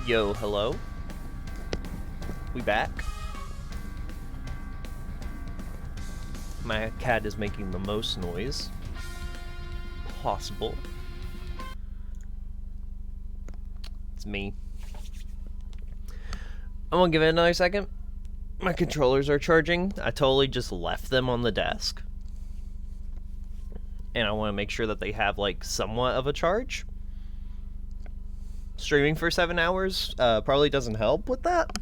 Yo, hello? We back? My cat is making the most noise possible. It's me. I'm gonna give it another second. My controllers are charging. I totally just left them on the desk. And I want to make sure that they have, like, somewhat of a charge. Streaming for 7 hours probably doesn't help with that.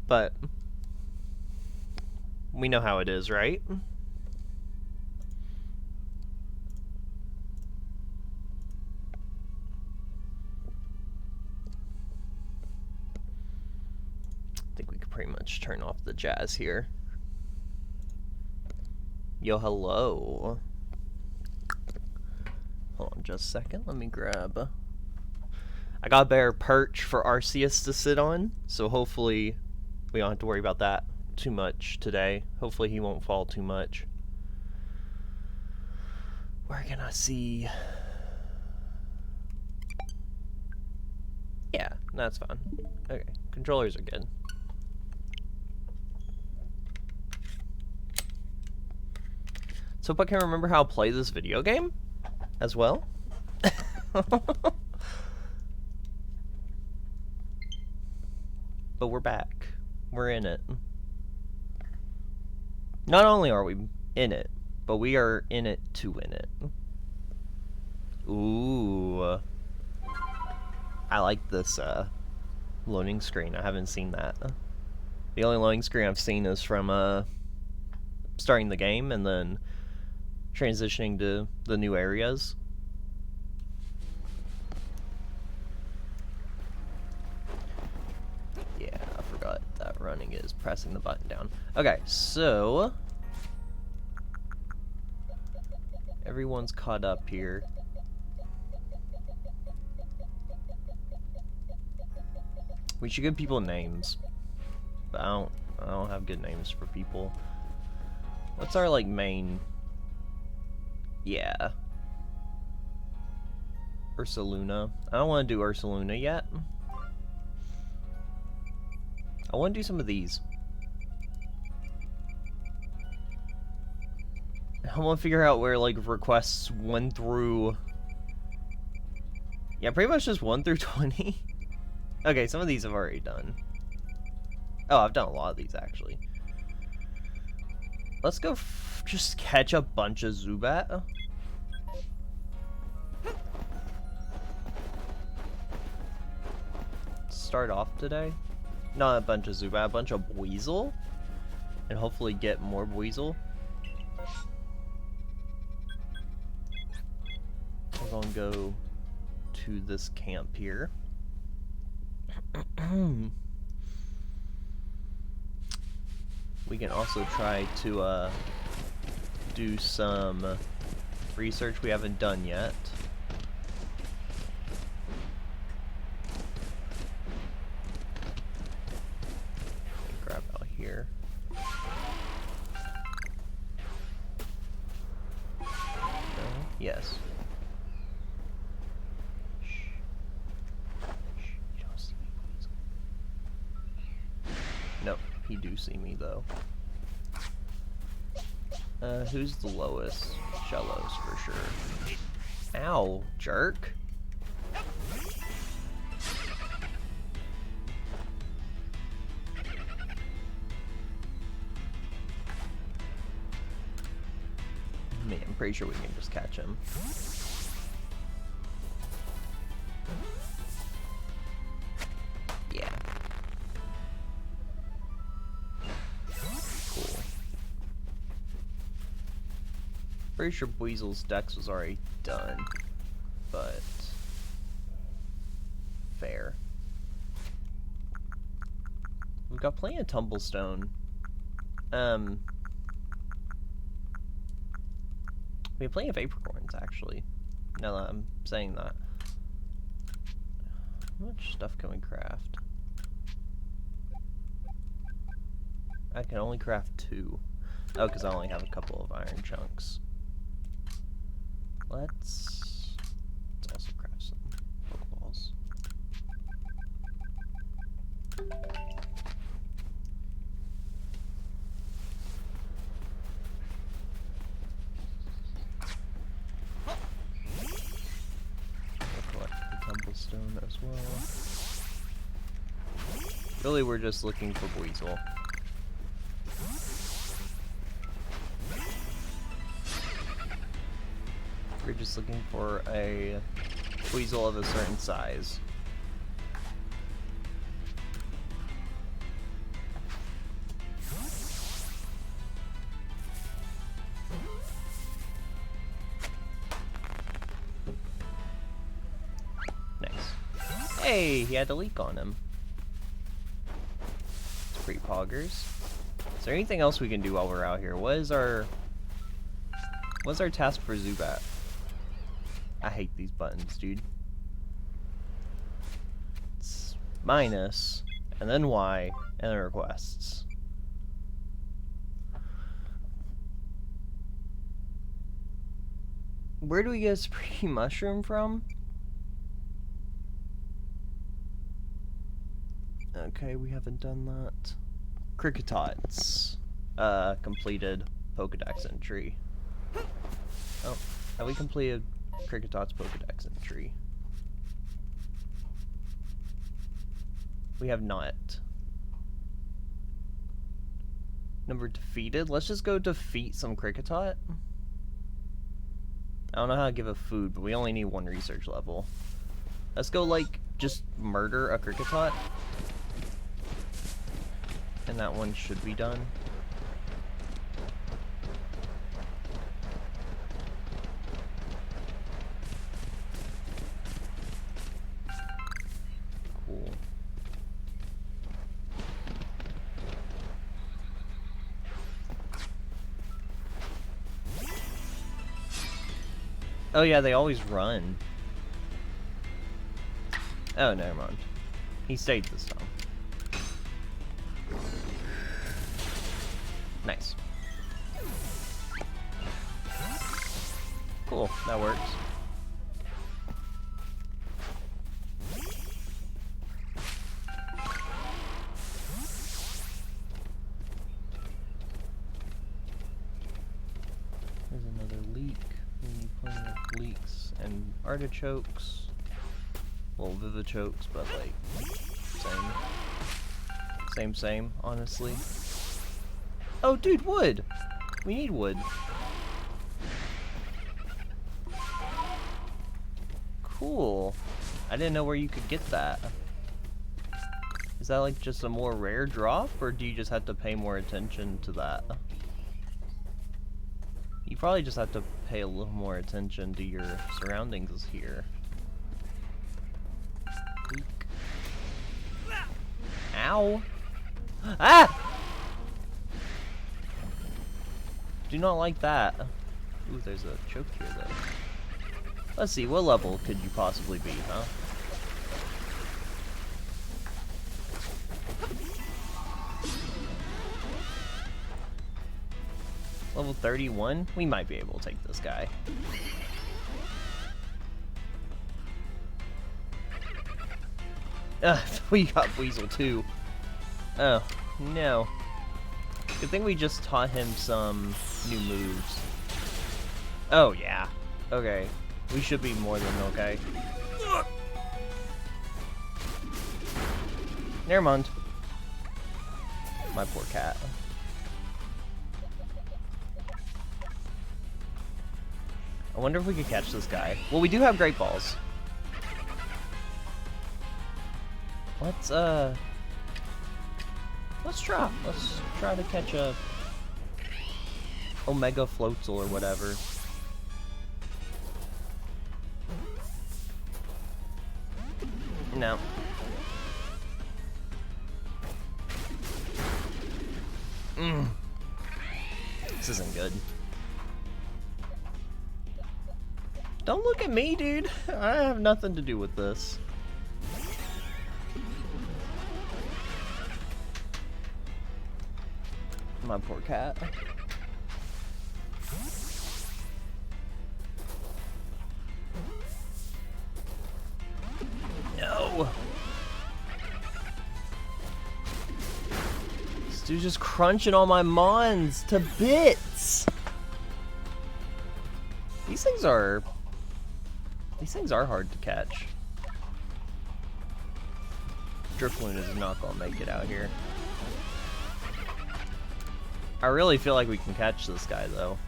But we know how it is, right? I think we could pretty much turn off the jazz here. Yo, hello. Hold on just a second. Let me grab... I got a better perch for Arceus to sit on, so hopefully we don't have to worry about that too much today. Hopefully he won't fall too much. Where can I see? Yeah, that's fine. Okay, controllers are good. So I can remember how to play this video game as well. But we're back. We're in it. Not only are we in it, but we are in it to win it. Ooh. I like this loading screen. I haven't seen that. The only loading screen I've seen is from starting the game and then transitioning to the new areas. Yeah, I forgot that running is pressing the button down. Okay, so everyone's caught up here. We should give people names, but I don't have good names for people. What's our like main? Yeah, Ursaluna. I don't want to do Ursaluna yet. I want to do some of these. I want to figure out where like requests 1 through... Yeah, pretty much just 1 through 20. Okay, some of these I've already done. Oh, I've done a lot of these actually. Let's go just catch a bunch of Zubat. Start off today. Not a bunch of Zubat, a bunch of Weasel. And hopefully get more Weasel. We're gonna go to this camp here. We can also try to do some research we haven't done yet. Grab out here. No? Yes. Nope, he do see me though. Who's the lowest? Shellos for sure. Ow, jerk. Man, I'm pretty sure we can just catch him. Yeah. Cool. Pretty sure Weasel's dex was already done, but fair. We've got plenty of Tumblestone. We have plenty of apricorns actually. Now that I'm saying that. How much stuff can we craft? I can only craft 2. Oh, because I only have a couple of iron chunks. Let's also craft some Pokeballs. stone as well. Really, we're just looking for Weasel. We're just looking for a Weasel of a certain size. Hey, he had a leak on him. It's pretty poggers. Is there anything else we can do while we're out here? What's our task for Zubat? I hate these buttons, dude. It's minus, and then Y, and then requests. Where do we get a Spree Mushroom from? Okay, we haven't done that. Cricketots. Completed Pokedex entry. Oh, have we completed Cricketots Pokedex entry? We have not. Number defeated? Let's just go defeat some Cricketot. I don't know how to give a food, but we only need 1 research level. Let's go, like, just murder a Cricketot. And that one should be done. Cool. Oh yeah, they always run. Oh, never mind. He stayed this time. Nice. Cool, that works. There's another leek. We need plenty of leeks and artichokes. Well, vivichokes, but like, same, honestly. Oh, dude, wood! We need wood. Cool. I didn't know where you could get that. Is that like just a more rare drop, or do you just have to pay more attention to that? You probably just have to pay a little more attention to your surroundings here. Eek. Ow! Ah! Do not like that. Ooh, there's a choke here though. Let's see, what level could you possibly be, huh? Level 31? We might be able to take this guy. We got Weasel too. Oh, no. Good thing we just taught him some new moves. Oh, yeah. Okay. We should be more than okay. Never mind. My poor cat. I wonder if we could catch this guy. Well, we do have Great Balls. Let's try. Let's try to catch a Omega Floatzel or whatever. No. This isn't good. Don't look at me, dude. I have nothing to do with this. My poor cat. No! This dude's just crunching all my mons to bits! These things are hard to catch. Drifloon is not gonna make it out here. I really feel like we can catch this guy, though.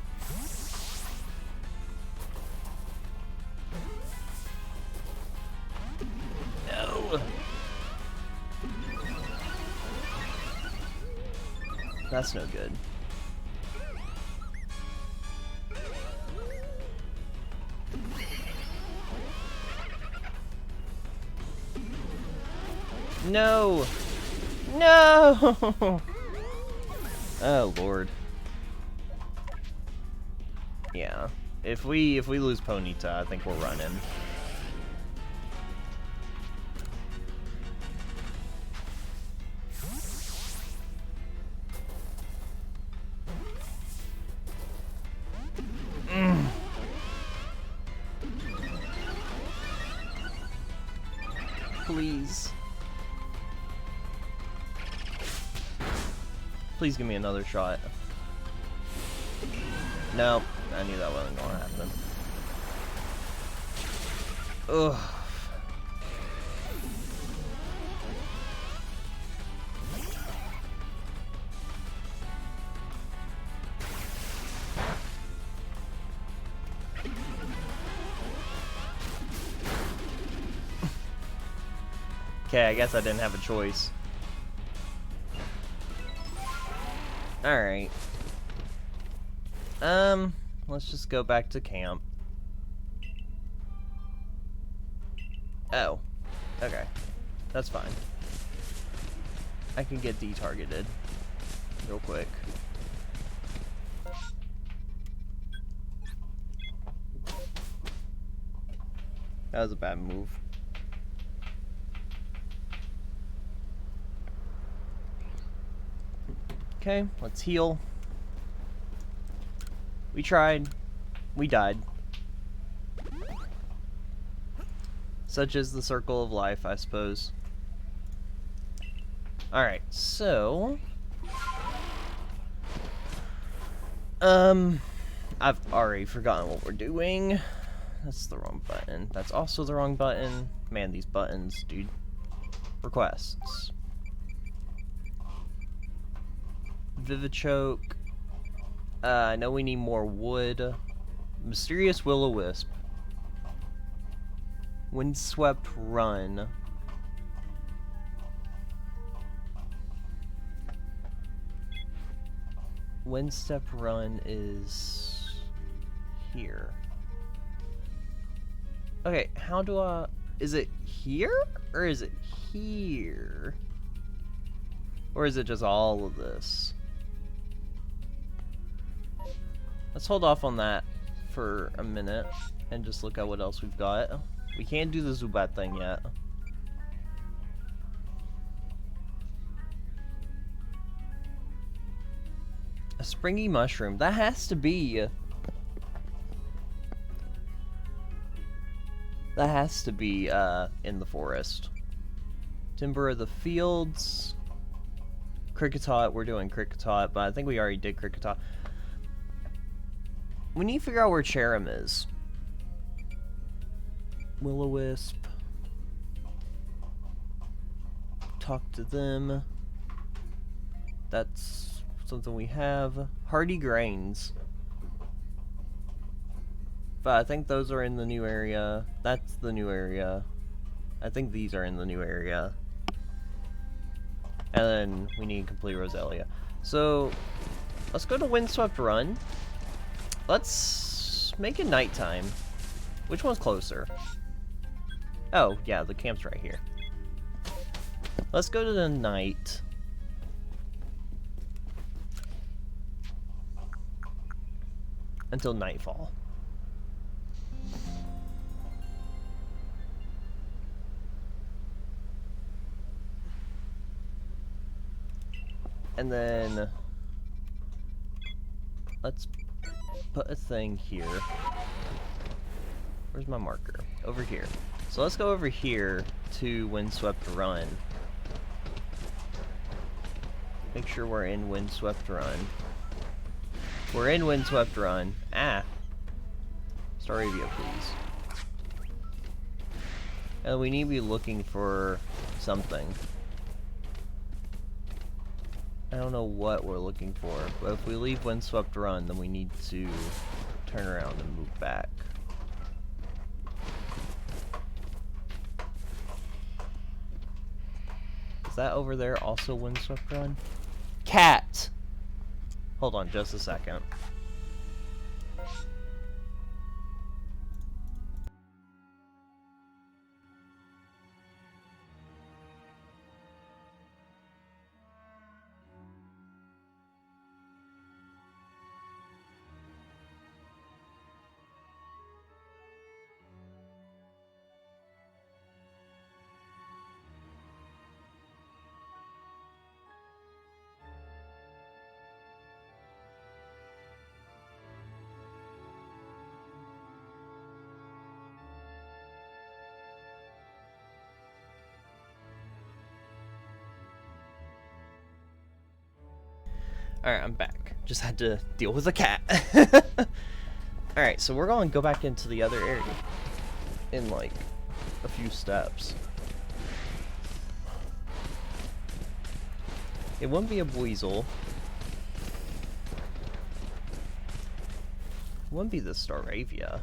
No! That's no good. No! No! Oh Lord. Yeah. If we lose Ponyta, I think we're running. Please. Please give me another shot. Nope, I knew that wasn't gonna happen. Ugh. Okay, I guess I didn't have a choice. Alright. Let's just go back to camp. Oh. Okay. That's fine. I can get detargeted real quick. That was a bad move. Okay, let's heal. We tried. We died. Such is the circle of life, I suppose. Alright, so... I've already forgotten what we're doing. That's the wrong button. That's also the wrong button. Man, these buttons, dude. Requests. Vivichoke. I know we need more wood. Mysterious Will-O-Wisp. Windswept Run. Windswept Run is here. Okay, how do I... Is it here? Or is it here? Or is it just all of this? Let's hold off on that for a minute and just look at what else we've got. We can't do the Zubat thing yet. A springy mushroom. That has to be... That has to be in the forest. Timber of the Fields. Kricketot. We're doing Kricketot, but I think we already did Kricketot. We need to figure out where Cherim is. Will-O-Wisp. Talk to them. That's something we have. Hardy Grains. But I think those are in the new area. That's the new area. I think these are in the new area. And then we need complete Roselia. So, let's go to Windswept Run. Let's make it nighttime. Which one's closer? Oh, yeah, the camp's right here. Let's go to the night. Until nightfall. And then let's put a thing here. Where's my marker? Over here. So let's go over here to Windswept Run. Make sure we're in Windswept Run. We're in Windswept Run. Ah. Staravia, please. And we need to be looking for something. I don't know what we're looking for, but if we leave Windswept Run, then we need to turn around and move back. Is that over there also Windswept Run? Cat! Hold on just a second. Alright, I'm back. Just had to deal with a cat. Alright, so we're going to go back into the other area in like a few steps. It wouldn't be a Buizel. It wouldn't be the Staravia.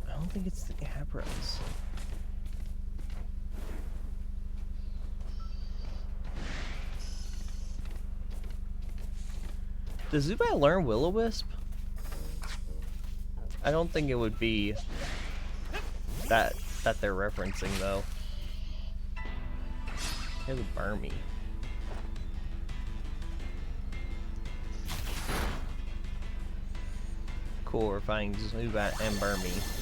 I don't think it's the Abras. Does Zubat learn Will-O-Wisp? I don't think it would be that they're referencing though. Here's a Burmy. Cool, we're finding Zubat and Burmy.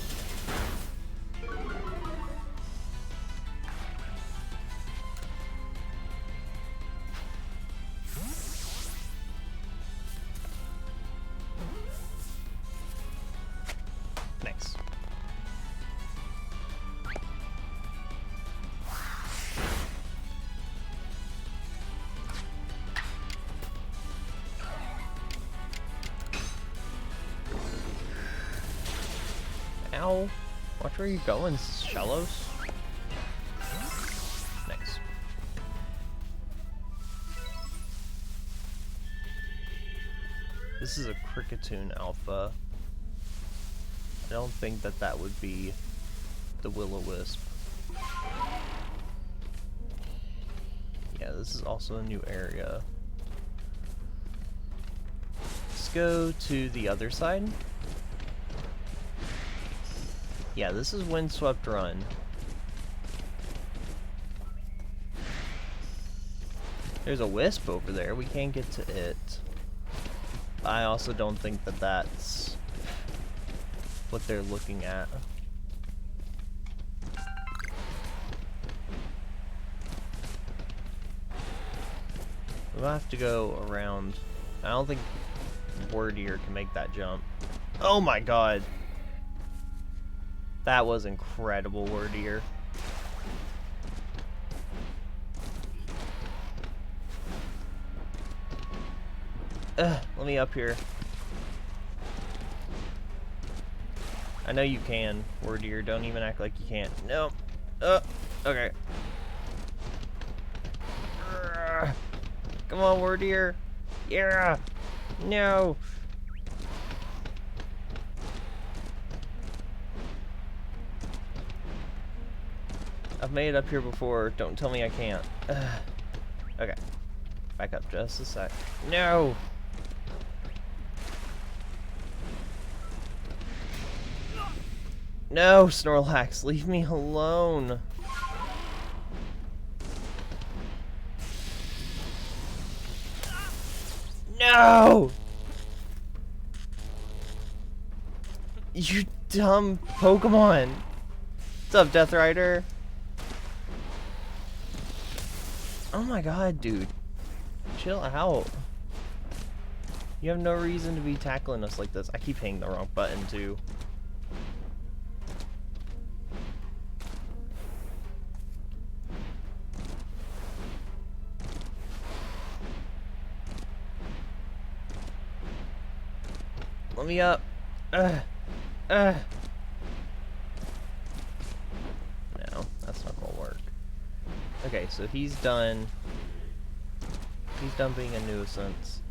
Nice. Ow. Watch where you're going, Shellos. Nice. This is a Cricketune Alpha. I don't think that would be the Will-O-Wisp. Yeah, this is also a new area. Let's go to the other side. Yeah, this is Windswept Run. There's a Wisp over there. We can't get to it. I also don't think that that's what they're looking at. We'll have to go around. I don't think Wordier can make that jump. Oh my god. That was incredible, Wordier. Let me up here. I know you can, Wordier. Don't even act like you can't. No. Okay. Come on, Wordier. Yeah. No. I've made it up here before. Don't tell me I can't. Okay. Back up just a sec. No. No, Snorlax, leave me alone. No! You dumb Pokemon. What's up, Death Rider? Oh my god, dude. Chill out. You have no reason to be tackling us like this. I keep hitting the wrong button, too. Let me up. No, that's not gonna work. Okay, so he's done. He's done being a nuisance.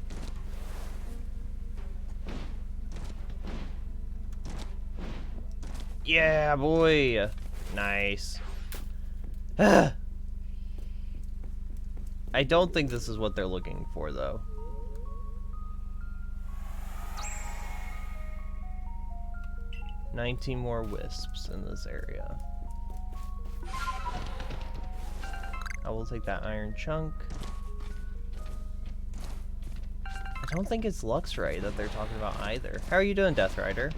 Yeah, boy! Nice. I don't think this is what they're looking for, though. "19 more wisps in this area. I will take that iron chunk. I don't think it's Luxray that they're talking about either. How are you doing, Death Rider?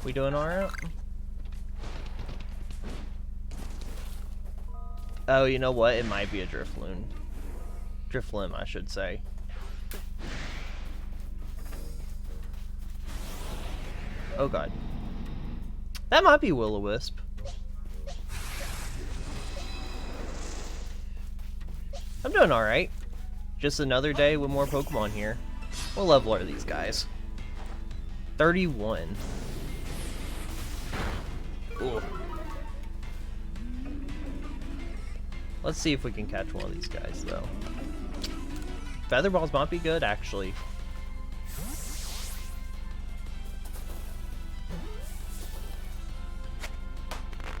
We doing alright? Oh, you know what? It might be a Drifloon. Drifloon, I should say. Oh god. That might be Will-O-Wisp. I'm doing alright. Just another day with more Pokemon here. What level are these guys? 31. Ugh. Let's see if we can catch one of these guys, though. Feather Balls might be good, actually.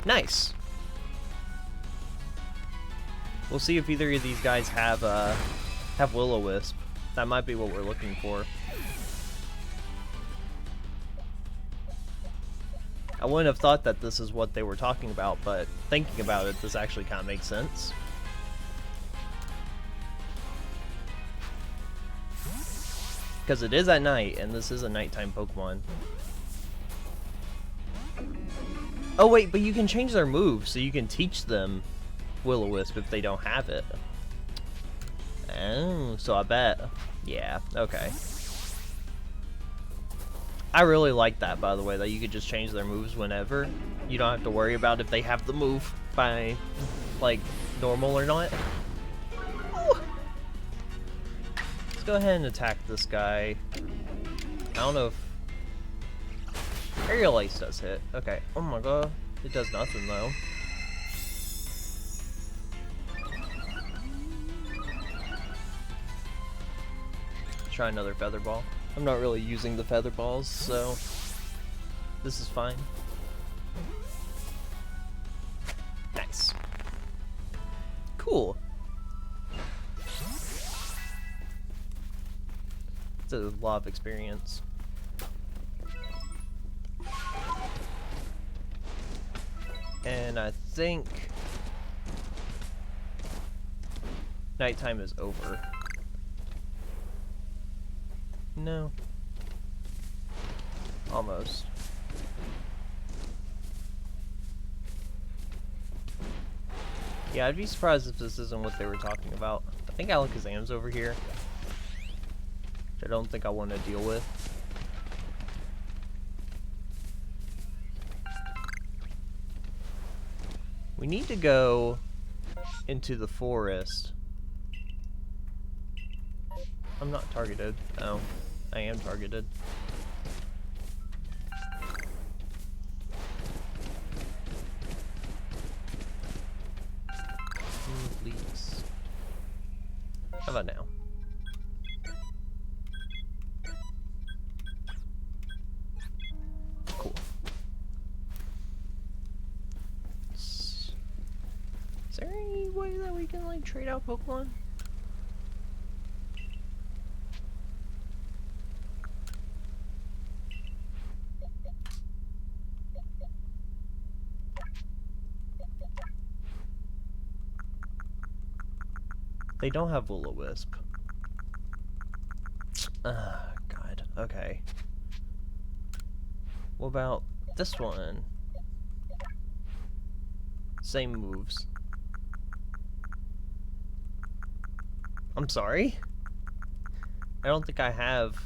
Nice. We'll see if either of these guys have Will-O-Wisp. That might be what we're looking for. I wouldn't have thought that this is what they were talking about, but thinking about it, this actually kind of makes sense. Because it is at night, and this is a nighttime Pokemon. Oh wait, but you can change their moves, so you can teach them Will-O-Wisp if they don't have it. Oh, so I bet. Yeah, okay. I really like that, by the way, that you could just change their moves whenever. You don't have to worry about if they have the move by, like, normal or not. Ooh. Let's go ahead and attack this guy. I don't know if... Aerial Ace does hit. Okay. Oh my god. It does nothing, though. Try another Feather Ball. I'm not really using the Feather Balls, so this is fine. Nice. Cool. It's a lot of experience. And I think nighttime is over. No. Almost. Yeah, I'd be surprised if this isn't what they were talking about. I think Alakazam's over here, which I don't think I want to deal with. We need to go into the forest. I'm not targeted. Oh, I am targeted. Please. How about now? Cool. Is there any way that we can, like, trade out Pokemon? They don't have Will-O-Wisp. God. Okay. What about this one? Same moves. I'm sorry? I don't think I have...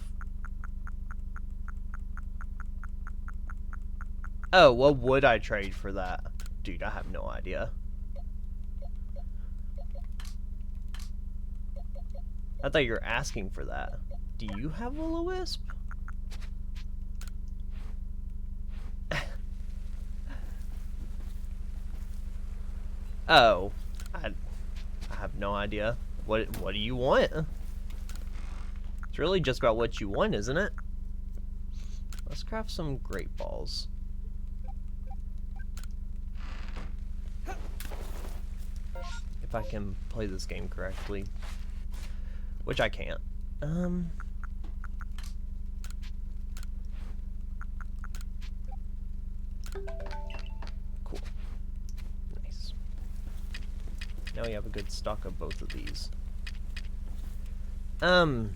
Oh, what would I trade for that? Dude, I have no idea. I thought you were asking for that. Do you have Will-O-Wisp? Oh. have no idea. What do you want? It's really just about what you want, isn't it? Let's craft some great balls. If I can play this game correctly. Which I can't. Cool. Nice. Now we have a good stock of both of these. I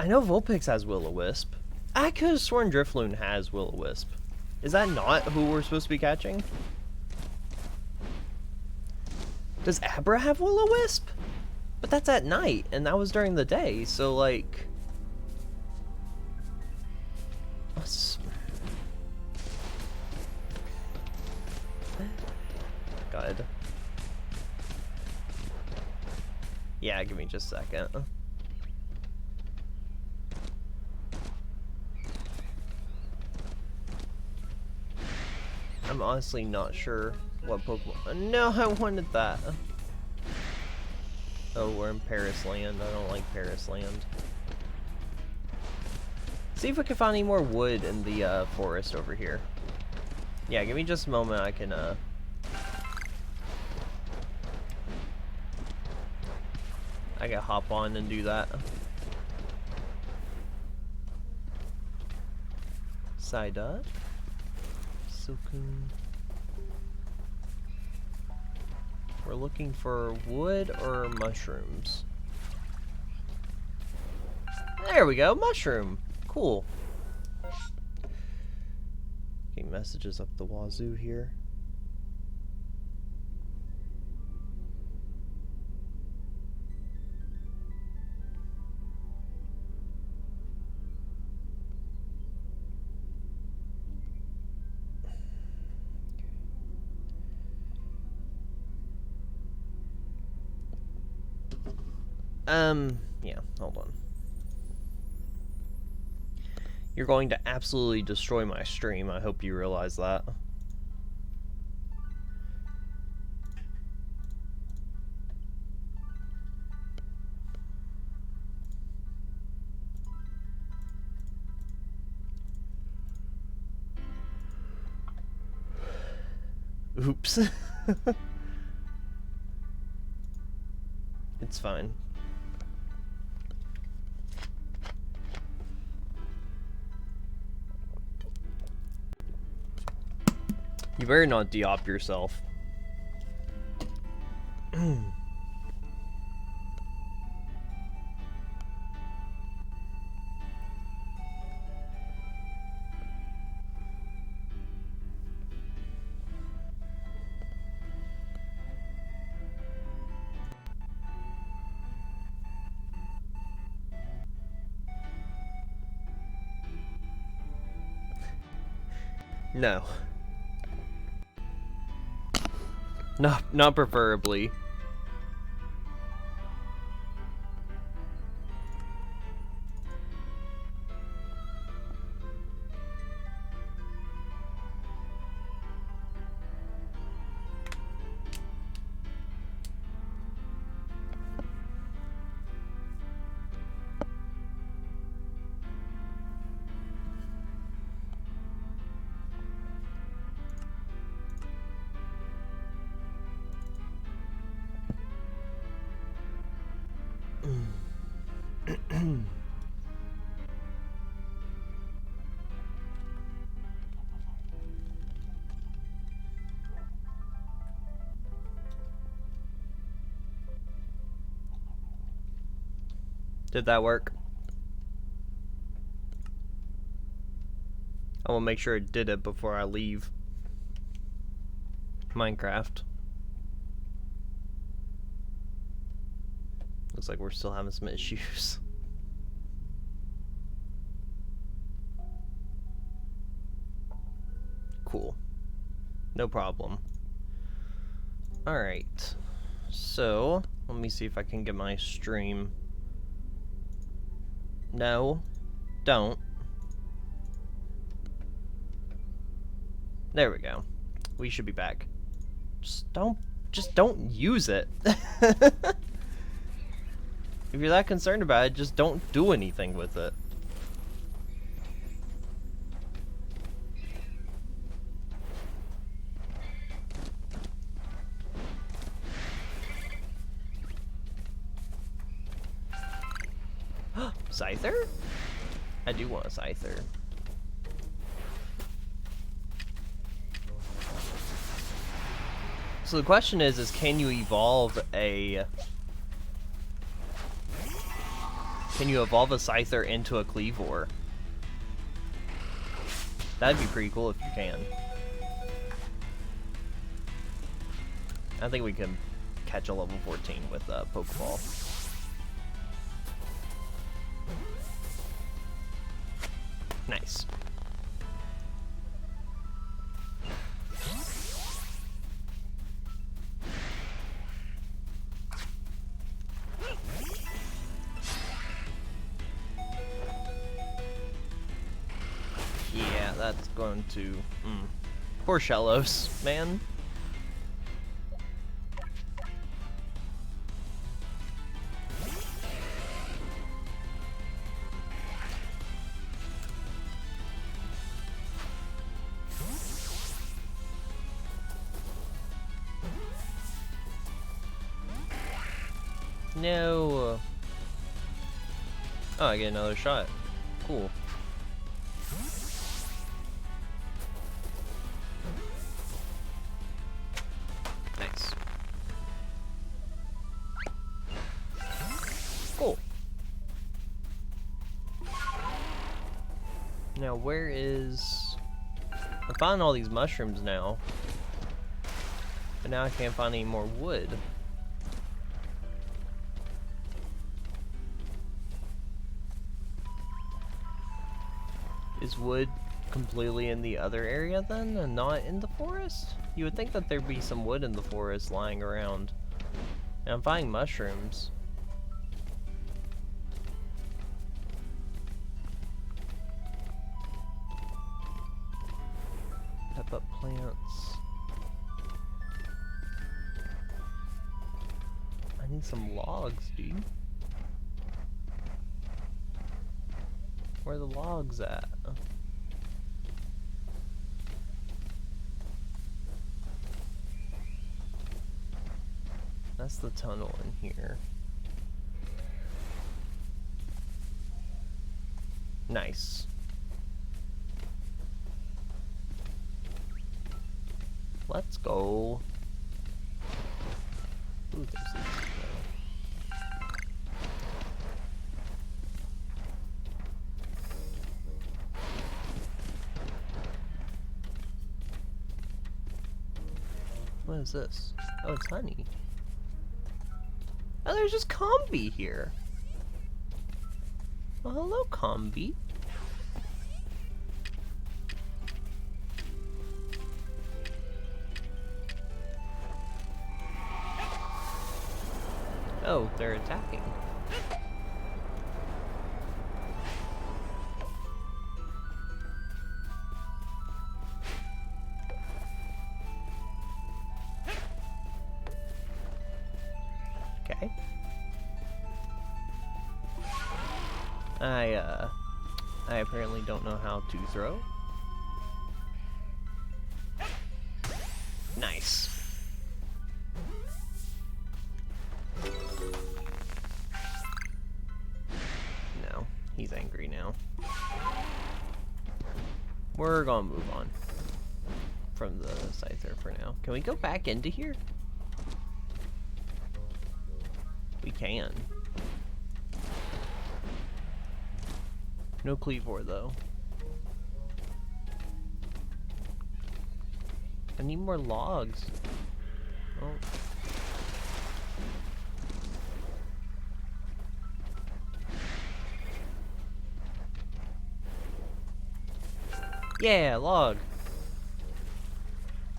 know Vulpix has Will-O-Wisp. I could have sworn Drifloon has Will-O-Wisp. Is that not who we're supposed to be catching? Does Abra have Will-O-Wisp? But that's at night, and that was during the day, so like... God. Yeah, give me just a second. I'm honestly not sure what Pokemon... No, I wanted that. Oh, we're in Paris Land. I don't like Paris Land. See if we can find any more wood in the forest over here. Yeah, give me just a moment. I can hop on and do that. Psyduck. Silcoon. We're looking for wood or mushrooms. There we go, mushroom. Cool. Getting messages up the wazoo here. Yeah, hold on. You're going to absolutely destroy my stream. I hope you realize that. Oops. It's fine. You better not de-op yourself. No. Not preferably. Did that work? I will make sure it did it before I leave Minecraft. Looks like we're still having some issues. Cool. No problem. Alright. So, let me see if I can get my stream. No. Don't. There we go. We should be back. Just don't use it. If you're that concerned about it, just don't do anything with it. Scyther? I do want a Scyther. So the question is can you evolve a... Can you evolve a Scyther into a Cleavor? That'd be pretty cool if you can. I think we can catch a level 14 with Pokeball. Nice. Yeah, that's going to... Poor Shellos, man. No. Oh, I get another shot. Cool. Nice. Cool. Now, where is... I found all these mushrooms now. But now I can't find any more wood. Is wood completely in the other area then, and not in the forest? You would think that there'd be some wood in the forest lying around. And I'm finding mushrooms. Pep up plants. I need some logs, dude. Where are the logs at? That's the tunnel in here. Nice. Let's go. Ooh, there's these. What is this? Oh, it's honey. Oh, there's just Combi here. Well, hello, Combi. Oh, they're attacking. Okay. I apparently don't know how to throw. Nice. No, he's angry now. We're gonna move on from the Scyther for now. Can we go back into here? We can. No Cleavor though. I need more logs. Oh. Yeah, log.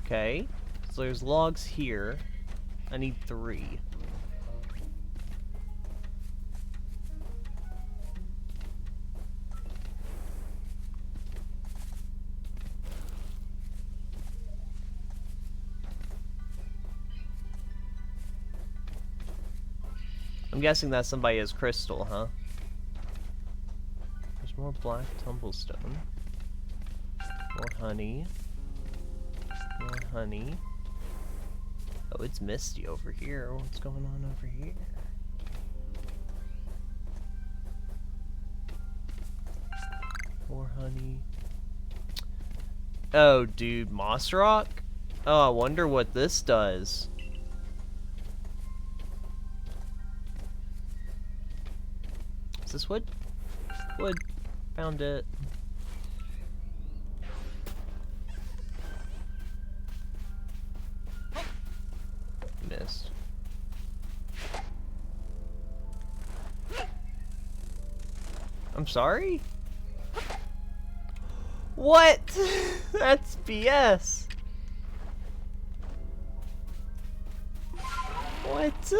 Okay. So there's logs here. I need 3. I'm guessing that somebody has crystal, huh? There's more black tumblestone. More honey. More honey. Oh, it's misty over here. What's going on over here? More honey. Oh, dude, moss rock? Oh, I wonder what this does. Is this wood? Wood. Found it. Missed. I'm sorry? What? That's BS. What?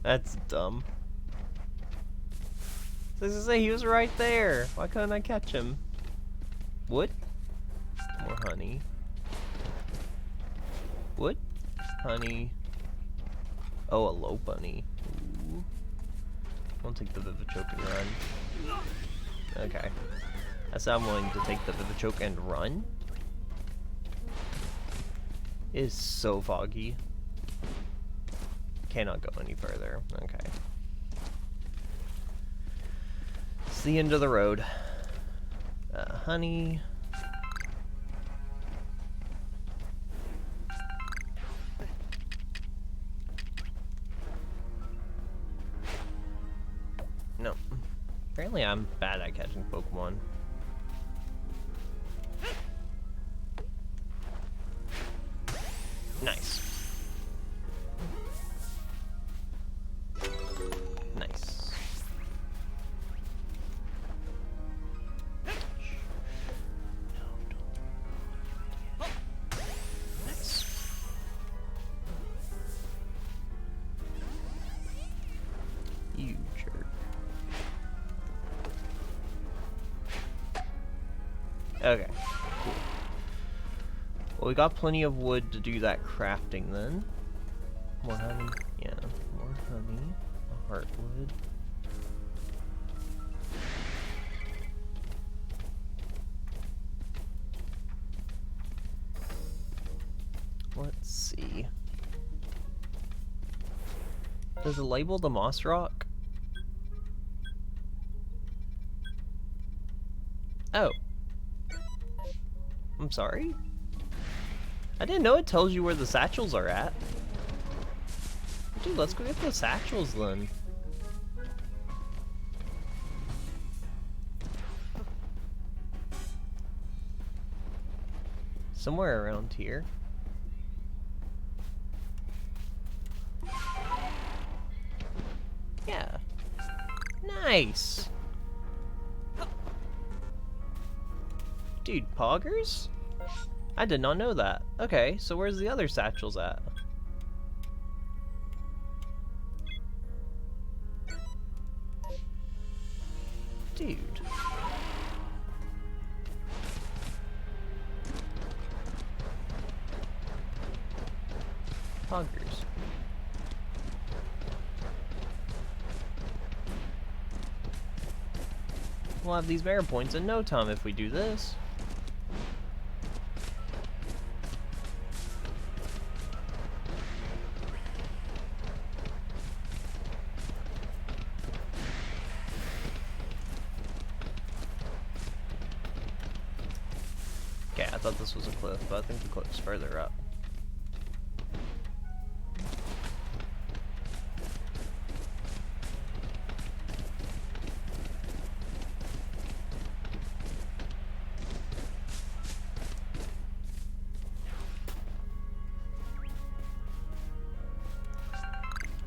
That's dumb. So as I say, he was right there. Why couldn't I catch him? Wood? More honey. Wood? Honey. Oh, a low bunny. Ooh. I'll take the Vivichoke and run. Okay. That's how I'm willing to take the Vivichoke and run. It is so foggy. Cannot go any further. Okay. It's the end of the road. Honey. No. Apparently I'm bad at catching Pokemon. Nice. Nice. No, don't. Nice. You jerk. Okay. Cool. Well, we got plenty of wood to do that crafting then. More honey. Yeah, more honey. A heartwood. Let's see. Does it label the moss rock? Oh. I'm sorry? I didn't know it tells you where the satchels are at. Dude, let's go get the satchels then. Somewhere around here. Yeah. Nice. Dude, poggers? I did not know that. Okay, so where's the other satchels at? Dude. Poggers. We'll have these bear points in no time if we do this. Okay, I thought this was a cliff, but I think the cliff's further up.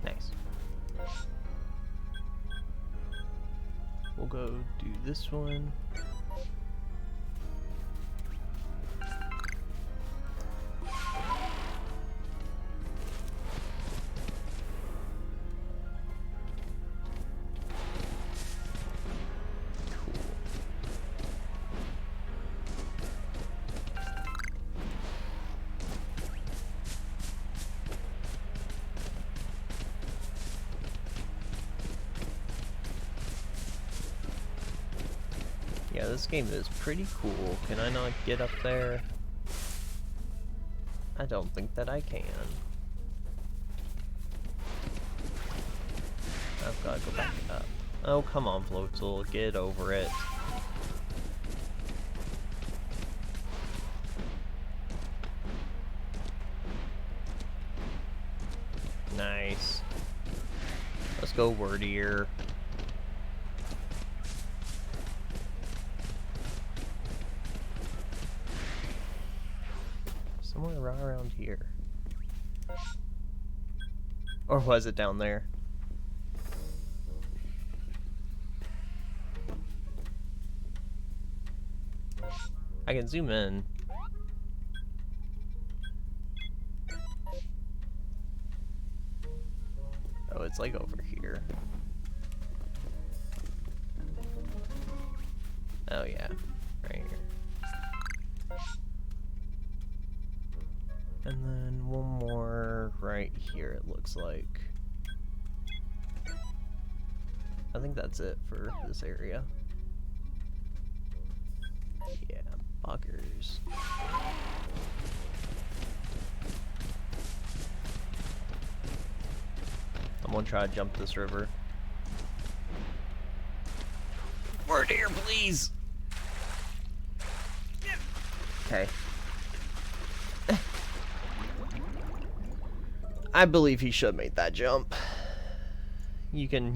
Nice. We'll go do this one. Yeah, this game is pretty cool. Can I not get up there? I don't think that I can. I've got to go back up. Oh, come on, Floatzel. Get over it. Nice. Let's go wordier. Somewhere right around here. Or was it down there? I can zoom in. Oh, it's like over here. Oh yeah, right here. And then one more right here, it looks like. I think that's it for this area. Yeah, buggers. I'm gonna try to jump this river. Word here, please! Okay. I believe he should make that jump. You can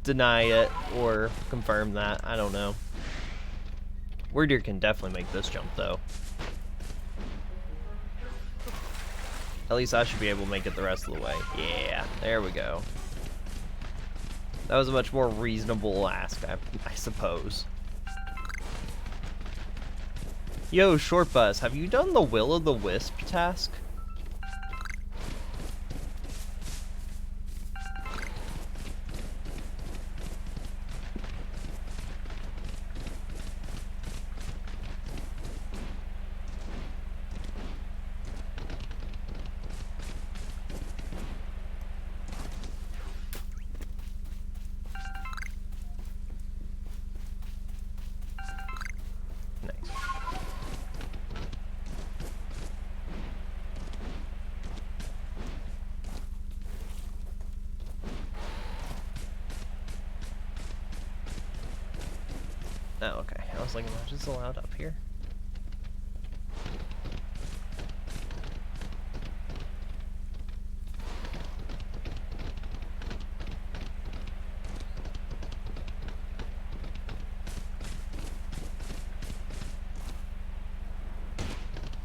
deny it or confirm that. I don't know. Word Deer can definitely make this jump though. At least I should be able to make it the rest of the way. Yeah, there we go. That was a much more reasonable ask, I suppose. Yo, Short Bus, have you done the Will-o'-the-Wisp task? Oh, okay. I was like, am I just allowed up here?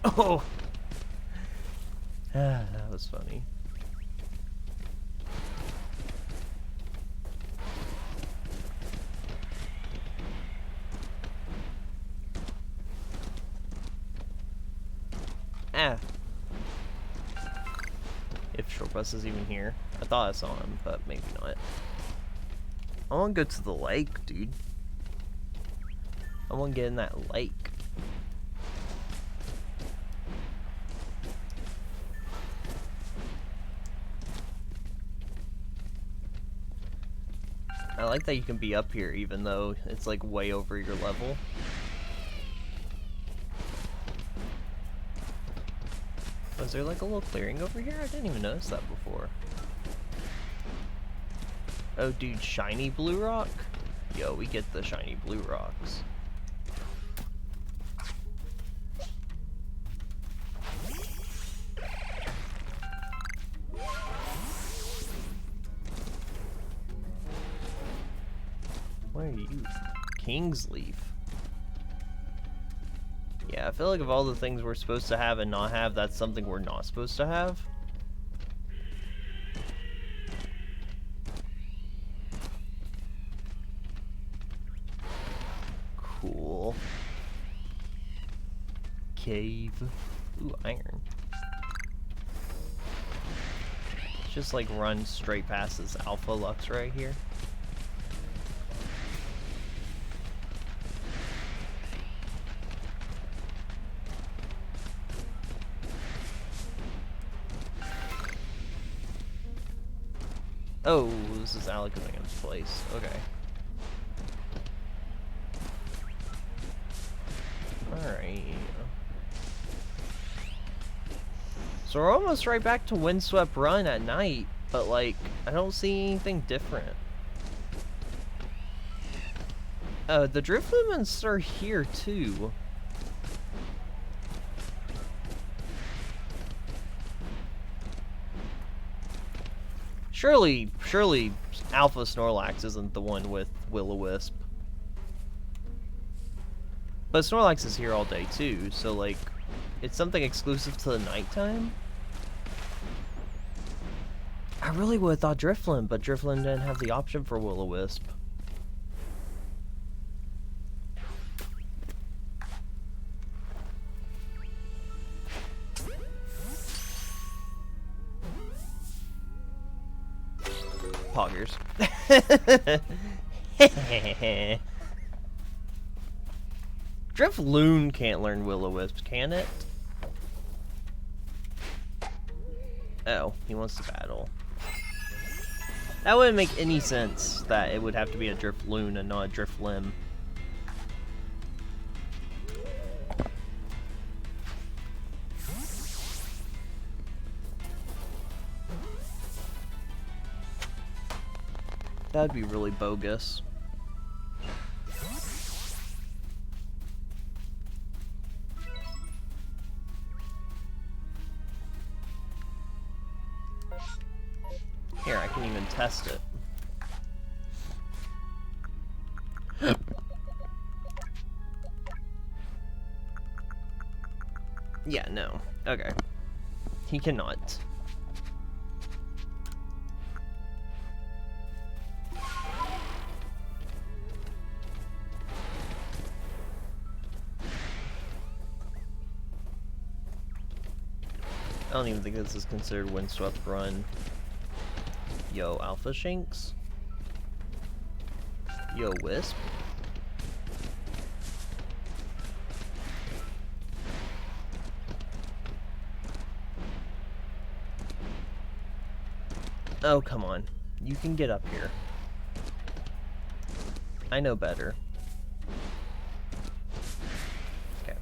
Oh! Ah, that was funny. Ah. If Short Bus is even here. I thought I saw him, but maybe not. I want to go to the lake, dude. I want to get in that lake. I like that you can be up here even though it's like way over your level. Was there like a little clearing over here? I didn't even notice that before. Oh dude, shiny blue rock? Yo, we get the shiny blue rocks. Where are you? King's Leaf. Yeah, I feel like of all the things we're supposed to have and not have, that's something we're not supposed to have. Cool. Cave. Ooh, iron. Just like run straight past this Alpha Lux right here. Oh, this is Alakazam's place. Okay. Alright. So we're almost right back to Windswept Run at night, but like, I don't see anything different. The Driftlumens are here too. Surely Alpha Snorlax isn't the one with Will-O-Wisp. But Snorlax is here all day too, so like, it's something exclusive to the nighttime? I really would have thought Drifloon, but Drifloon didn't have the option for Will-O-Wisp. Poggers. Drifloon can't learn Will-O-Wisp, can it? Oh, he wants to battle. That wouldn't make any sense that it would have to be a Drifloon and not a Driflim. That'd be really bogus. Here, I can even test it. Yeah, no. Okay. He cannot. I don't even think this is considered Windswept Run. Yo, Alpha Shinx. Yo, Wisp. Oh, come on. You can get up here. I know better. Okay.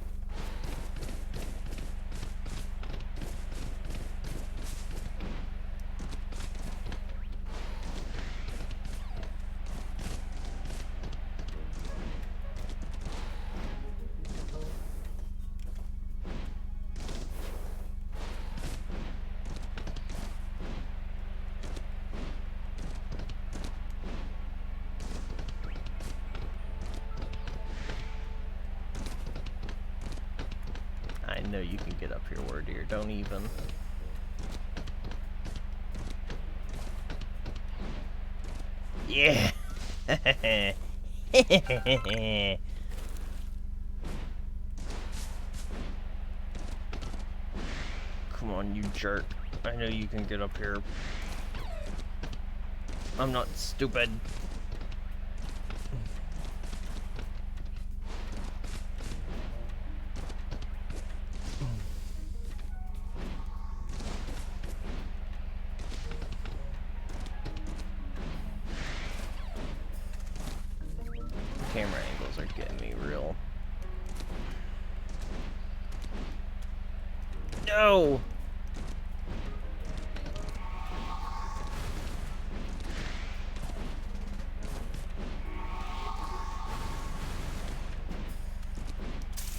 I know you can get up here, Wardeer. Don't even. Yeah! Come on, you jerk. I know you can get up here. I'm not stupid. Camera angles are getting me real. No!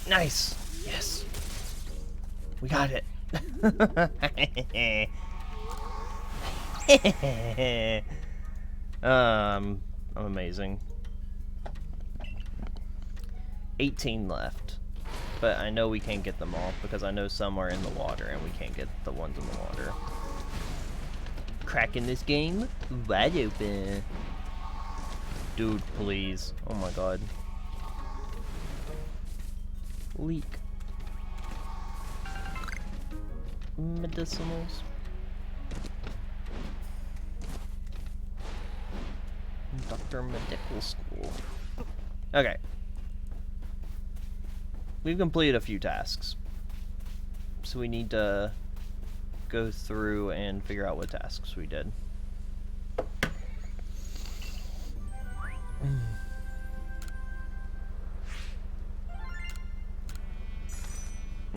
Nice! Yes! We got it! I'm amazing. 18 left. But I know we can't get them all, because I know some are in the water, and we can't get the ones in the water. Cracking this game wide open. Dude, please. Oh my god. Leak. Medicinals. Dr. Medical School. Okay. We've completed a few tasks. So we need to go through and figure out what tasks we did.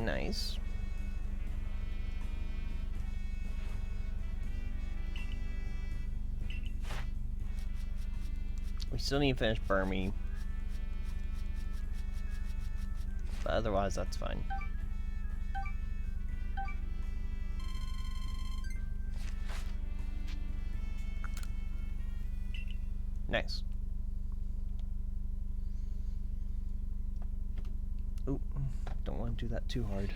Nice. We still need to finish Burmy. But otherwise, that's fine. Nice. Ooh, don't want to do that too hard.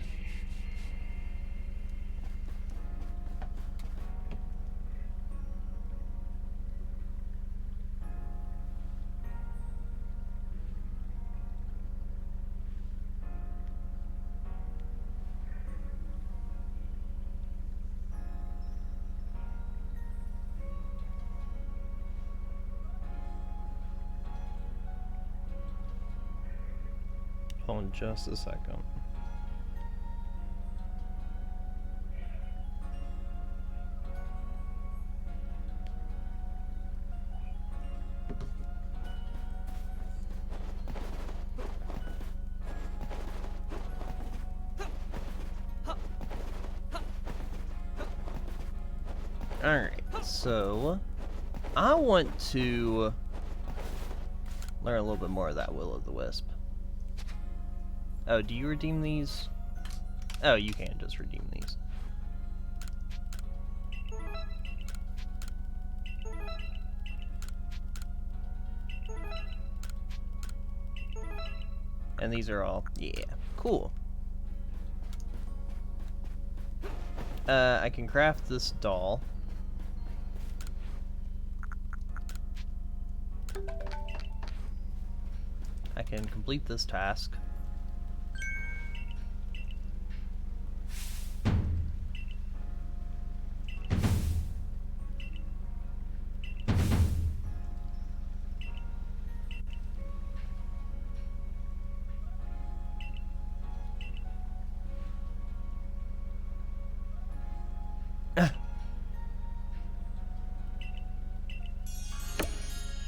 Hold on just a second. Alright, so I want to learn a little bit more of that Will-o'-the-Wisp. Oh, do you redeem these? Oh, you can just redeem these. And these are all, yeah, cool. I can craft this doll. I can complete this task.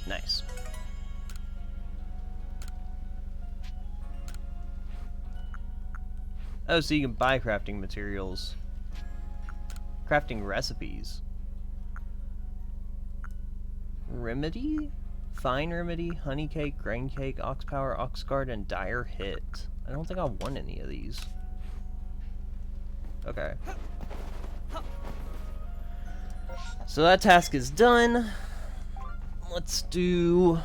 Nice. Oh, so you can buy crafting materials. Crafting recipes. Remedy? Fine Remedy, Honey Cake, Grain Cake, Ox Power, Ox Guard, and Dire Hit. I don't think I want any of these. Okay. So that task is done. Let's do...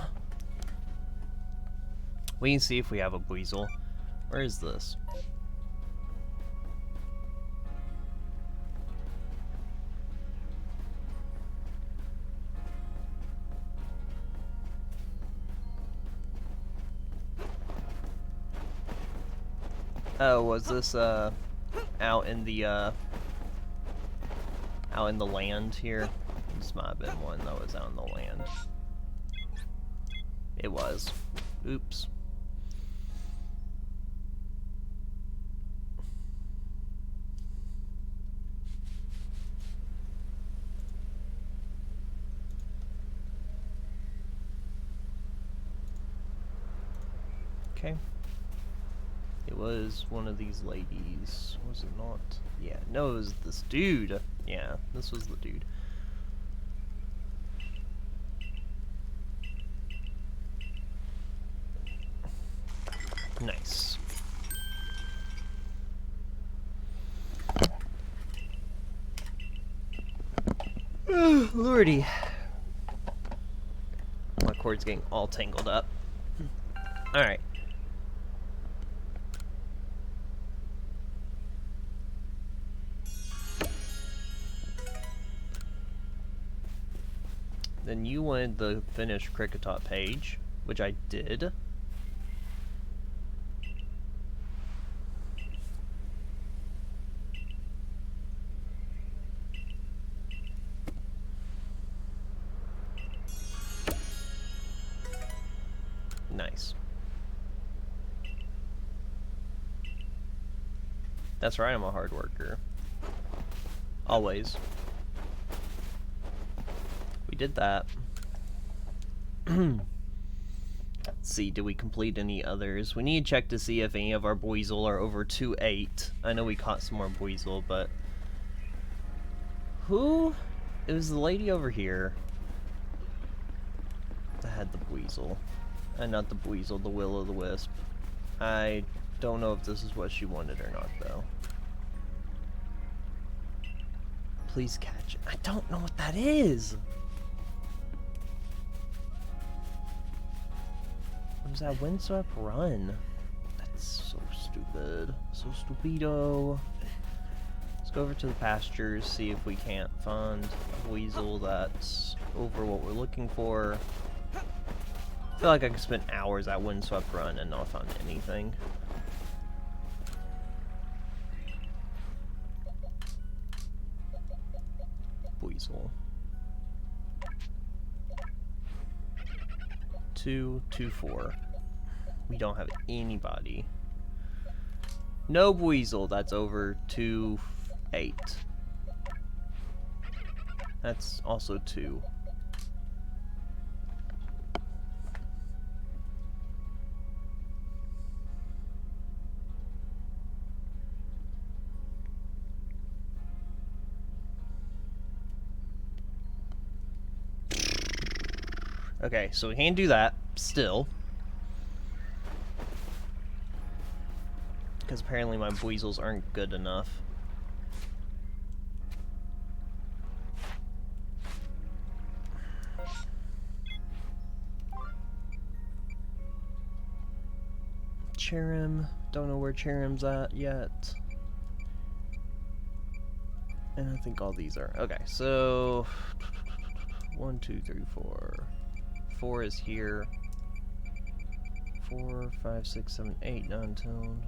We can see if we have a Buizel. Where is this? Oh, was this out in the land here? This might have been one that was out in the land. It was. Oops. Okay. It was one of these ladies. Was it not? Yeah, no, it was this dude. Yeah, this was the dude. Nice. Lordy. My cord's getting all tangled up. Alright. Then you wanted the finished Kricketot page, which I did. Nice. That's right, I'm a hard worker. Always. We did that. see, did we complete any others? We need to check to see if any of our Buizel are over 2-8. I know we caught some more Buizel, but... Who? It was the lady over here that had the Buizel. Not the Buizel, the Will-o'-the-Wisp. I don't know if this is what she wanted or not, though. Please catch it. I don't know what that is! What is that? Windswept Run? That's so stupid. So stupido. Let's go over to the pastures, see if we can't find a weasel that's over what we're looking for. I feel like I could spend hours at Windswept Run and not find anything. Weasel. 224. We don't have anybody. No Buizel that's over 2-8. That's also 2. Okay, so we can't do that, still. Because apparently my Buizels aren't good enough. Cherim, don't know where Cherim's at yet. And I think all these are. Okay, so 1, 2, 3, 4. 4 is here. 4, 5, 6, 7, 8, 9, 10.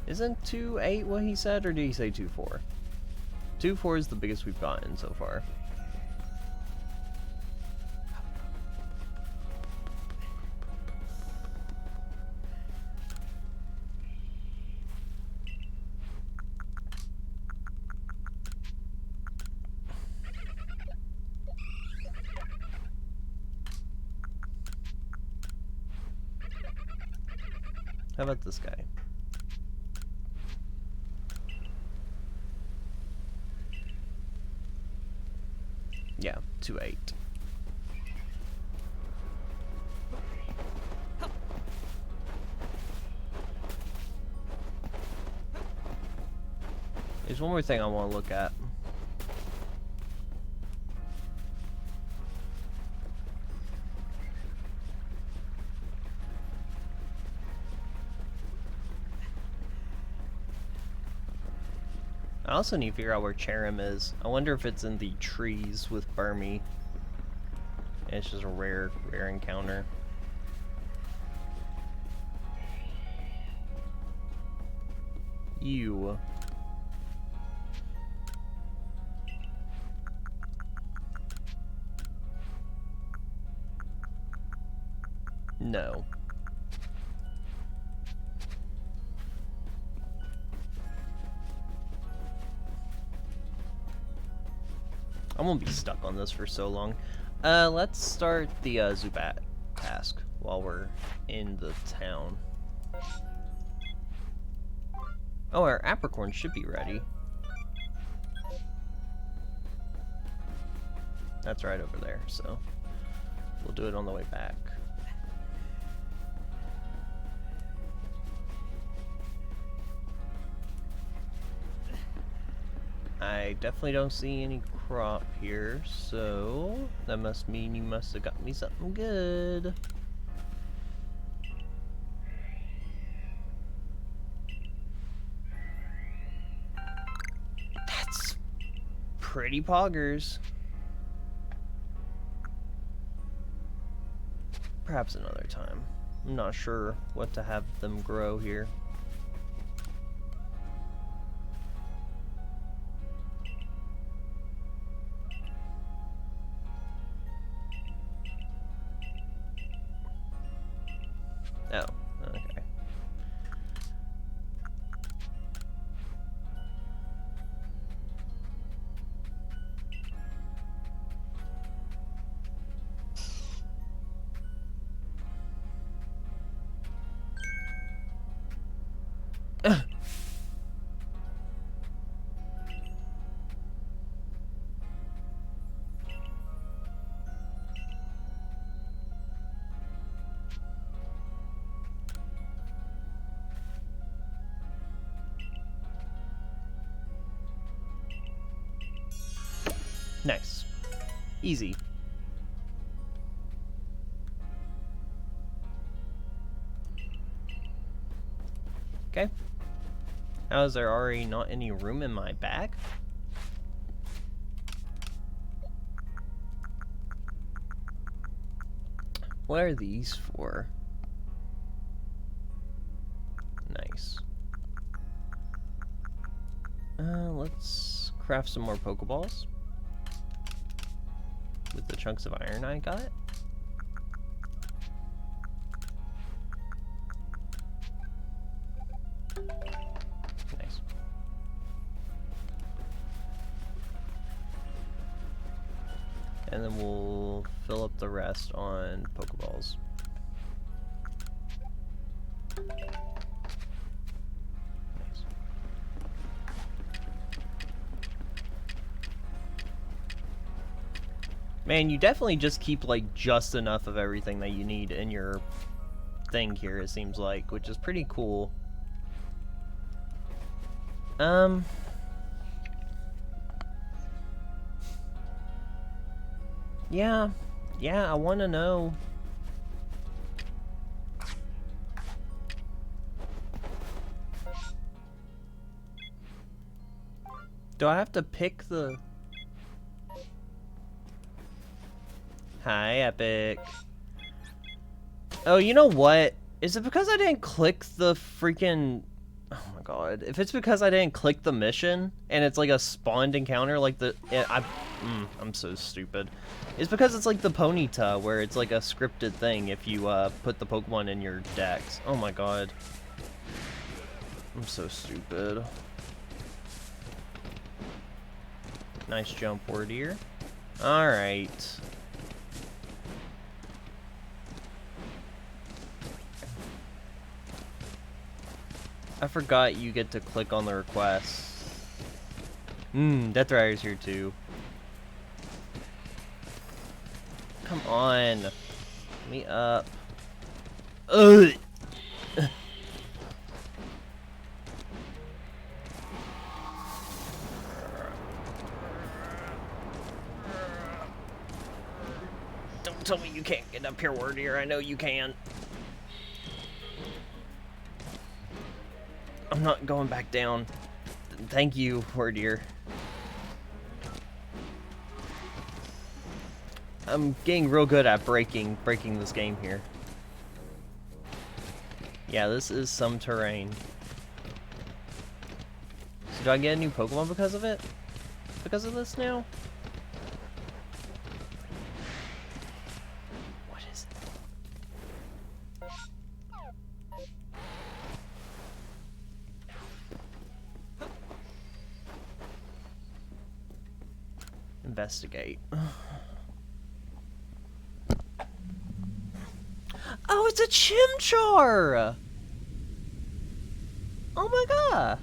Isn't 2-8 what he said, or did he say 2-4? 2-4 is the biggest we've gotten so far. How about this guy? Yeah, 2-8. There's one more thing I want to look at. I also need to figure out where Cherim is. I wonder if it's in the trees with Burmy. And it's just a rare encounter. You. No. I won't be stuck on this for so long. Let's start the Zubat task while we're in the town. Oh, our apricorn should be ready. That's right over there, so we'll do it on the way back. I definitely don't see any crop here, so that must mean you must have got me something good. That's pretty poggers. Perhaps another time. I'm not sure what to have them grow here. Oh, okay. Nice. Easy. Okay. How is there already not any room in my bag? What are these for? Nice. Let's craft some more Pokeballs. With the chunks of iron I got. Nice. And then we'll fill up the rest on Pokeballs. Nice. Man, you definitely just keep like just enough of everything that you need in your thing here, it seems like, which is pretty cool. Yeah, I want to know. Do I have to pick the... Hi, Epic. Oh, you know what? Is it because I didn't click the freaking... Oh my god. If it's because I didn't click the mission, and it's like a spawned encounter, like the... I'm so stupid. It's because it's like the Ponyta, where it's like a scripted thing if you put the Pokemon in your decks. Oh my god. I'm so stupid. Nice jump word here. Alright. I forgot you get to click on the requests. Death Rider's here too. Come on. Let me up. Ugh. Don't tell me you can't get up here, Wardier. I know you can. I'm not going back down. Thank you, Wardier. I'm getting real good at breaking this game here. Yeah, this is some terrain. So do I get a new Pokemon because of it? Because of this now? What is it? Investigate. Oh, it's a Chimchar! Oh my god!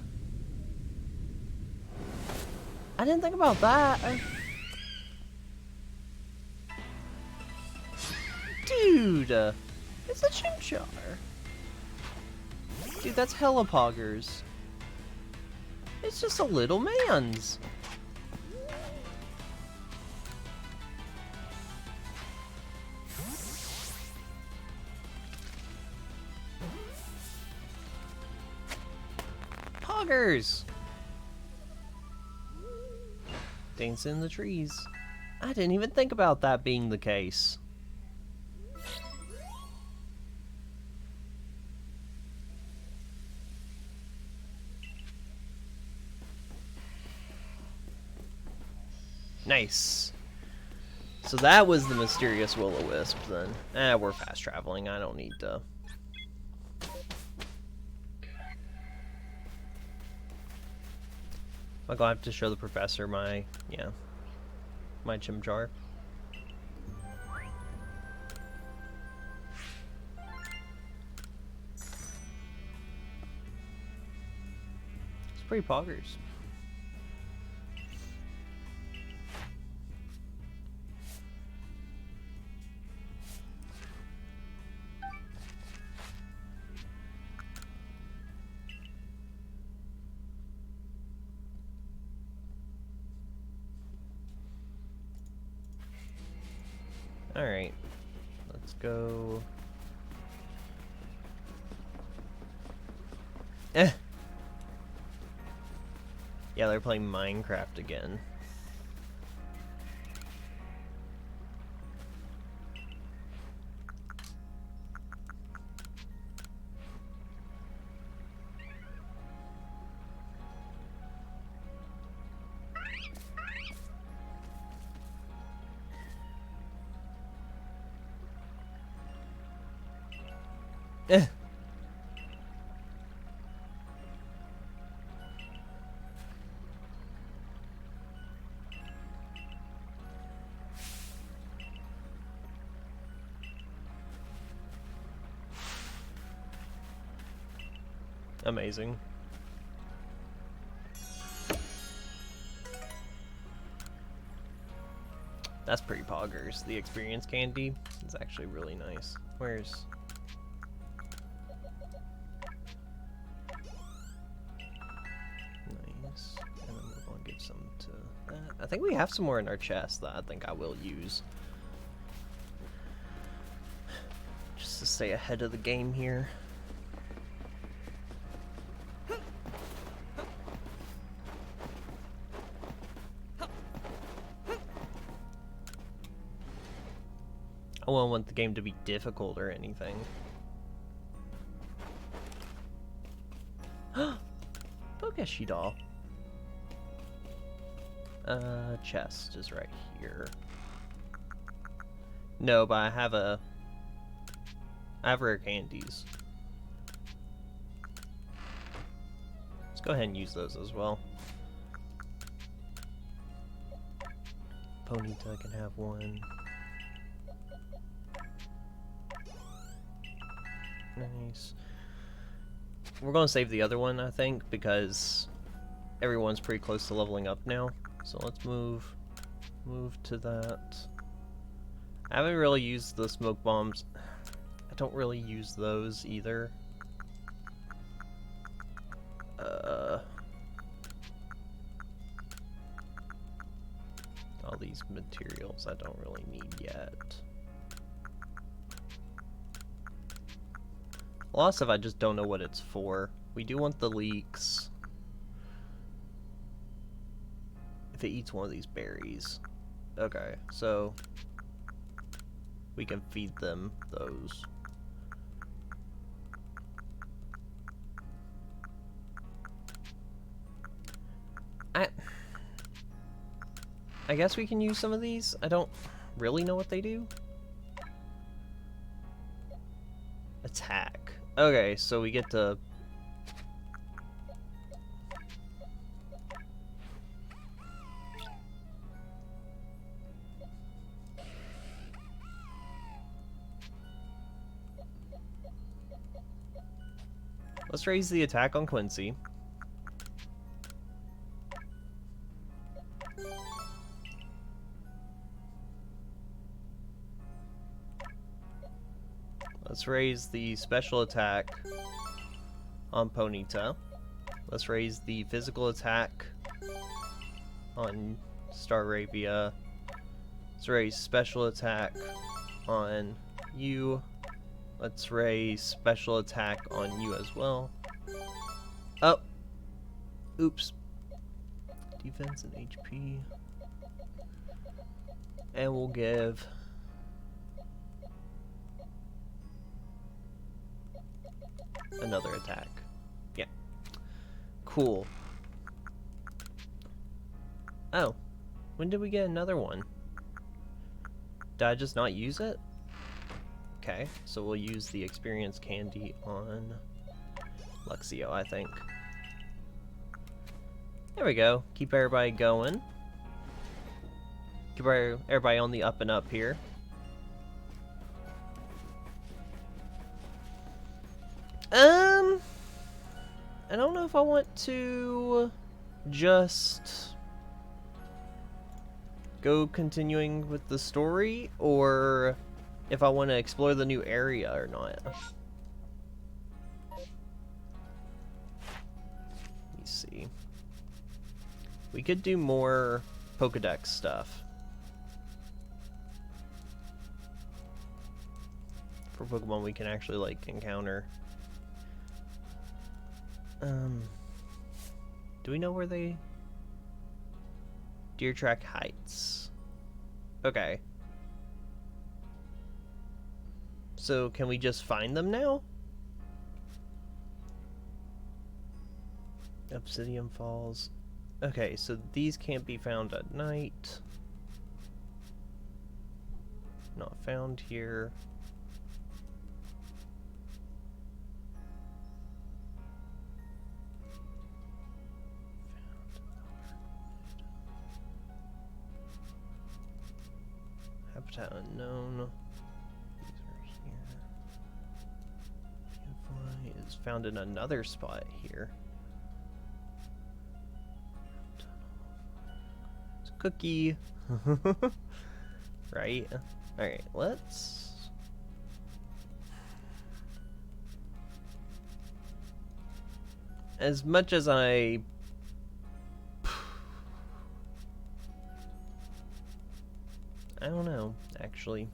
I didn't think about that. Dude! It's a Chimchar. Dude, that's hella poggers. It's just a little man's. Poggers! Dance in the trees. I didn't even think about that being the case. Nice. So that was the mysterious Will-O-Wisp then. We're fast traveling. I don't need to I'm gonna have to show the professor my, yeah, my Chimchar. It's pretty poggers. Alright, let's go. Eh! Yeah, they're playing Minecraft again. Eh! Amazing. That's pretty poggers. The experience candy is actually really nice. Where's... Nice. And then we're going to give some to that. I think we have some more in our chest that I think I will use. Just to stay ahead of the game here. I won't want the game to be difficult or anything. Pokeshi doll. Chest is right here. No, but I have rare candies. Let's go ahead and use those as well. Ponyta can have one. Nice. We're gonna save the other one, I think, because everyone's pretty close to leveling up now. So let's move to that. I haven't really used the smoke bombs. I don't really use those either. All these materials I don't really need yet. A lot of stuff I just don't know what it's for. We do want the leeks. If it eats one of these berries. Okay, so we can feed them those. I guess we can use some of these. I don't really know what they do. Attack. Okay, so we get to... Let's raise the attack on Quincy. Let's raise the special attack on Ponyta. Let's raise the physical attack on Staravia. Let's raise special attack on you. Let's raise special attack on you as well. Oh! Oops. Defense and HP. And we'll give... another attack. Yeah. Cool. Oh. When did we get another one? Did I just not use it? Okay, so we'll use the experience candy on Luxio, I think. There we go. Keep everybody going. Keep everybody on the up and up here. I don't know if I want to just go continuing with the story, or if I want to explore the new area or not. Let me see. We could do more Pokédex stuff. For Pokemon we can actually, like, encounter. Do we know where they... Deer Track Heights. Okay. So, can we just find them now? Obsidian Falls. Okay, so these can't be found at night. Not found here. Habitat unknown. These are here. Fly is found in another spot here. It's a cookie. Right? Alright, let's... As much as I don't know, actually.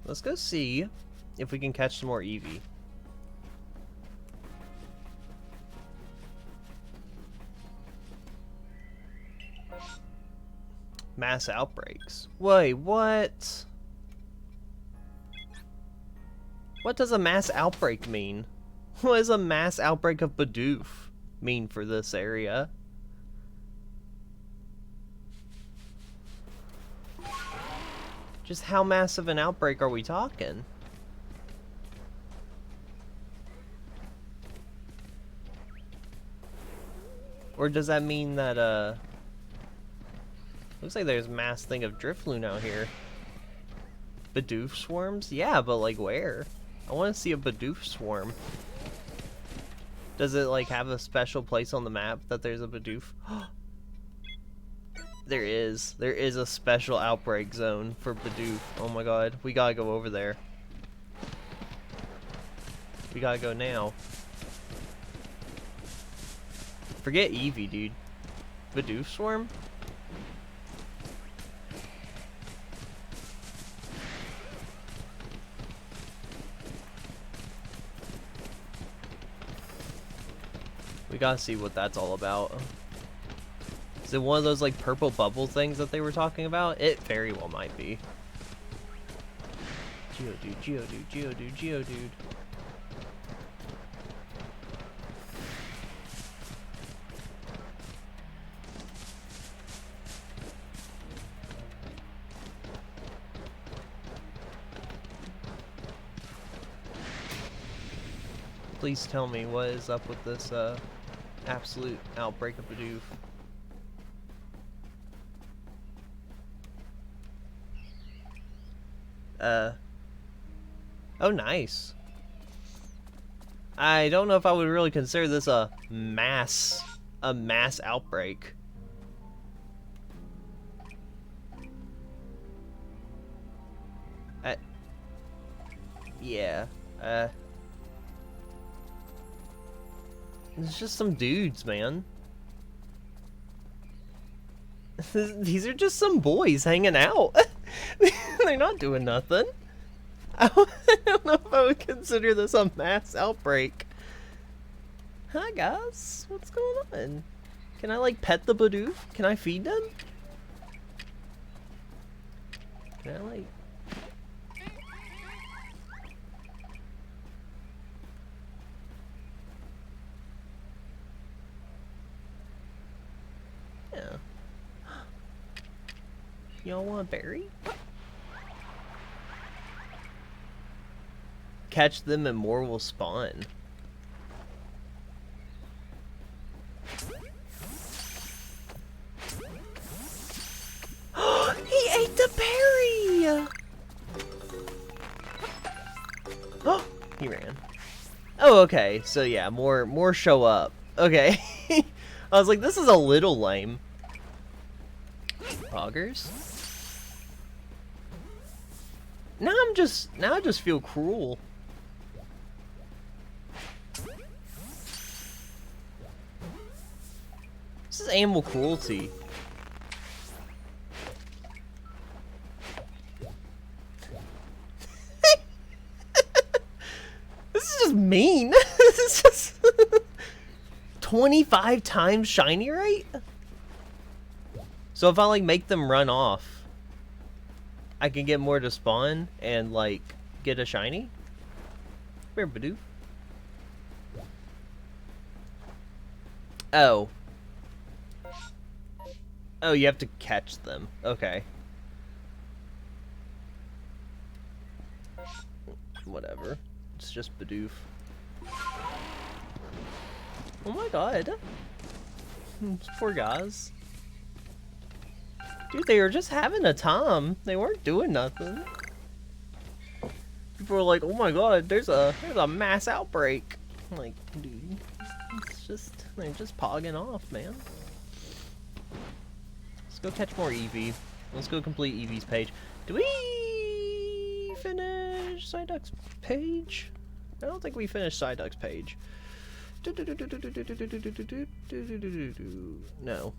Let's go see if we can catch some more Eevee. Mass outbreaks. Wait, what? What does a mass outbreak mean? What does a mass outbreak of Bidoof mean for this area? Just how massive an outbreak are we talking? Or does that mean that, looks like there's a mass thing of Drifloon out here. Bidoof swarms? Yeah, but like where? I want to see a Bidoof swarm. Does it like have a special place on the map that there's a Bidoof? There is a special outbreak zone for Bidoof. Oh my god, we gotta go over there. We gotta go now. Forget Eevee, dude. Bidoof swarm? We gotta see what that's all about. Is it one of those like purple bubble things that they were talking about? It very well might be. Geodude, Geodude, Geodude, Geodude. Please tell me what is up with this absolute outbreak of Bidoof. Oh, nice. I don't know if I would really consider this a mass outbreak. Yeah. It's just some dudes, man. These are just some boys hanging out. They're not doing nothing. I don't know if I would consider this a mass outbreak. Hi guys, what's going on? Can I like pet the Bidoof? Can I feed them? Can I like... Yeah. Y'all want a berry? Catch them and more will spawn. He ate the berry! Oh, he ran. Oh, okay. So yeah, more show up. Okay. I was like, this is a little lame. Poggers? Now I just feel cruel. This is animal cruelty. This is just mean. This is just 25 times shiny rate? So if I like make them run off, I can get more to spawn and like get a shiny? Where Badoo? Oh. Oh, you have to catch them. Okay. Whatever. It's just Bidoof. Oh my god. These poor guys. Dude, they were just having a time. They weren't doing nothing. People were like, oh my god, there's a mass outbreak. I'm like, dude, it's just, they're just pogging off, man. Let's go catch more Eevee. Let's go complete Eevee's page. Do we finish Psyduck's page? I don't think we finished Psyduck's page. No.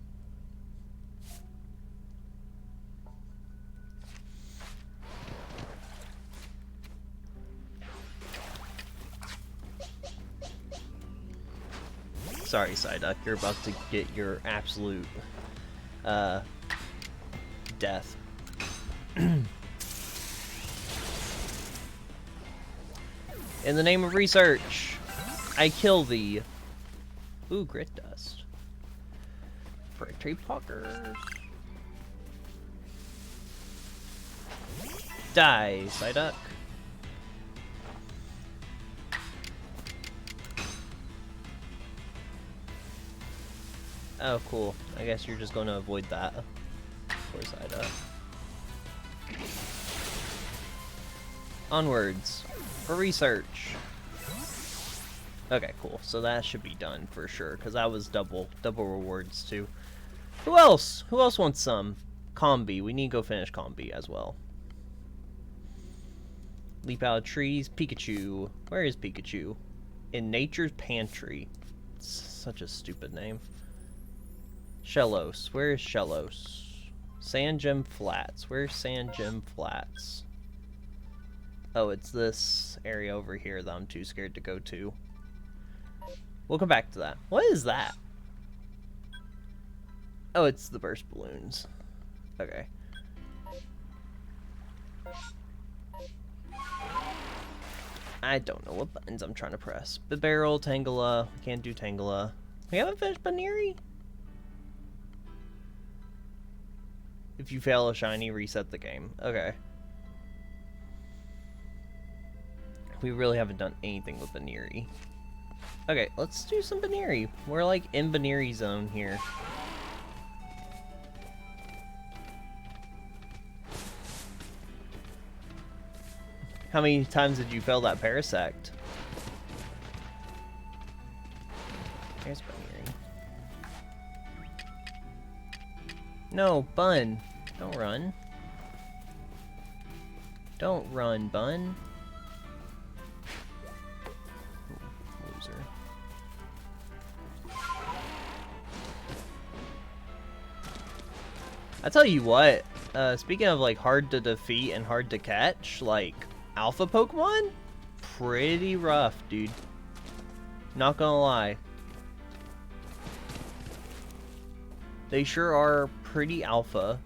Sorry, Psyduck, you're about to get your absolute death. In the name of research, I kill thee. Ooh, grit dust. Tree poggers. Die, Psyduck. Oh, cool. I guess you're just going to avoid that. Poor Psyduck. Onwards. For research. Okay, cool. So that should be done for sure, because that was double rewards too. Who else? Who else wants some? Combi. We need to go finish Combi as well. Leap out of trees. Pikachu. Where is Pikachu? In Nature's Pantry. It's such a stupid name. Shellos. Where is Shellos? Sand Gem Flats. Where's Sand Gem Flats? Oh, it's this area over here that I'm too scared to go to. We'll come back to that. What is that? Oh, it's the burst balloons. Okay. I don't know what buttons I'm trying to press. Bibarel, Tangela. We can't do Tangela. We haven't finished Baneri? If you fail a shiny, reset the game. Okay. We really haven't done anything with Baneri. Okay, let's do some Baneri. We're like in Baneri zone here. How many times did you fail that Parasect? Here's Baneri. No, Bun. Don't run. Don't run, Bun. Loser. I tell you what, speaking of like hard to defeat and hard to catch, like alpha Pokemon, pretty rough, dude. Not gonna lie. They sure are pretty alpha.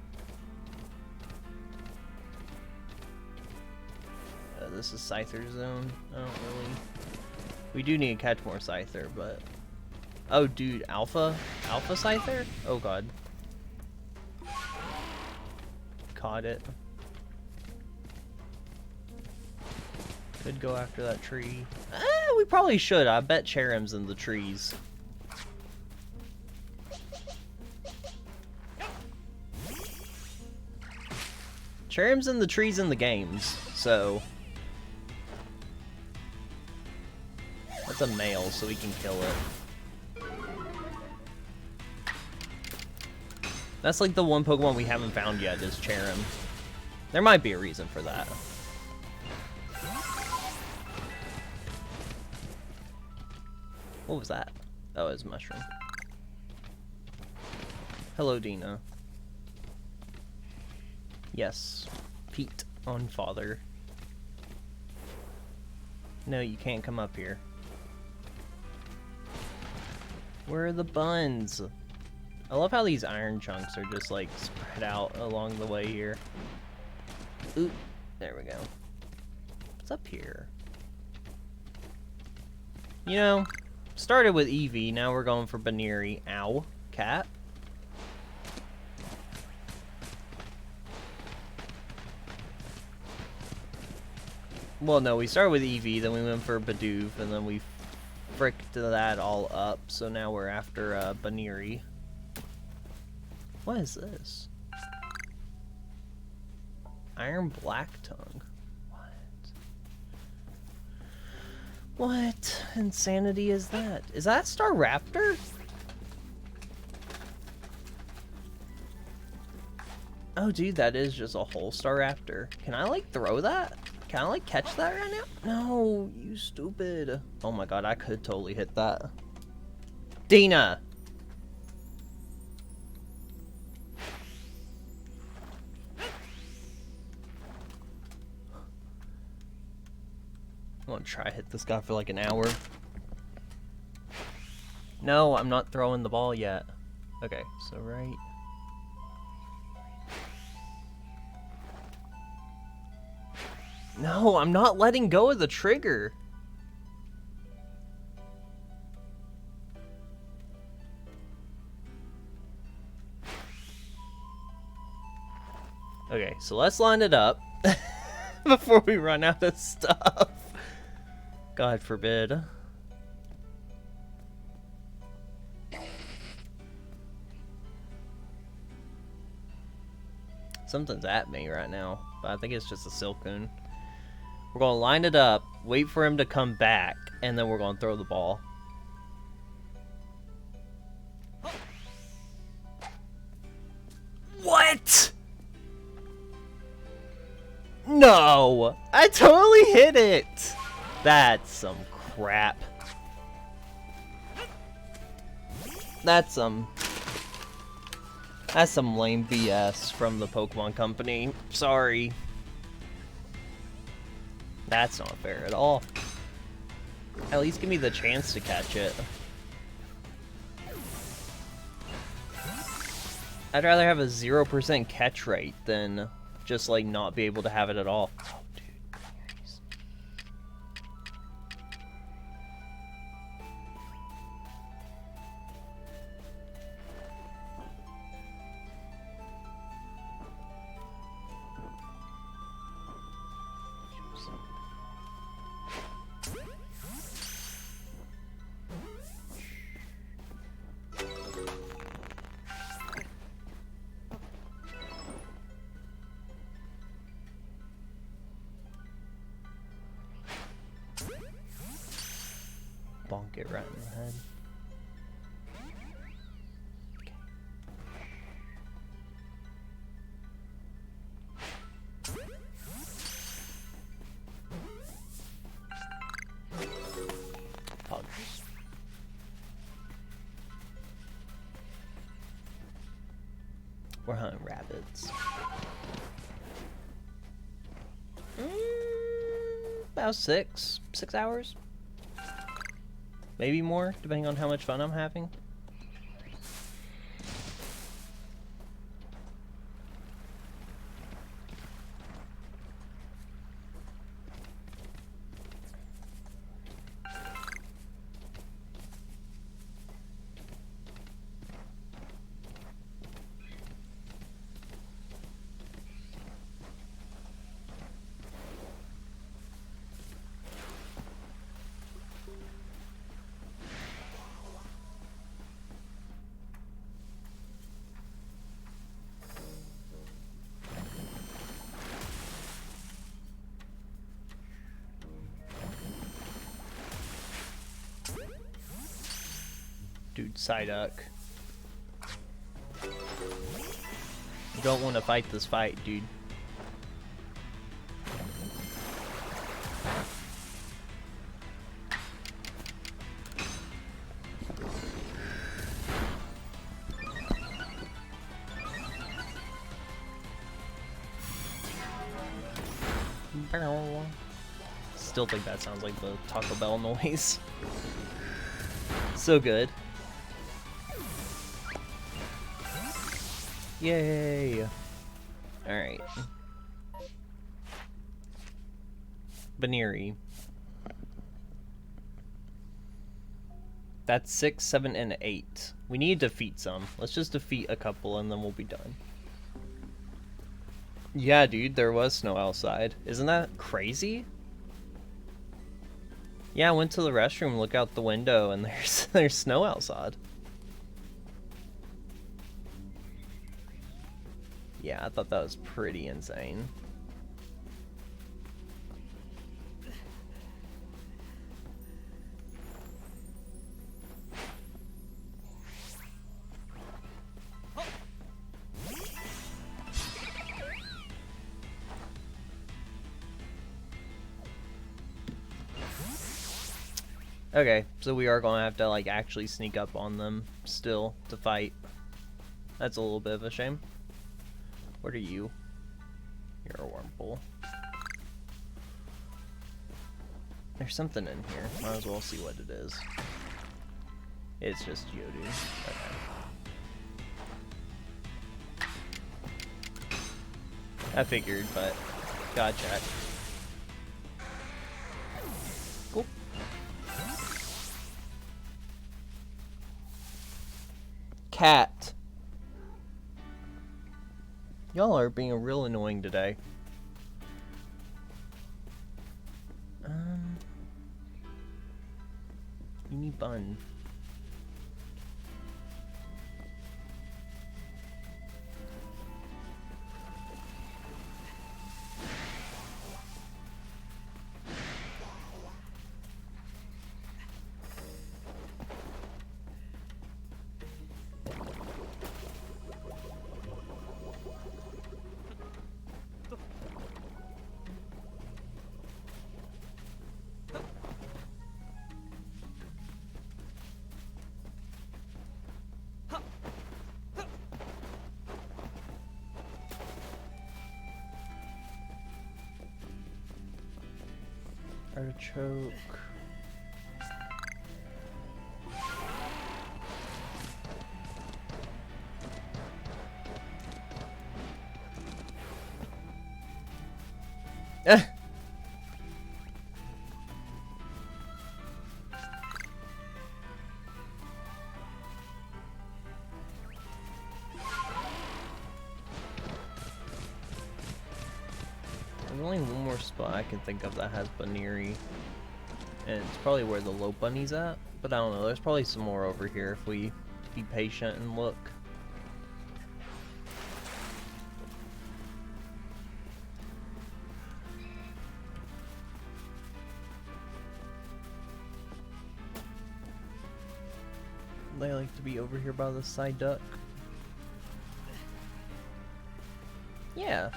This is Scyther zone. I don't really... We do need to catch more Scyther, but... Oh, dude, alpha? Alpha Scyther? Oh, God. caught it. Could go after that tree. We probably should. I bet Cherrim's in the trees. Cherrim's in the trees in the games, so... That's a male, so we can kill it. That's like the one Pokemon we haven't found yet is Cherrim. There might be a reason for that. What was that? Oh, it was a mushroom. Hello, Dina. Yes. Pete on father. No, you can't come up here. Where are the buns? I love how these iron chunks are just like spread out along the way here. Oop. There we go. What's up here? You know, started with Eevee, now we're going for Baneri. Ow. Cat. Well, no, we started with Eevee, then we went for Bidoof, and then we fricked that all up, so now we're after Baneri. What is this? Iron Black Tongue. What insanity is that? Is that Staraptor? Oh, dude, that is just a whole Staraptor. Can I, like, throw that? Can I, like, catch that right now? No, you stupid. Oh my god, I could totally hit that. Dina! I'm gonna try to hit this guy for like an hour. No, I'm not throwing the ball yet. Okay, so right. No, I'm not letting go of the trigger. Okay, so let's line it up before we run out of stuff. God forbid. Something's at me right now, but I think it's just a Silcoon. We're going to line it up, wait for him to come back, and then we're going to throw the ball. What? No! I totally hit it! That's some crap. That's some lame BS from the Pokemon Company. Sorry. That's not fair at all. At least give me the chance to catch it. I'd rather have a 0% catch rate than just like not be able to have it at all. Oh, dude. Bonk it right in the head. Apologies. We're hunting rabbits. About 6 hours. Maybe more, depending on how much fun I'm having. Dude, Psyduck. You don't want to fight this fight, dude. Still think that sounds like the Taco Bell noise. So good. Yay! Alright. Baneri. That's 6, 7, and 8. We need to defeat some. Let's just defeat a couple and then we'll be done. Yeah, dude, there was snow outside. Isn't that crazy? Yeah, I went to the restroom, look out the window, and there's snow outside. Yeah, I thought that was pretty insane. Okay, so we are gonna have to like actually sneak up on them still to fight. That's a little bit of a shame. What are you? You're a Wurmple. There's something in here. Might as well see what it is. It's just Yodu. Okay. I figured, but gotta check. Cool. Cat. Y'all are being real annoying today. You need bun. Artichoke. There's only one more spot I can think of that has Baneri. And it's probably where the low bunny's at. But I don't know, there's probably some more over here if we be patient and look. They like to be over here by the Psyduck. Yeah.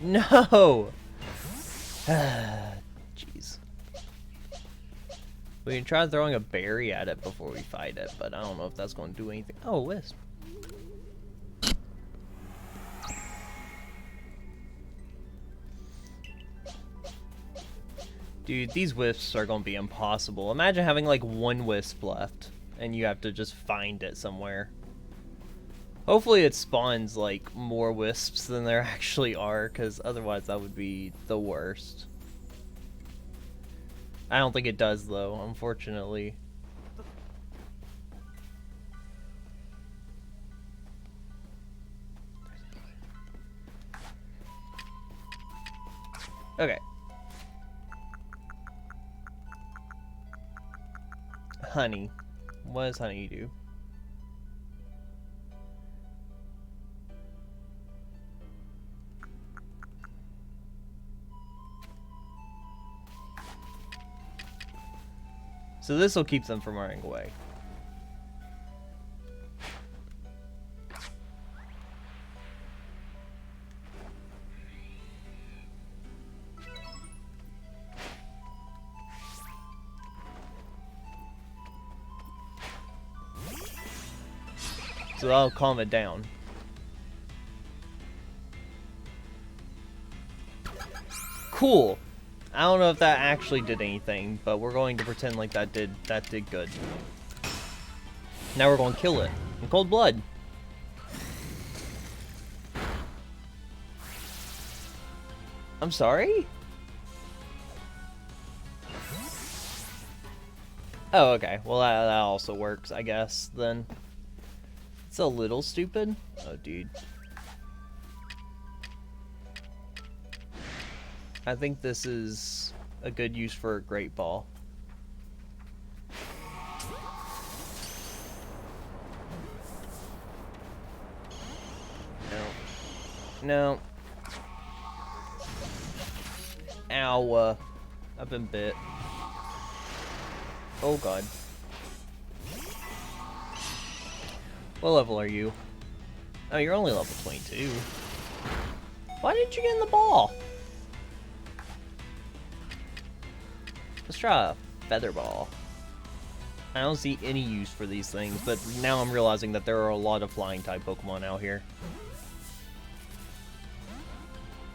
No! Jeez. We can try throwing a berry at it before we fight it, but I don't know if that's going to do anything. Oh, Wisp. Dude, these wisps are going to be impossible. Imagine having like one wisp left, and you have to just find it somewhere. Hopefully it spawns, like, more wisps than there actually are, because otherwise that would be the worst. I don't think it does, though, unfortunately. Okay. Honey. What does honey do? So this will keep them from running away. So that'll calm it down. Cool. I don't know if that actually did anything, but we're going to pretend like that did good. Now we're going to kill it in cold blood. I'm sorry? Oh, okay. Well, that also works, I guess, then. It's a little stupid. Oh, dude. I think this is a good use for a Great Ball. No. Ow. I've been bit. Oh, God. What level are you? Oh, you're only level 22. Why didn't you get in the ball? Let's try a feather ball. I don't see any use for these things, but now I'm realizing that there are a lot of flying type Pokemon out here.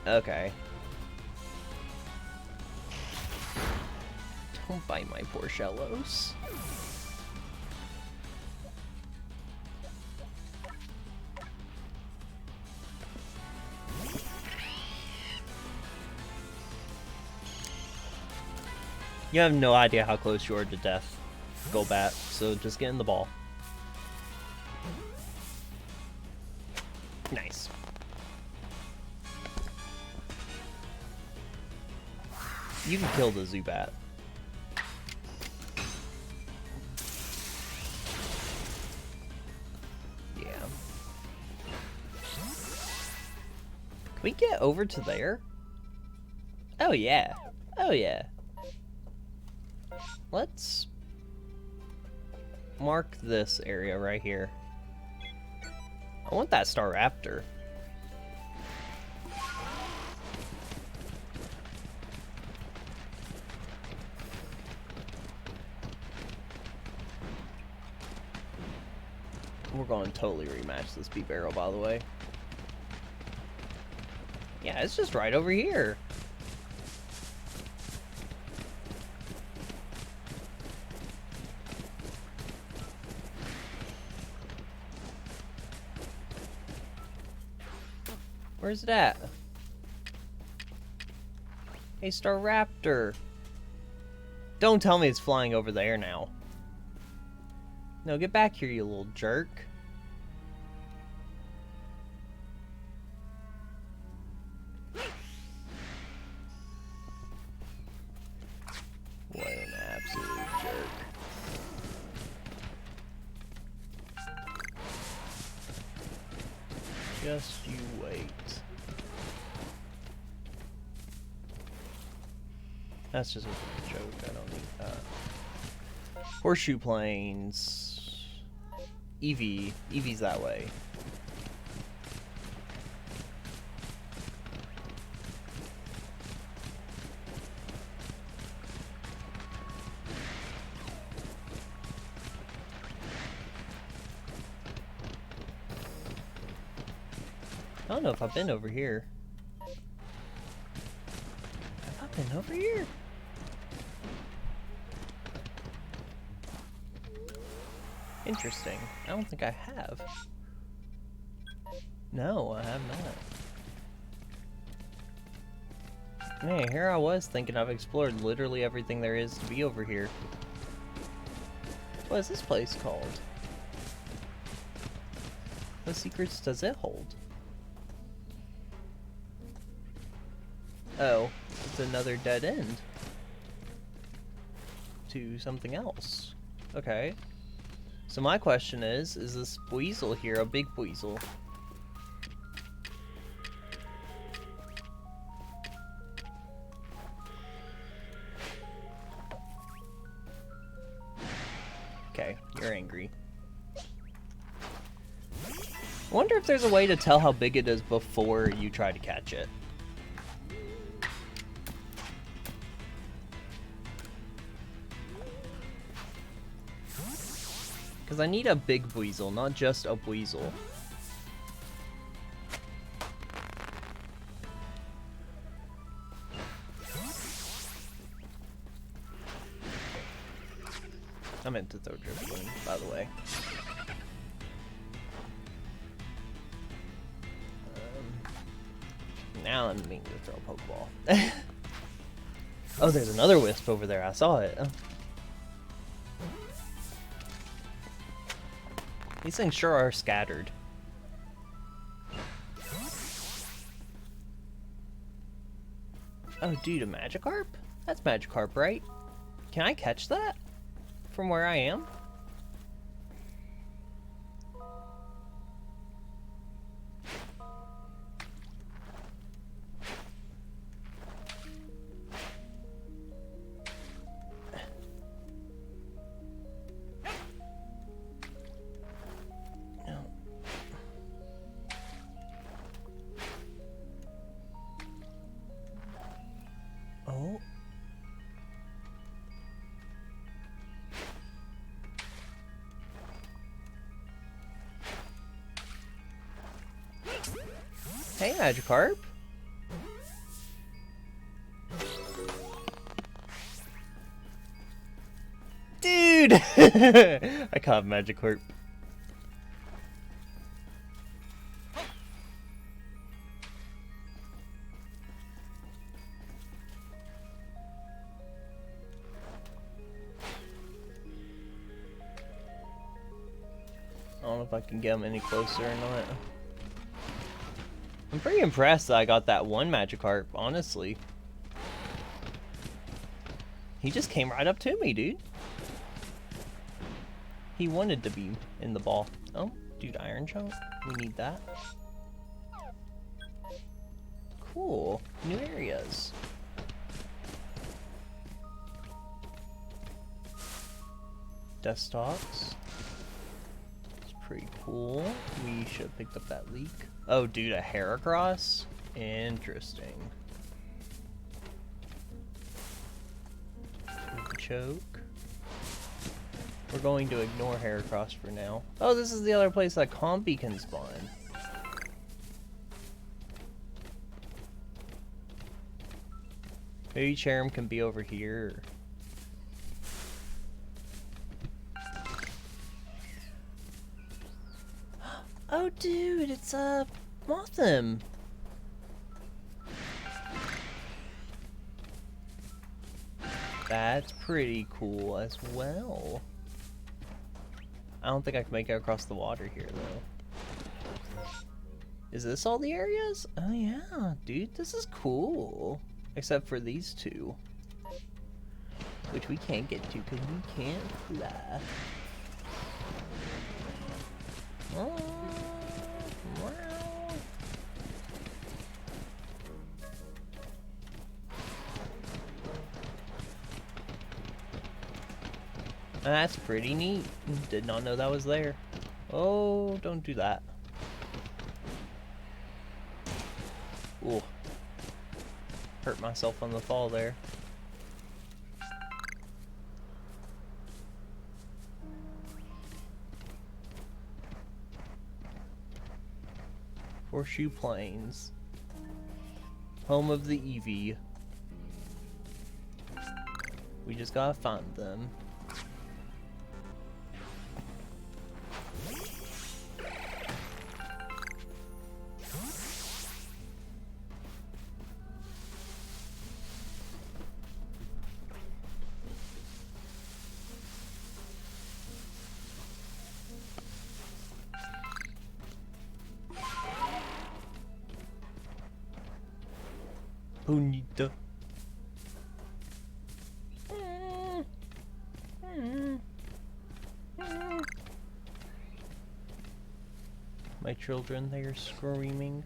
Okay. Don't bite my poor Shellos. You have no idea how close you are to death, Golbat, so just get in the ball. Nice. You can kill the Zubat. Yeah. Can we get over to there? Oh yeah. Oh yeah. Let's mark this area right here. I want that Staraptor. We're going to totally rematch this Beedbarrow, by the way. Yeah, it's just right over here. Where's it at? Hey, Staraptor. Don't tell me it's flying over there now. No, get back here, you little jerk. What an absolute jerk. Just you wait. That's just a joke, I don't need that. Horseshoe Plains. Eevee. Eevee's that way. I don't know if I've been over here. Have I been over here? Interesting. I don't think I have. No, I have not. Man, here I was thinking I've explored literally everything there is to be over here. What is this place called? What secrets does it hold? Oh, it's another dead end to something else. Okay. So my question is this weasel here a big weasel? Okay, you're angry. I wonder if there's a way to tell how big it is before you try to catch it. Because I need a big weasel, not just a weasel. I meant to throw driftwood, by the way. Now I'm meaning to throw a Pokeball. Oh, there's another wisp over there. I saw it. These things sure are scattered. Oh, dude, a Magikarp? That's Magikarp, right? Can I catch that? From where I am? Oh. Hey, Magikarp. Dude! I caught Magikarp. I don't know if I can get him any closer or not. I'm pretty impressed that I got that one Magikarp, honestly. He just came right up to me, dude. He wanted to be in the ball. Oh, dude, Iron Chunk. We need that. Cool. New areas. Desktops. It's pretty cool. We should have picked up that leak. Oh, dude, a Heracross? Interesting. Choke. We're going to ignore Heracross for now. Oh, this is the other place that Combi can spawn. Maybe Cherim can be over here. Oh, dude, it's Mothim. That's pretty cool as well. I don't think I can make it across the water here, though. Is this all the areas? Oh, yeah, dude, this is cool. Except for these two. Which we can't get to because we can't fly. Oh, wow. That's pretty neat. Did not know that was there. Oh, don't do that. Ooh. Hurt myself on the fall there. Horseshoe Plains. Home of the Eevee. We just gotta find them. Bonita. My children, they are screaming.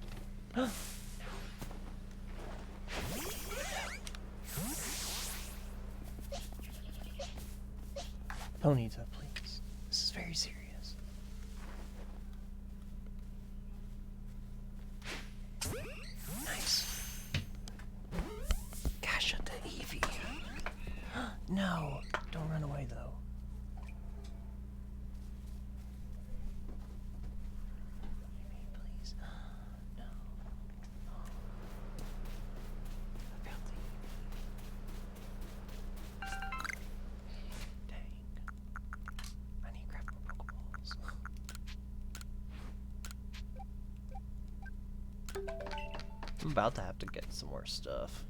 Bonita, please. This is very serious. Nice. Kasha to Eevee. No, don't run away though. Please. No. I got the Dang. I need to grab more Pokeballs. I'm about to have to get some more stuff.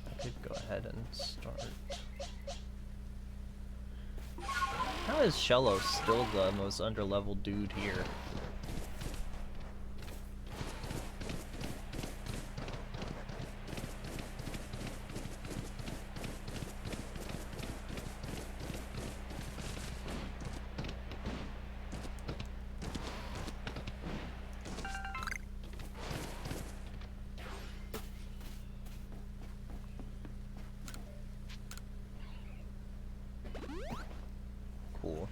I could go ahead and start. How is Shello still the most underleveled dude here? Cool.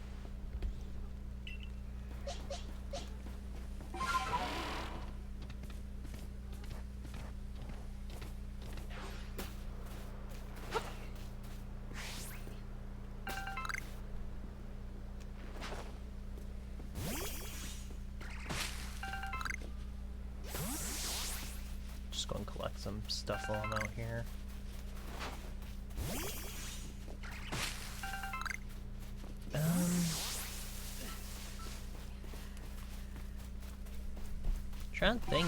Just go and collect some stuff while I'm out here. Trying to think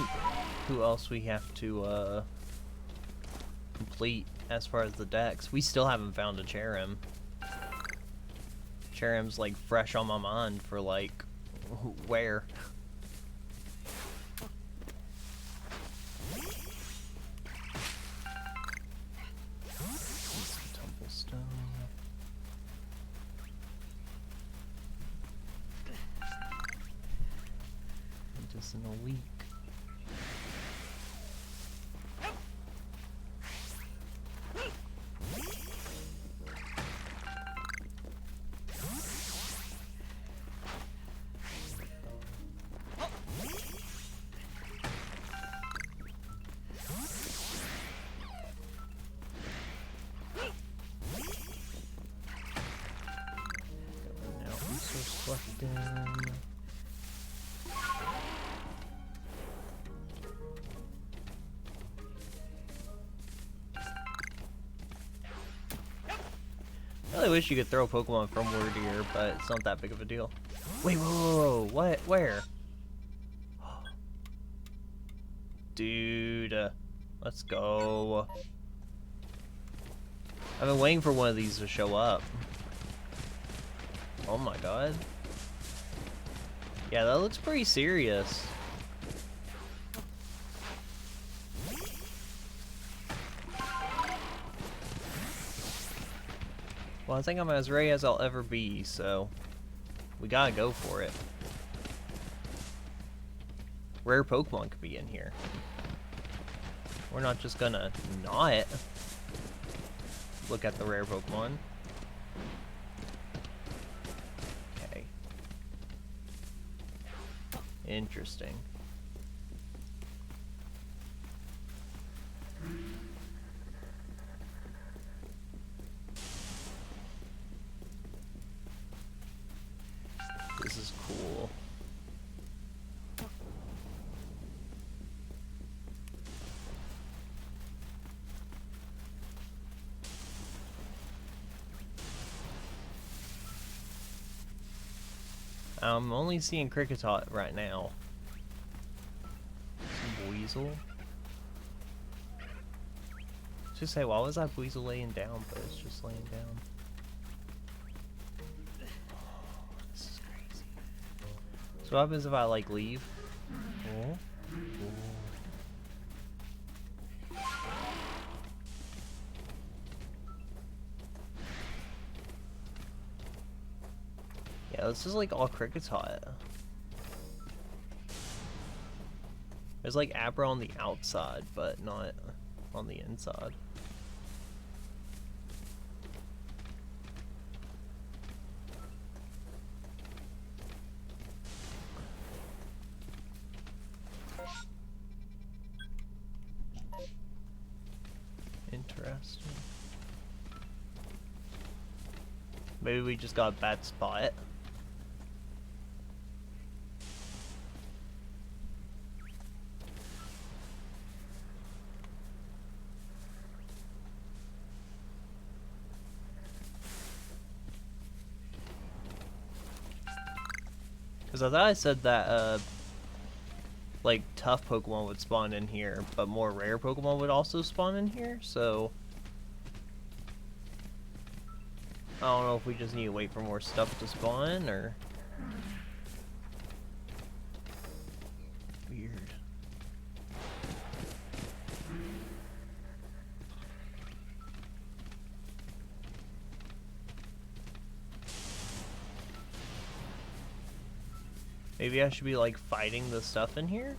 who else we have to complete as far as the decks. We still haven't found a Cherim. Cherim's like fresh on my mind for like where. In a week. Going out resource collecting. I really wish you could throw Pokemon from word here, but it's not that big of a deal. Wait, whoa, what? Where? Dude, let's go. I've been waiting for one of these to show up. Oh my god. Yeah, that looks pretty serious. Well, I think I'm as ready as I'll ever be, so we gotta go for it. Rare Pokemon could be in here. We're not just gonna not look at the rare Pokemon. Okay. Interesting. This is cool. I'm only seeing Kricketot right now. Some Weasel. Just say, why was that Weasel laying down? But it's just laying down. This is crazy. So what happens if I like leave? Oh. Yeah, this is like all Kricketot. There's like Abra on the outside, but not on the inside. Interesting. Maybe we just got a bad spot. Because I thought I said that, like, tough Pokemon would spawn in here, but more rare Pokemon would also spawn in here, so... I don't know if we just need to wait for more stuff to spawn, or... Weird. Maybe I should be, like, fighting the stuff in here?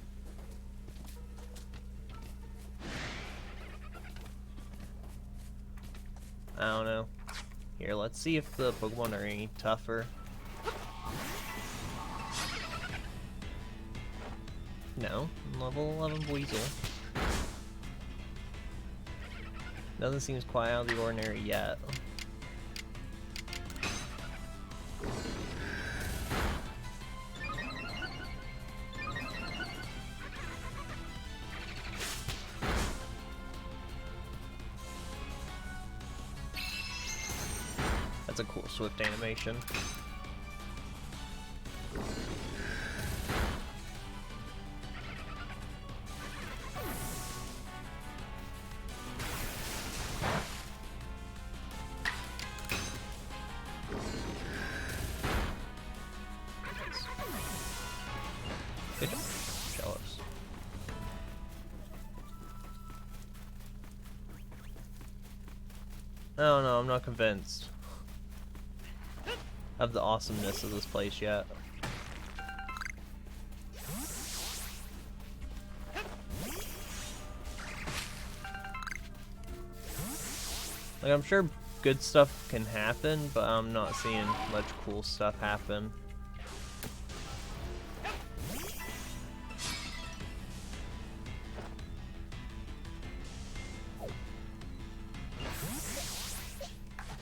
I don't know. Here, let's see if the Pokemon are any tougher. No, level 11 Weasel. Nothing seems quite out of the ordinary yet. That's a cool swift animation. Good job. Jealous. I don't know, I'm not convinced of the awesomeness of this place yet. Like, I'm sure good stuff can happen, but I'm not seeing much cool stuff happen.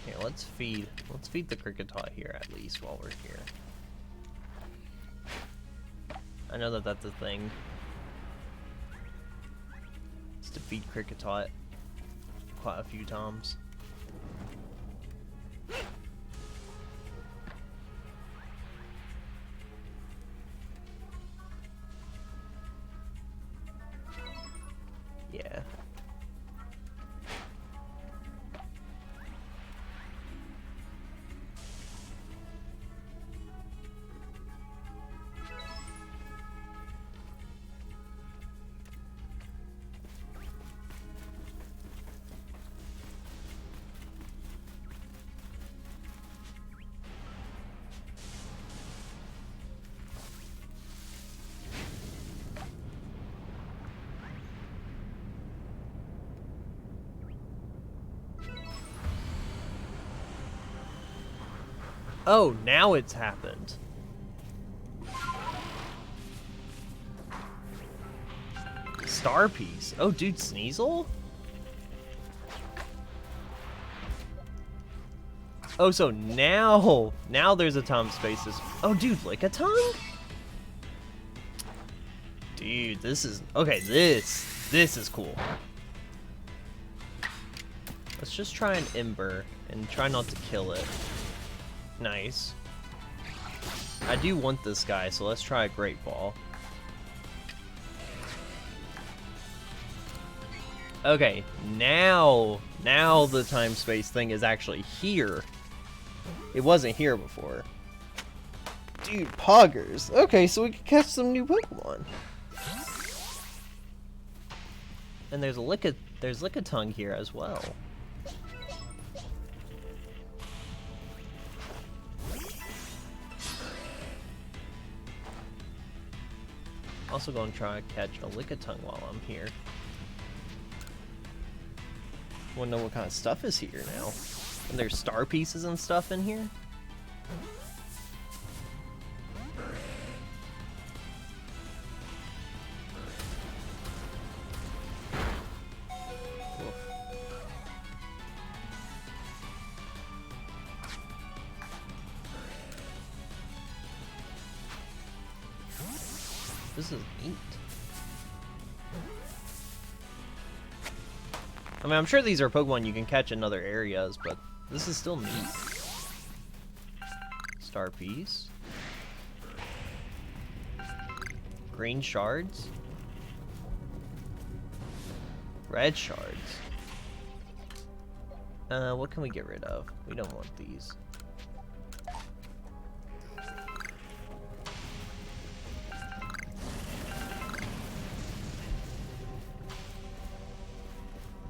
Here, let's feed the Kricketot here at least while we're here. I know that that's a thing. It's to feed Kricketot quite a few times. Yeah. Oh, now it's happened. Star Piece. Oh, dude, Sneasel? Oh, so now there's a Tom Spaces. Oh, dude, like a tongue? Dude, this is okay. This is cool. Let's just try an Ember and try not to kill it. Nice. I do want this guy, so let's try a Great Ball. Okay, now the time-space thing is actually here. It wasn't here before. Dude, poggers. Okay, so we can catch some new Pokemon. And there's Lickitung here as well. Also gonna try to catch a Lickitung while I'm here. Wanna know what kind of stuff is here now. And there's star pieces and stuff in here. This is neat. I mean, I'm sure these are Pokemon you can catch in other areas, but this is still neat. Star piece. Green shards. Red shards. What can we get rid of? We don't want these.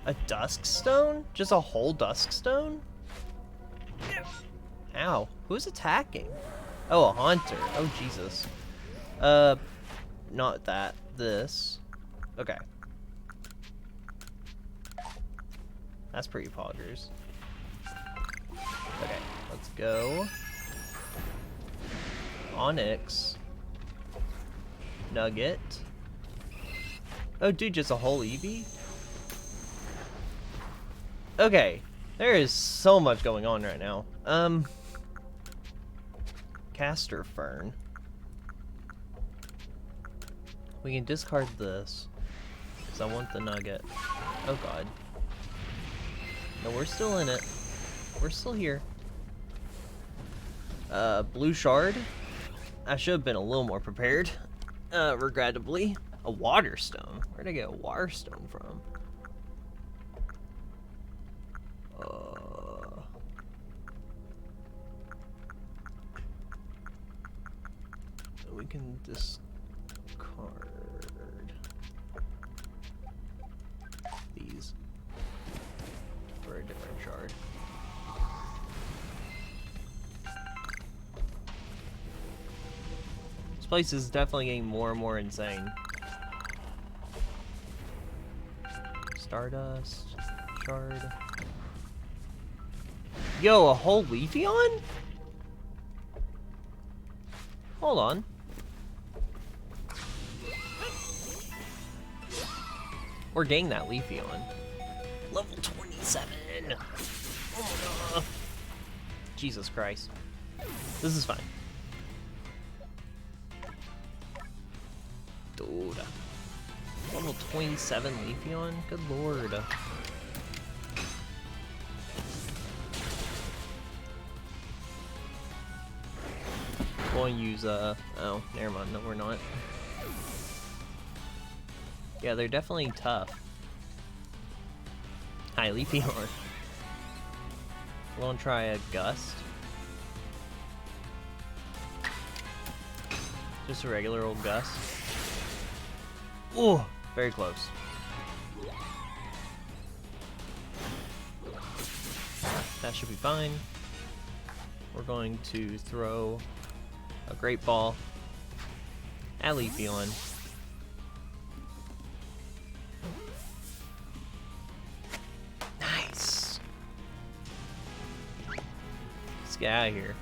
A dusk stone? Just a whole dusk stone? Ow. Who's attacking? Oh, a haunter. Oh, Jesus. Not that. This. Okay. That's pretty poggers. Okay, let's go. Onyx. Nugget. Oh, dude, just a whole Eevee? Okay, there is so much going on right now. Caster Fern. We can discard this, because I want the nugget. Oh god. No, we're still in it. We're still here. Blue shard. I should have been a little more prepared. Regrettably. A water stone. Where'd I get a water stone from? We can discard these for a different shard. This place is definitely getting more and more insane. Stardust, shard. Yo, a whole Leafeon? Hold on. We're getting that Leafeon. Level 27! Oh no. Jesus Christ. This is fine. Dude. Level 27 Leafeon? Good lord. Going to use, oh, never mind, no we're not. Yeah, they're definitely tough. Hi, Leafeon. We're gonna try a Gust. Just a regular old Gust. Ooh, very close. That should be fine. We're going to throw a Great Ball at Leafeon. Nice! Let's get out of here.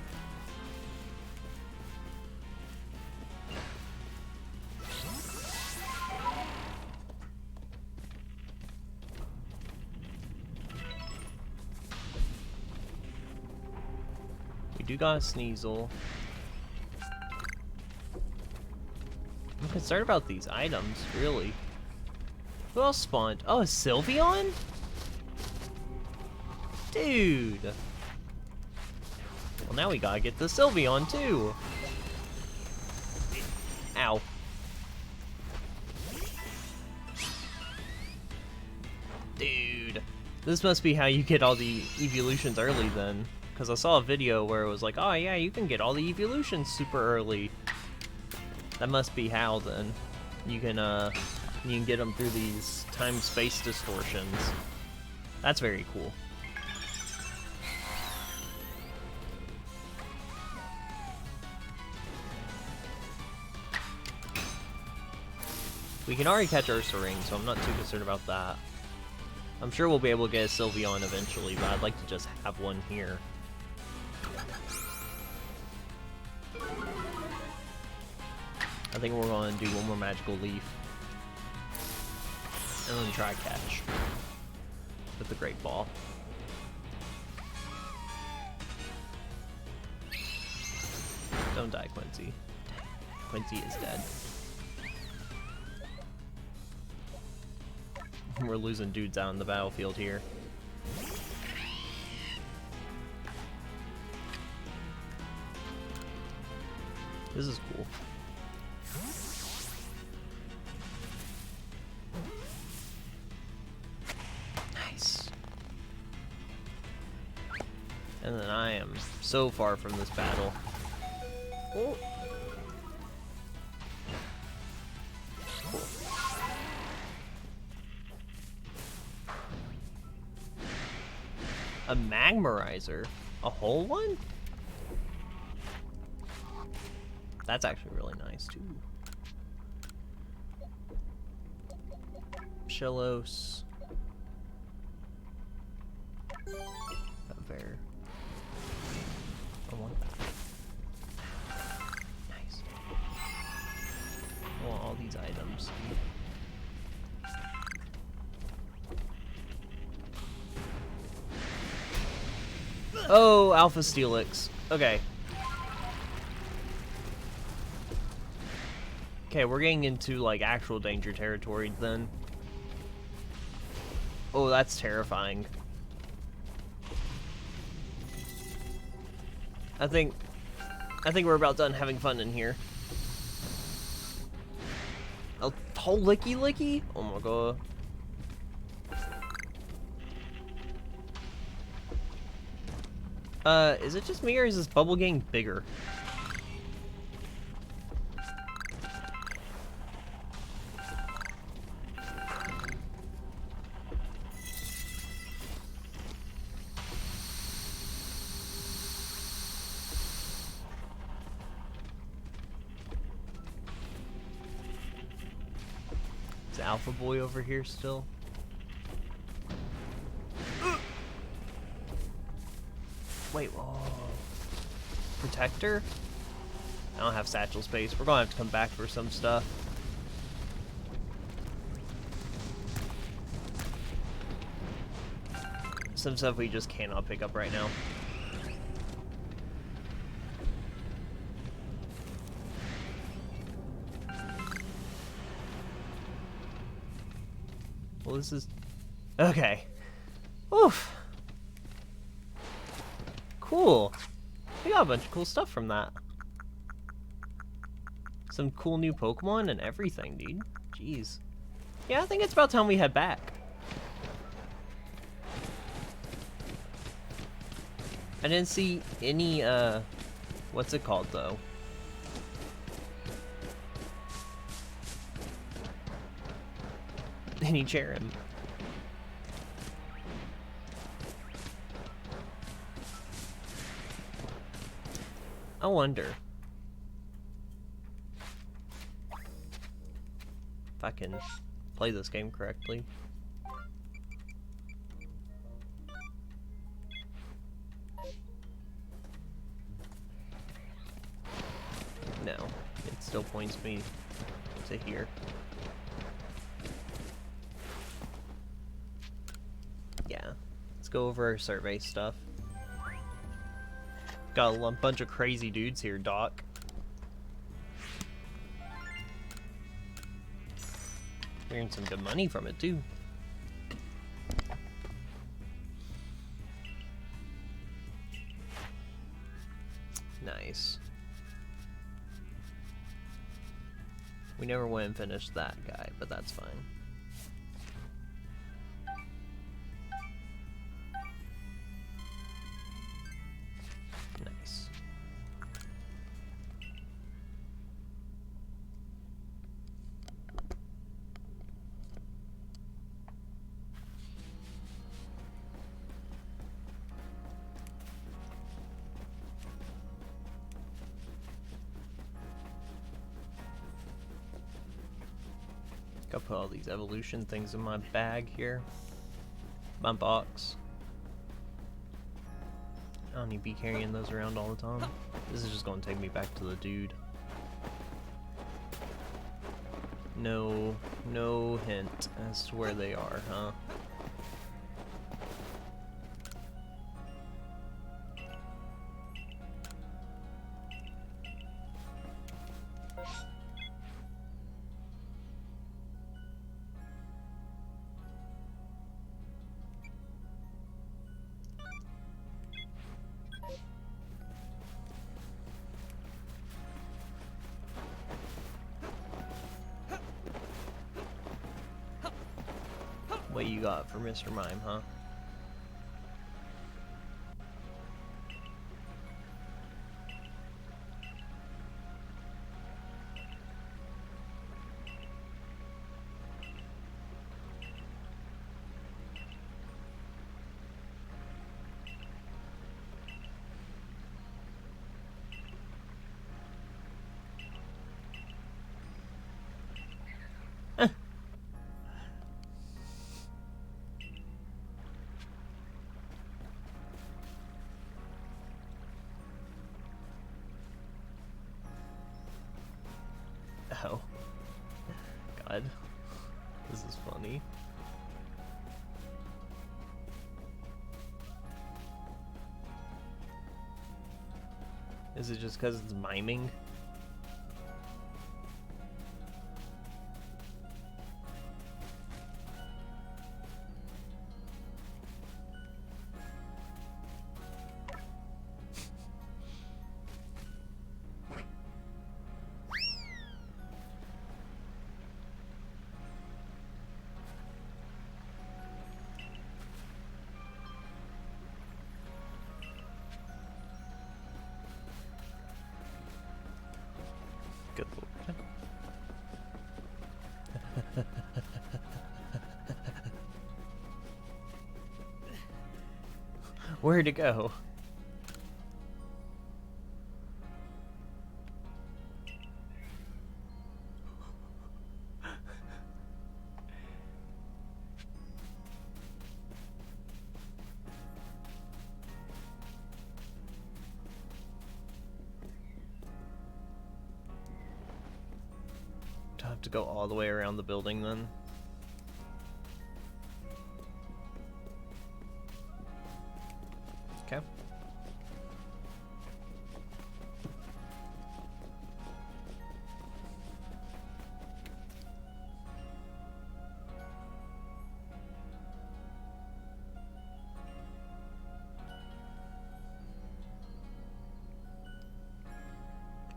We do got a Sneasel. I'm concerned about these items, really. Who else spawned? Oh, a Sylveon? Dude! Well, now we gotta get the Sylveon, too! Ow. Dude. This must be how you get all the evolutions early then. Because I saw a video where it was like, oh yeah, you can get all the evolutions super early. That must be how then. You can get them through these time-space distortions. That's very cool. We can already catch Ursaring, so I'm not too concerned about that. I'm sure we'll be able to get a Sylveon eventually, but I'd like to just have one here. I think we're going to do one more Magical Leaf. And then try catch. With the Great Ball. Don't die, Quincy. Quincy is dead. We're losing dudes out in the battlefield here. This is cool. Nice. And then I am so far from this battle. Oh. Cool. A Magmarizer? A whole one? That's actually really nice, too. Shellos. Bear. I want that. Nice. I want all these items. Oh, Alpha Steelix. Okay. Okay, we're getting into, like, actual danger territory then. Oh, that's terrifying. I think we're about done having fun in here. A whole licky licky? Oh my god. Is it just me or is this bubble getting bigger? Is Alpha Boy over here still? Wait, whoa. Protector? I don't have satchel space. We're gonna have to come back for some stuff. Some stuff we just cannot pick up right now. Well, this is... Okay. Oof. Cool. We got a bunch of cool stuff from that. Some cool new Pokemon and everything, dude. Jeez. Yeah, I think it's about time we head back. I didn't see any, what's it called, though? Any Cherim. I wonder if I can play this game correctly. No, it still points me to here. Yeah, let's go over our survey stuff. Got a bunch of crazy dudes here, Doc. We earned some good money from it, too. Nice. We never went and finished that guy, but that's fine. Nice. Gotta put all these evolution things in my bag here. My box. I don't need to be carrying those around all the time. This is just gonna take me back to the dude. No hint as to where they are, huh? What you got for Mr. Mime, huh? Oh. God. This is funny. Is it just because it's miming? Good lord. Where'd it go? Do I have to go all the way around the building then? Okay.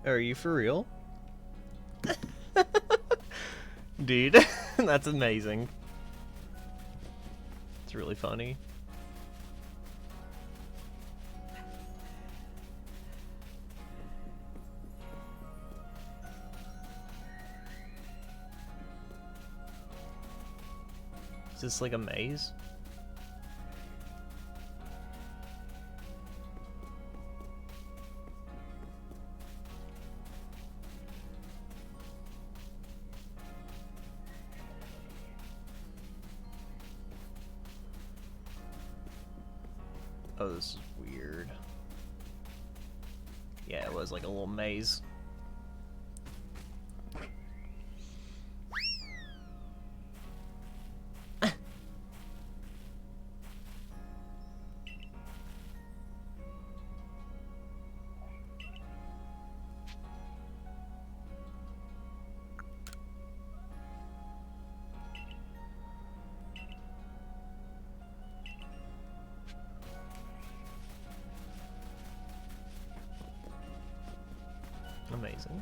Are you for real? Dude, that's amazing. It's really funny. Is this like a maze? Oh, this is weird. Yeah, it was like a little maze. Amazing.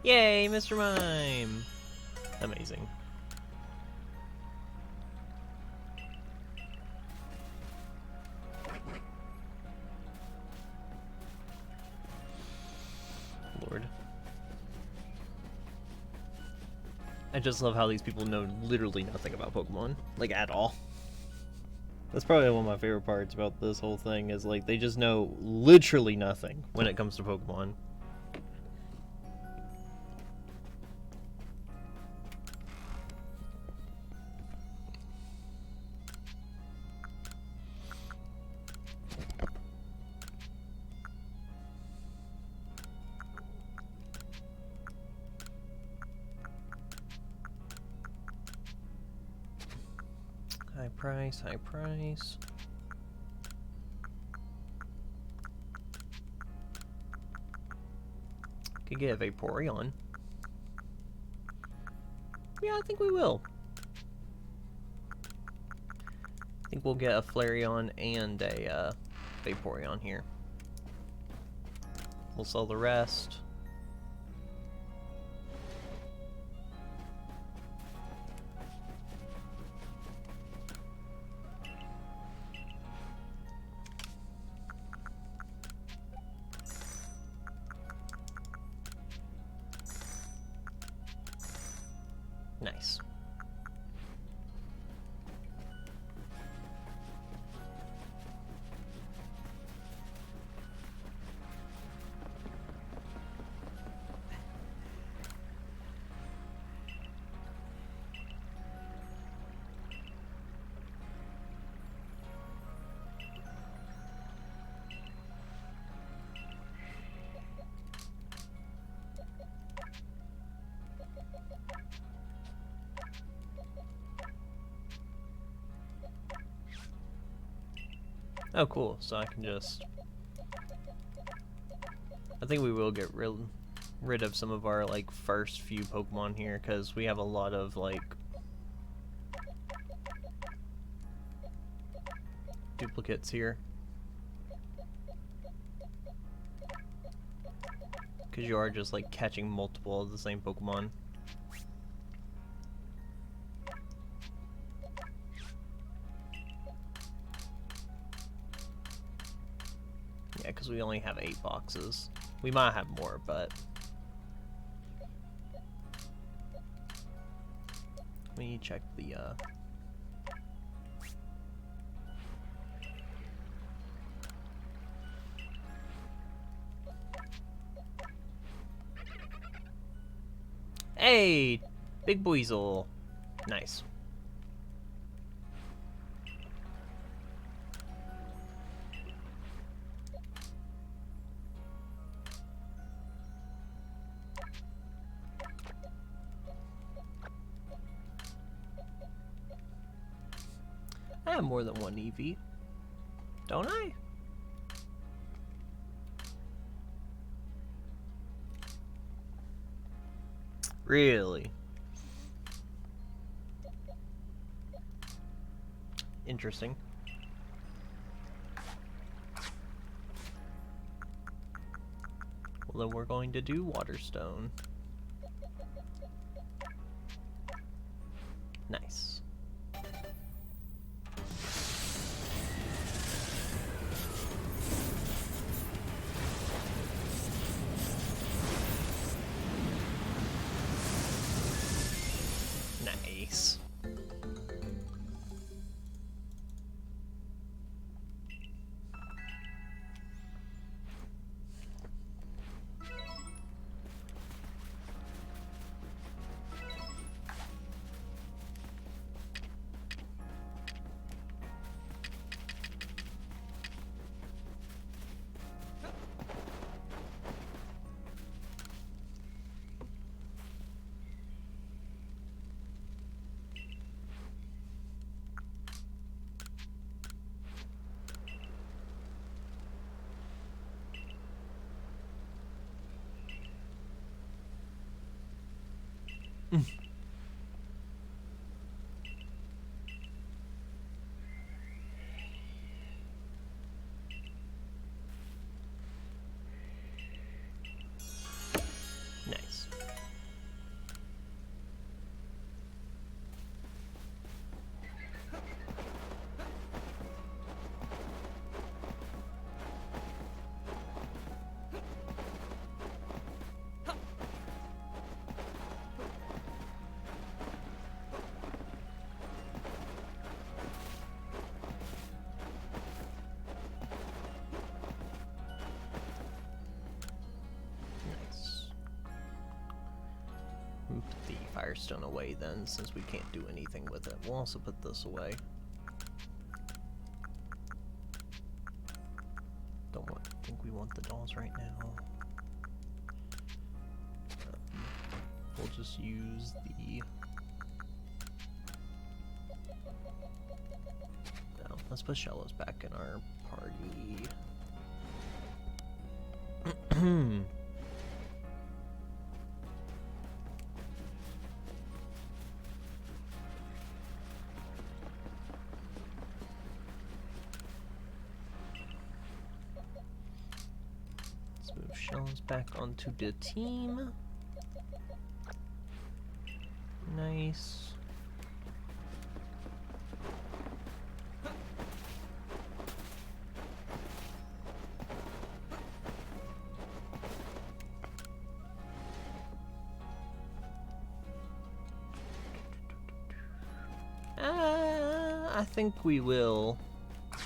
Yay, Mr. Mime! Amazing. Lord. I just love how these people know literally nothing about Pokemon. Like, at all. That's probably one of my favorite parts about this whole thing, is like, they just know literally nothing when it comes to Pokemon. High price, high price. Could get a Vaporeon. Yeah, I think we will. I think we'll get a Flareon and a Vaporeon here. We'll sell the rest. Nice. Oh, cool. So I can just... I think we will get rid of some of our, like, first few Pokemon here, because we have a lot of, like... duplicates here. Because you are just, like, catching multiple of the same Pokemon. Yeah, because we only have 8 boxes. We might have more, but... we need to check the, Hey! Big Buizel! Nice. I have more than one Eevee. Don't I? Really? Interesting. Well, then we're going to do Waterstone. Nice. Nice. Nice. Firestone away then, since we can't do anything with it. We'll also put this away. Think we want the dolls right now. We'll just use the... No, let's put Shellos back in our party. Let's move Shellos back onto the team. Nice. I think we will. I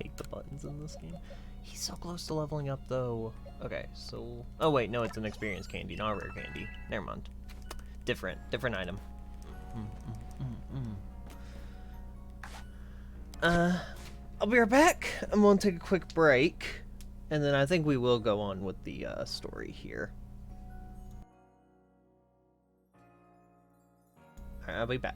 hate the buttons in this game. He's so close to leveling up, though. Okay, so... Oh, wait, no, it's an experience candy, not a rare candy. Never mind. Different item. I'll be right back. I'm gonna take a quick break. And then I think we will go on with the story here. Alright, I'll be back.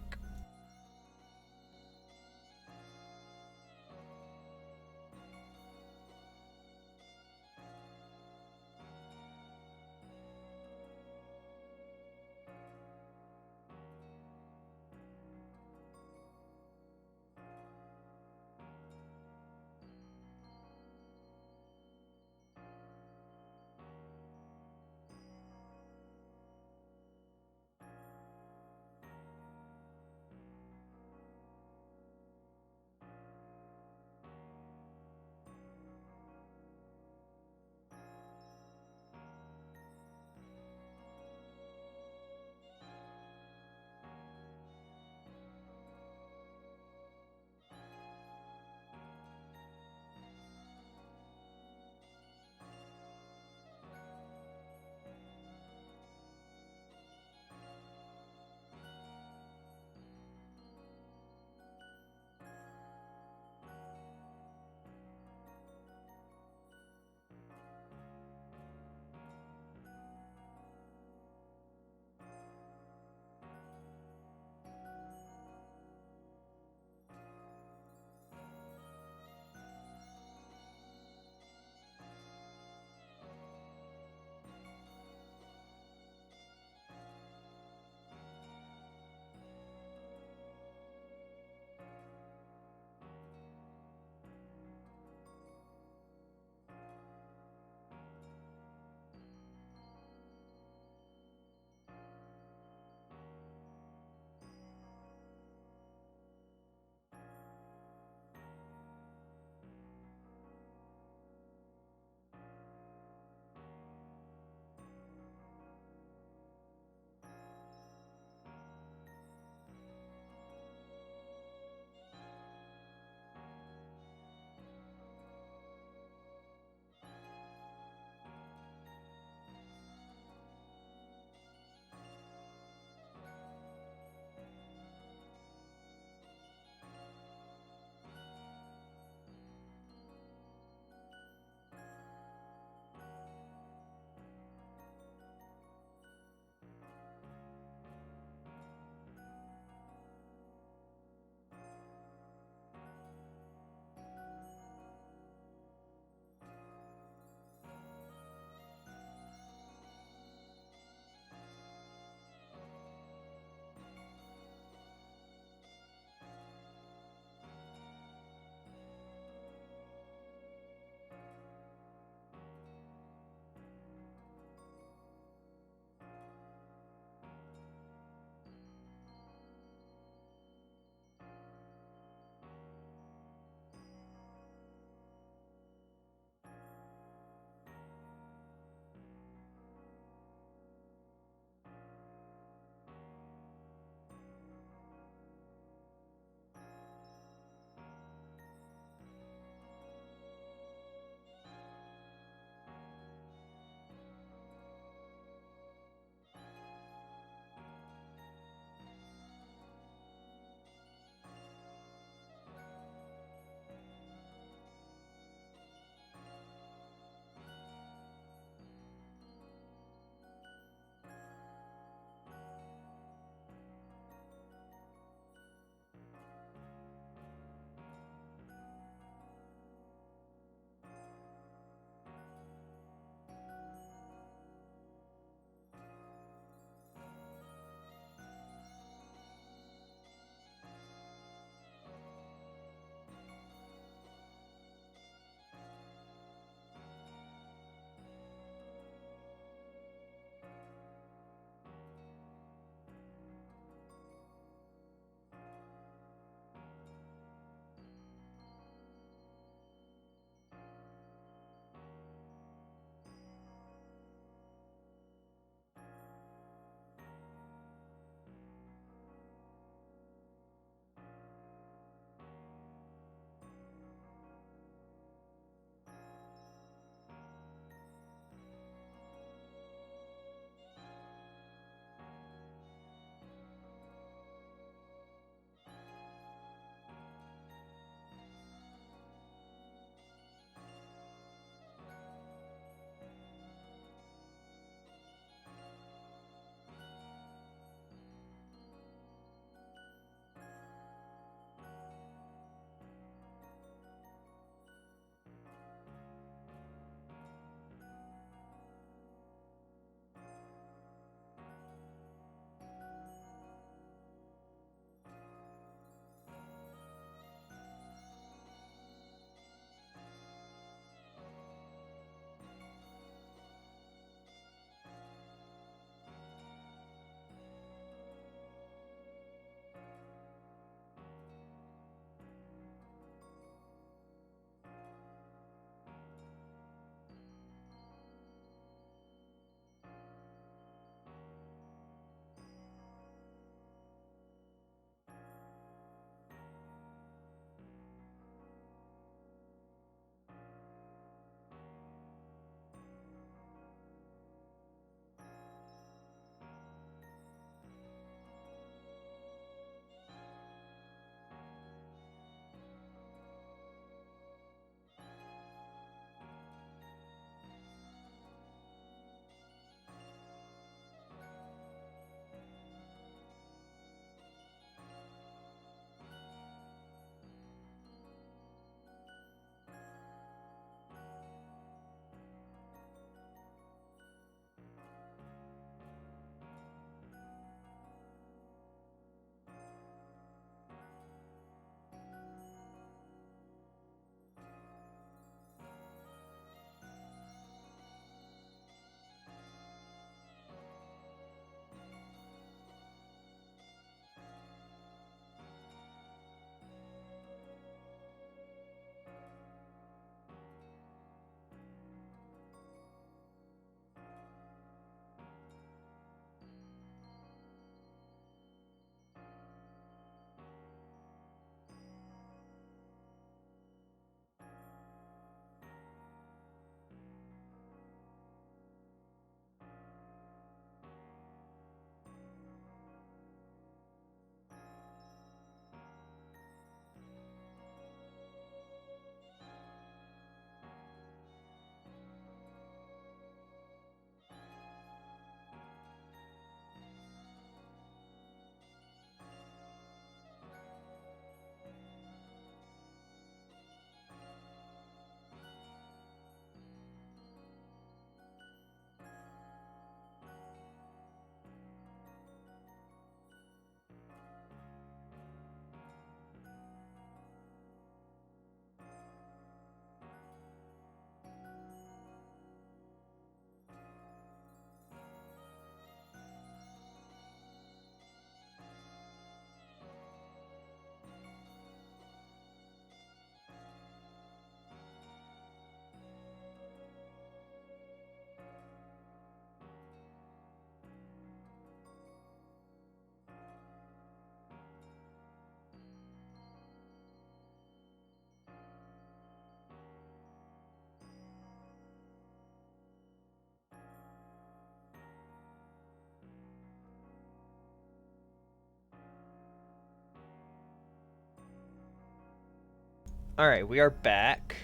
Alright, we are back.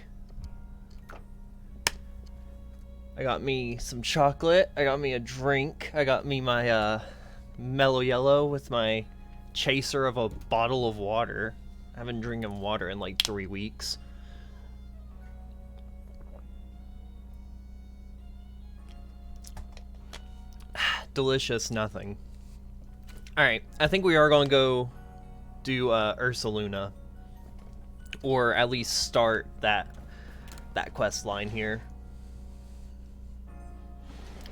I got me some chocolate. I got me a drink. I got me my mellow yellow with my chaser of a bottle of water. I haven't drinking water in like 3 weeks. Delicious nothing. Alright, I think we are going to go do Ursaluna. Or at least start that quest line here.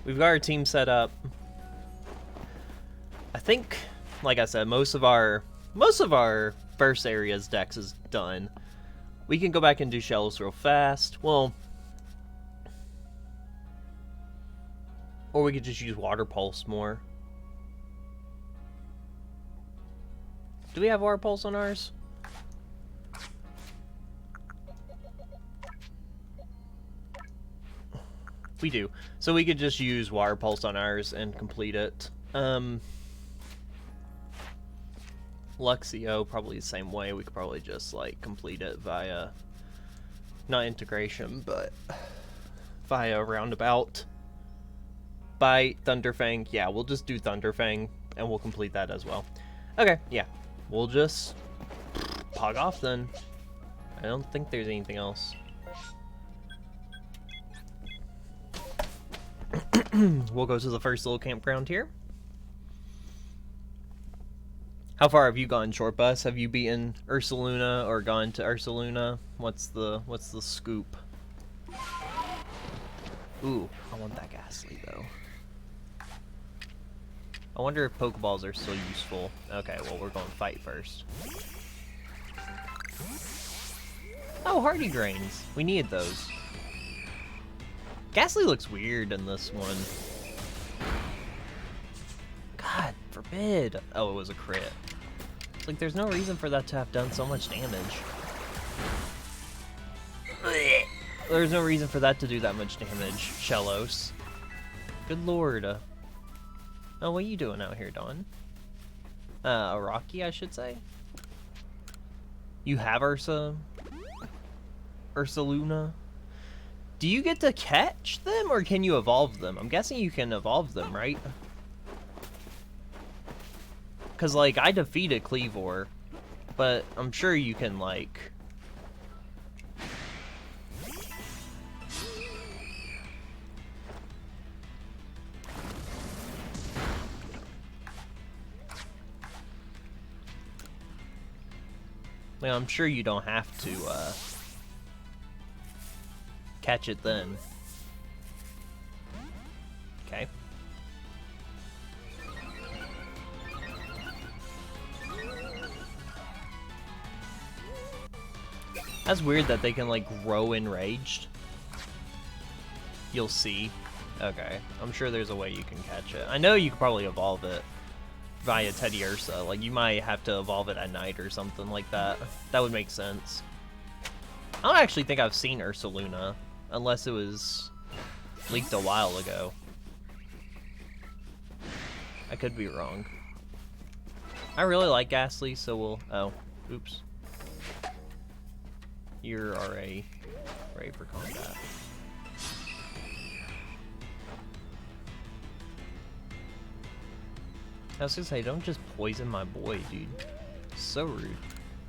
We've got our team set up. I think, like I said, most of our first area's dex is done. We can go back and do shells real fast. Well, or we could just use water pulse more. Do we have water pulse on ours? We do. So we could just use water pulse on ours and complete it. Luxio, probably the same way. We could probably just like complete it via, not integration, but via roundabout. Bite, Thunderfang. Yeah, we'll just do Thunderfang and we'll complete that as well. Okay, yeah. We'll just pog off then. I don't think there's anything else. We'll go to the first little campground here. How far have you gone, Short Bus? Have you beaten Ursaluna or gone to Ursaluna? What's the scoop? Ooh, I want that Ghastly though. I wonder if Pokeballs are still useful. Okay, well we're going to fight first. Oh, Hardy Drains. We need those. Ghastly looks weird in this one. God forbid. Oh, it was a crit. Like, there's no reason for that to have done so much damage. There's no reason for that to do that much damage, Shellos. Good lord. Oh, what are you doing out here, Dawn? A Rocky, I should say. You have Ursaluna? Do you get to catch them, or can you evolve them? I'm guessing you can evolve them, right? Because, like, I defeated Cleavor, but I'm sure you can, like... Like, I'm sure you don't have to, catch it then. Okay. That's weird that they can, like, grow enraged. You'll see. Okay. I'm sure there's a way you can catch it. I know you could probably evolve it via Teddy Ursa. Like, you might have to evolve it at night or something like that. That would make sense. I don't actually think I've seen Ursaluna, unless it was leaked a while ago. I could be wrong. I really like Ghastly, so we'll... Oh, oops. You're RA. Ready for combat. I was gonna say, don't just poison my boy, dude. So rude.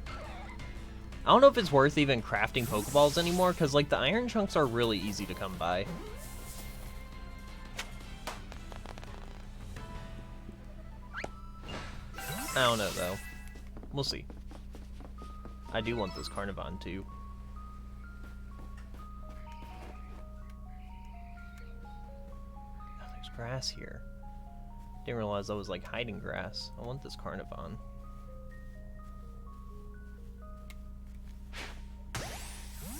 I don't know if it's worth even crafting Pokeballs anymore, because, like, the Iron Chunks are really easy to come by. I don't know, though. We'll see. I do want this Carnivon, too. Oh, there's grass here. Didn't realize I was, like, hiding grass. I want this Carnivon.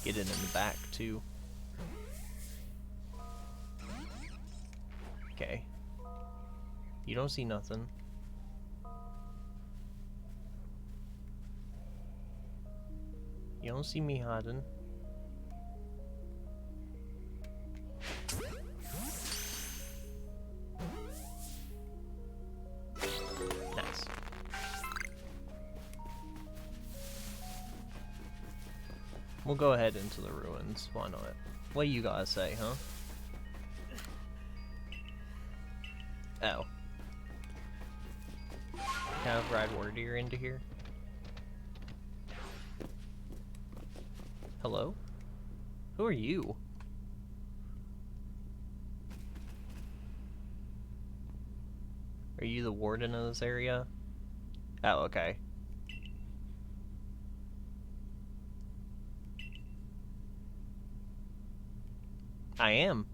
Get it in the back, too. Okay. You don't see nothing. You don't see me hiding. Nice. We'll go ahead into the ruins. Why not? What do you gotta say, huh? Oh. Can I ride Wardeer into here? Hello? Who are you? Are you the warden of this area? Oh, okay. I am.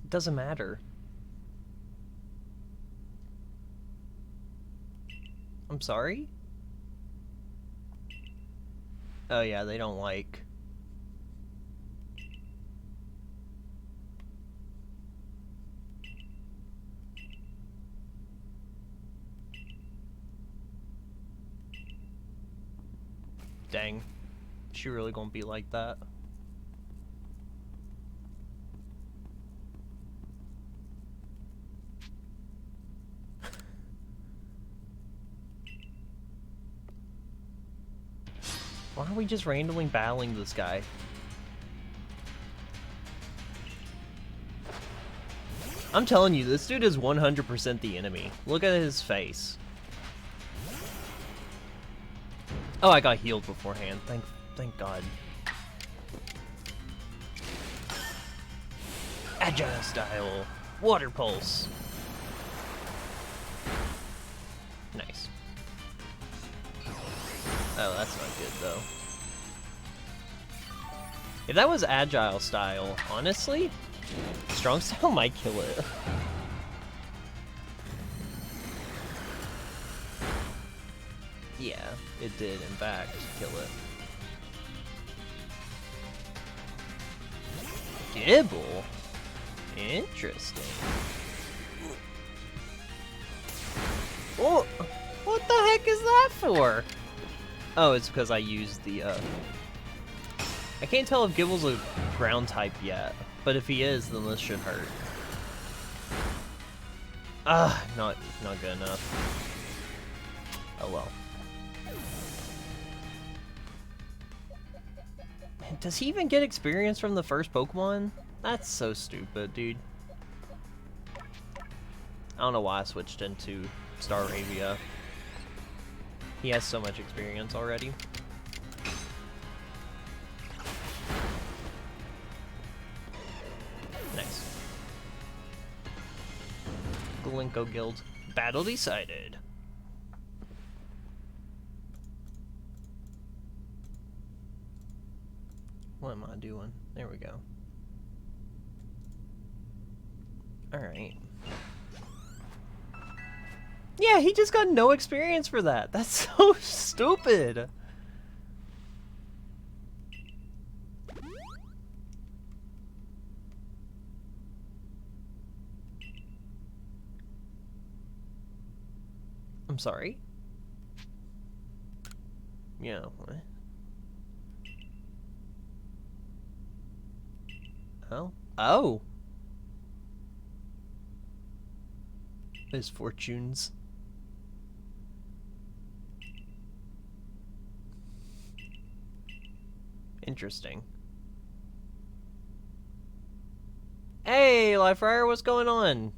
It doesn't matter. I'm sorry? Oh yeah, they don't like... Dang. She really gonna be like that? Why are we just randomly battling this guy? I'm telling you, this dude is 100% the enemy. Look at his face. Oh, I got healed beforehand. Thank God. Agile style. Water pulse. Nice. Oh, that's not good, though. If that was agile style, honestly, strong style might kill it. Yeah, it did, in fact, kill it. Gibble? Interesting. Oh, what the heck is that for? Oh, it's because I used the, I can't tell if Gibble's a ground type yet, but if he is, then this should hurt. Ah, not good enough. Oh well. Man, does he even get experience from the first Pokemon? That's so stupid, dude. I don't know why I switched into Staravia. He has so much experience already. Nice. Glinko Guild. Battle decided. What am I doing? There we go. Alright. Yeah, he just got no experience for that. That's so stupid. I'm sorry? Yeah, what? Oh. Oh! His fortunes. Interesting. Hey, Liefryer, what's going on?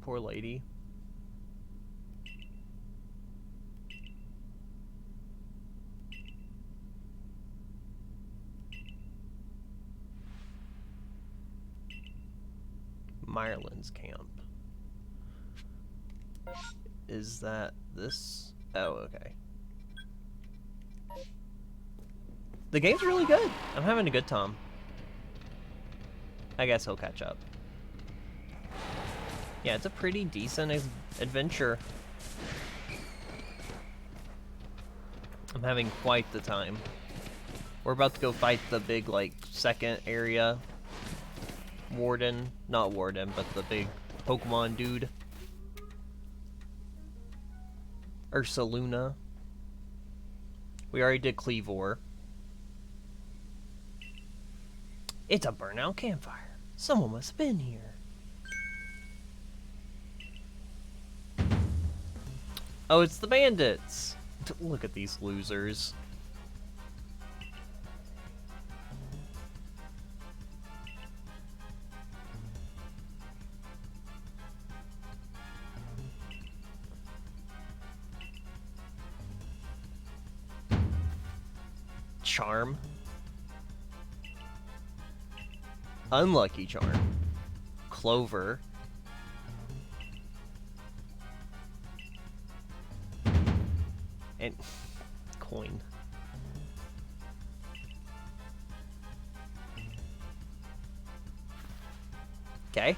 Poor lady. Meyerland's camp. Is that this? Oh, okay. The game's really good. I'm having a good time. I guess he'll catch up. Yeah, it's a pretty decent adventure. I'm having quite the time. We're about to go fight the big, like, second area warden. Not warden, but the big Pokemon dude. Ursaluna. We already did Cleavor. It's a burnout campfire. Someone must have been here. Oh, it's the bandits. Look at these losers. Charm. Unlucky charm. Clover. And coin. Okay.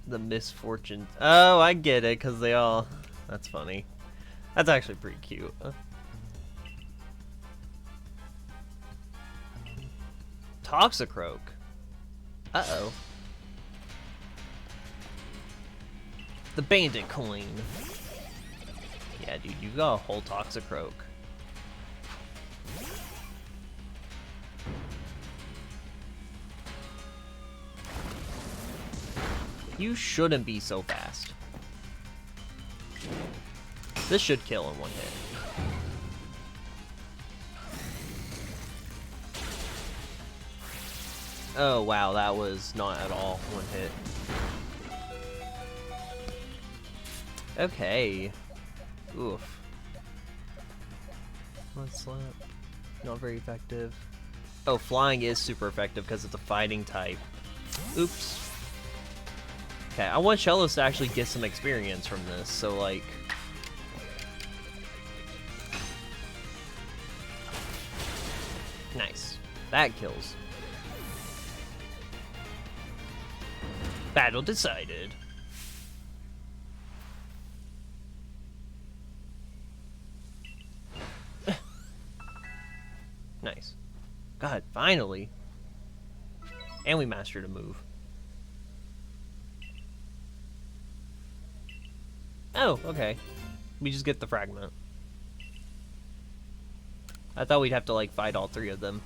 The misfortune. Oh, I get it, because they all... That's funny. That's actually pretty cute. Toxicroak. Uh-oh. The bandit coin. Yeah, dude, you got a whole Toxicroak. You shouldn't be so fast. This should kill in one hit. Oh, wow, that was not at all one hit. Okay. Oof. Mud slap. Not very effective. Oh, flying is super effective because it's a fighting type. Oops. Okay, I want Shellos to actually get some experience from this, so like... Nice. That kills. Battle decided. Nice. God, finally. And we mastered a move. Oh, okay. We just get the fragment. I thought we'd have to, like, fight all three of them.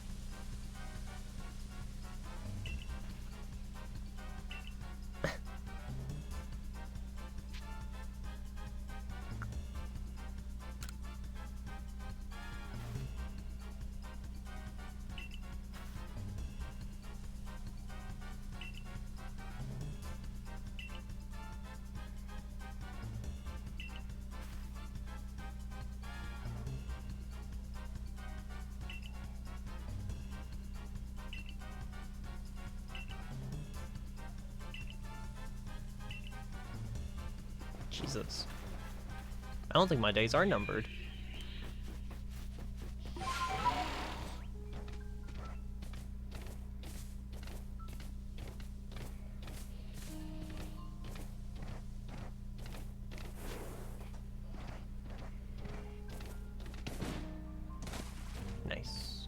Jesus. I don't think my days are numbered. Nice.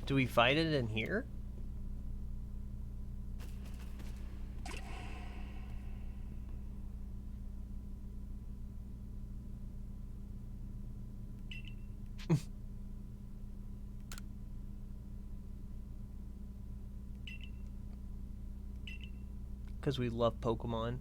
Do we fight it in here? Because we love Pokemon.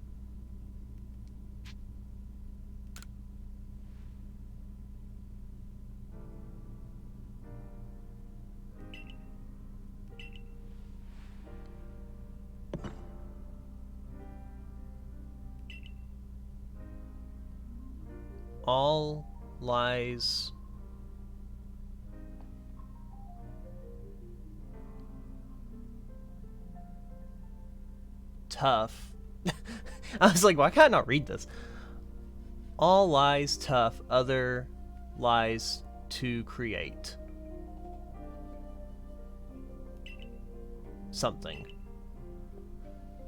All lies tough. I was like, why can't I not read this? All lies tough, other lies to create. Something.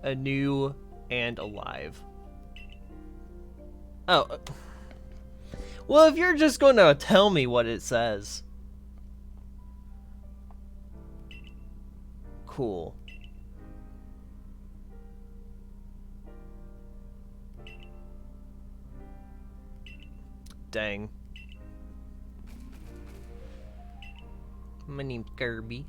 Anew and alive. Oh. Well, if you're just going to tell me what it says. Cool. Dang. My name's Kirby.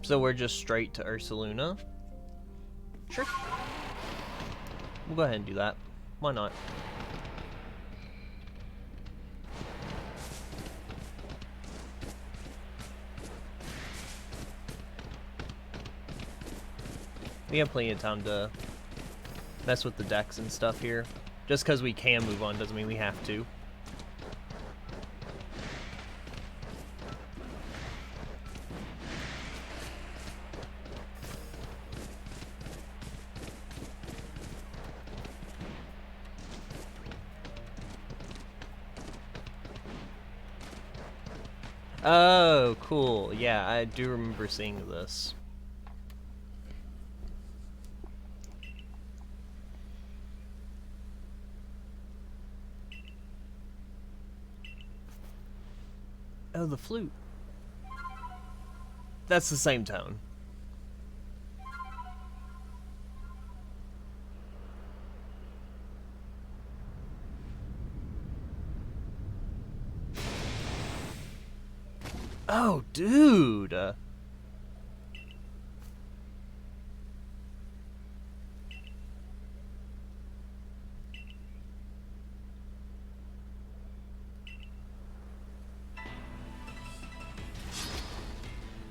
So we're just straight to Ursaluna? Sure. We'll go ahead and do that. Why not? We have plenty of time to mess with the decks and stuff here. Just because we can move on doesn't mean we have to. Oh, cool. Yeah, I do remember seeing this. Oh, the flute. That's the same tone. Oh, dude.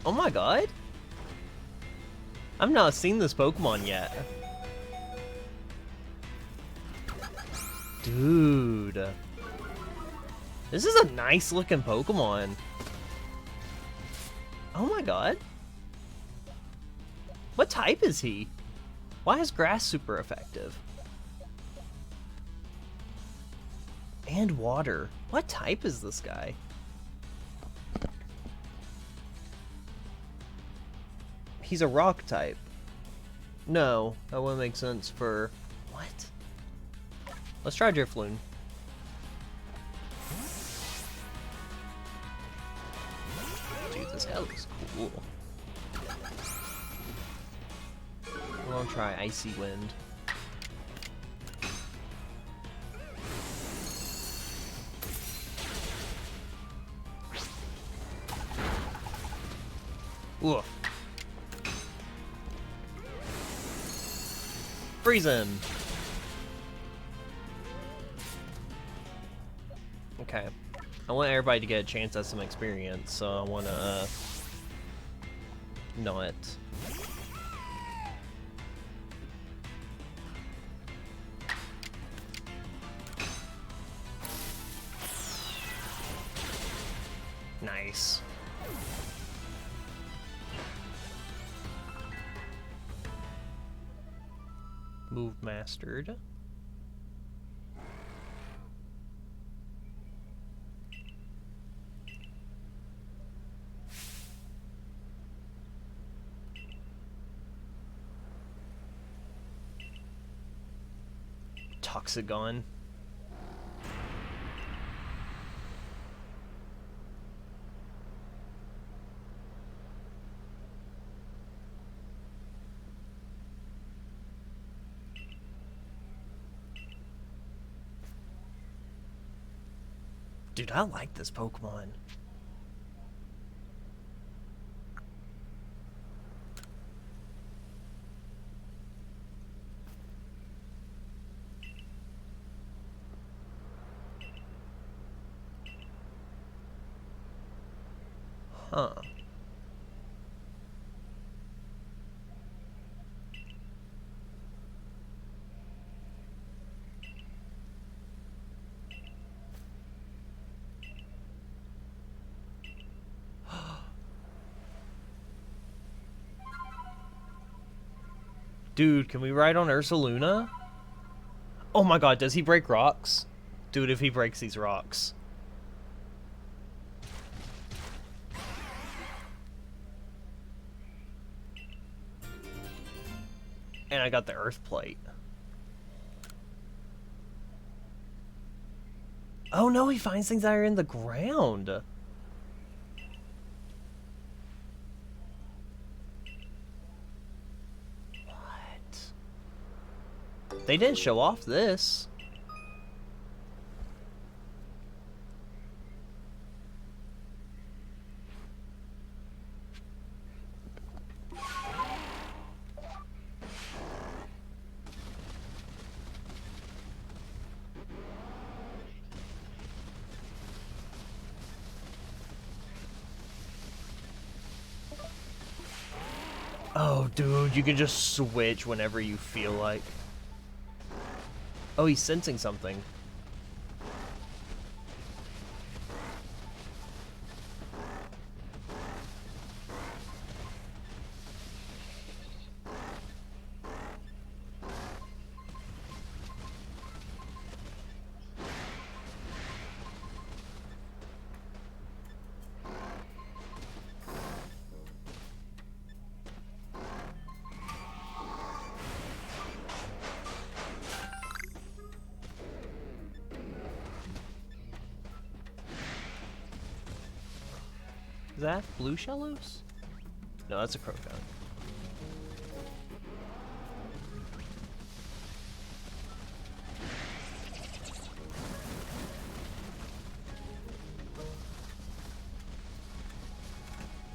Oh my god. I've not seen this Pokemon yet. Dude. This is a nice looking Pokemon. Oh my god. What type is he? Why is grass super effective? And water. What type is this guy? He's a rock type. No, that wouldn't make sense for... What? Let's try Drifloon. Dude, this guy looks cool. We're gonna try Icy Wind. Ooh. Freeze him. Okay. I want everybody to get a chance at some experience, so I want to not. Nice. Move mastered. Toxagon. Dude, I like this Pokemon. Huh. Dude, can we ride on Ursaluna? Oh my god, does he break rocks? Dude, if he breaks these rocks. And I got the earth plate. Oh no, he finds things that are in the ground. What? They didn't show off this. Oh, dude, you can just switch whenever you feel like. Oh, he's sensing something. Is that blue shallows? No, that's a crocodile.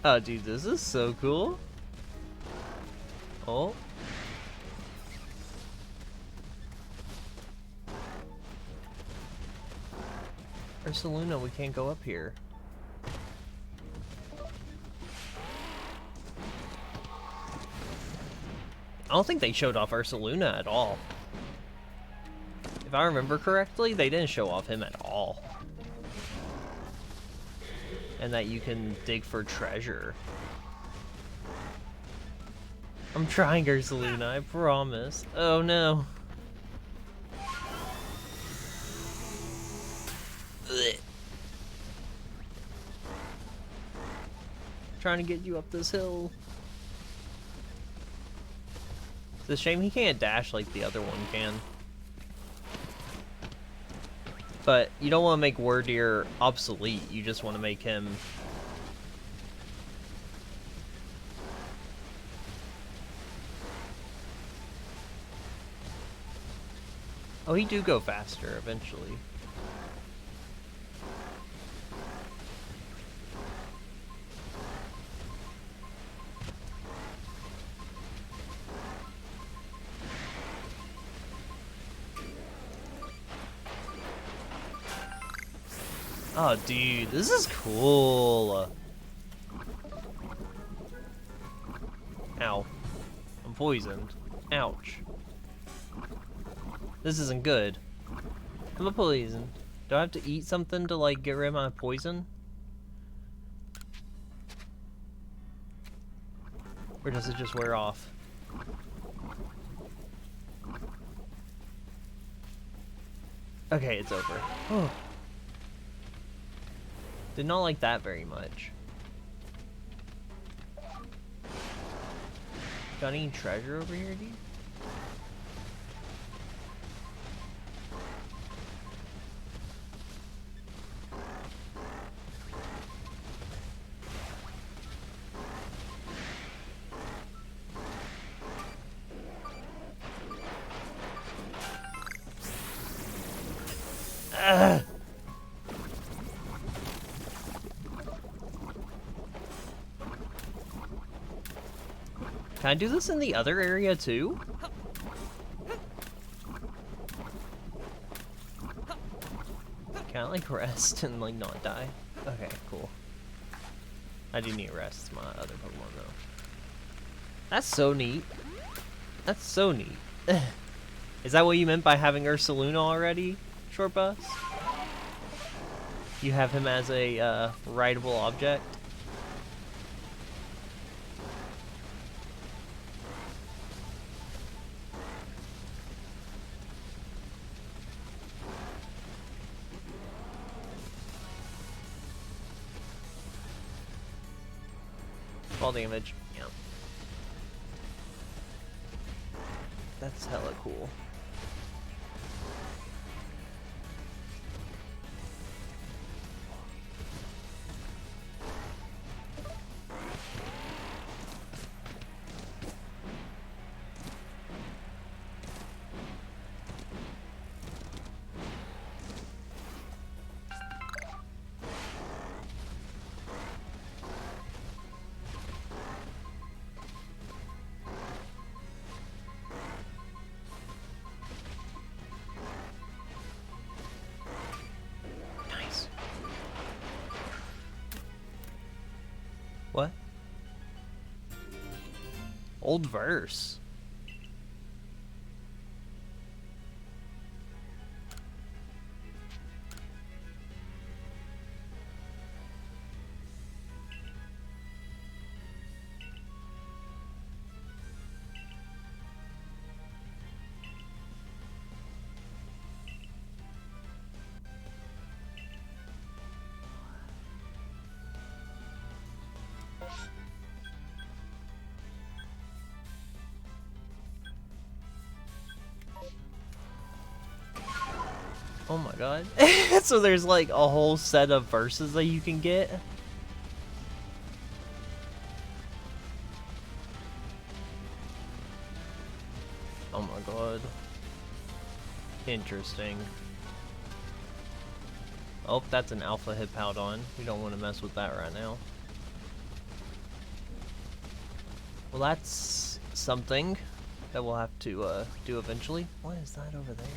Oh, dude, this is so cool. Oh. Ursaluna, we can't go up here. I don't think they showed off Ursaluna at all. If I remember correctly, they didn't show off him at all. And that you can dig for treasure. I'm trying, Ursaluna, I promise. Oh no. Ugh. Trying to get you up this hill. It's a shame he can't dash like the other one can. But you don't want to make Wardeer obsolete, you just want to make him... Oh, he do go faster eventually. Oh, dude, this is cool. Ow. I'm poisoned. Ouch. This isn't good. I'm poisoned. Do I have to eat something to, like, get rid of my poison? Or does it just wear off? Okay, it's over. Oh. Did not like that very much. Got any treasure over here, dude? Ugh. Can I do this in the other area too? Can I like rest and like not die? Okay, cool. I do need rest. It's my other Pokemon though. That's so neat. That's so neat. Is that what you meant by having Ursaluna already, Short Bus? You have him as a rideable object? fall damage. Yep. That's hella cool. What? Old verse. Oh my god. So there's like a whole set of verses that you can get. Oh my god. Interesting. Oh, that's an alpha Hippowdon. We don't want to mess with that right now. Well, that's something that we'll have to do eventually. What is that over there?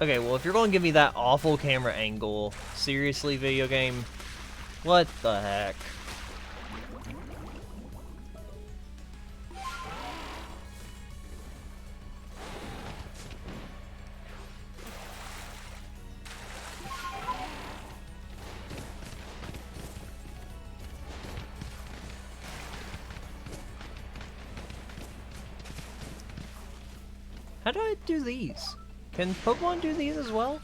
Okay, well, if you're going to give me that awful camera angle, seriously, video game, what the heck? How do I do these? Can Pokemon do these as well?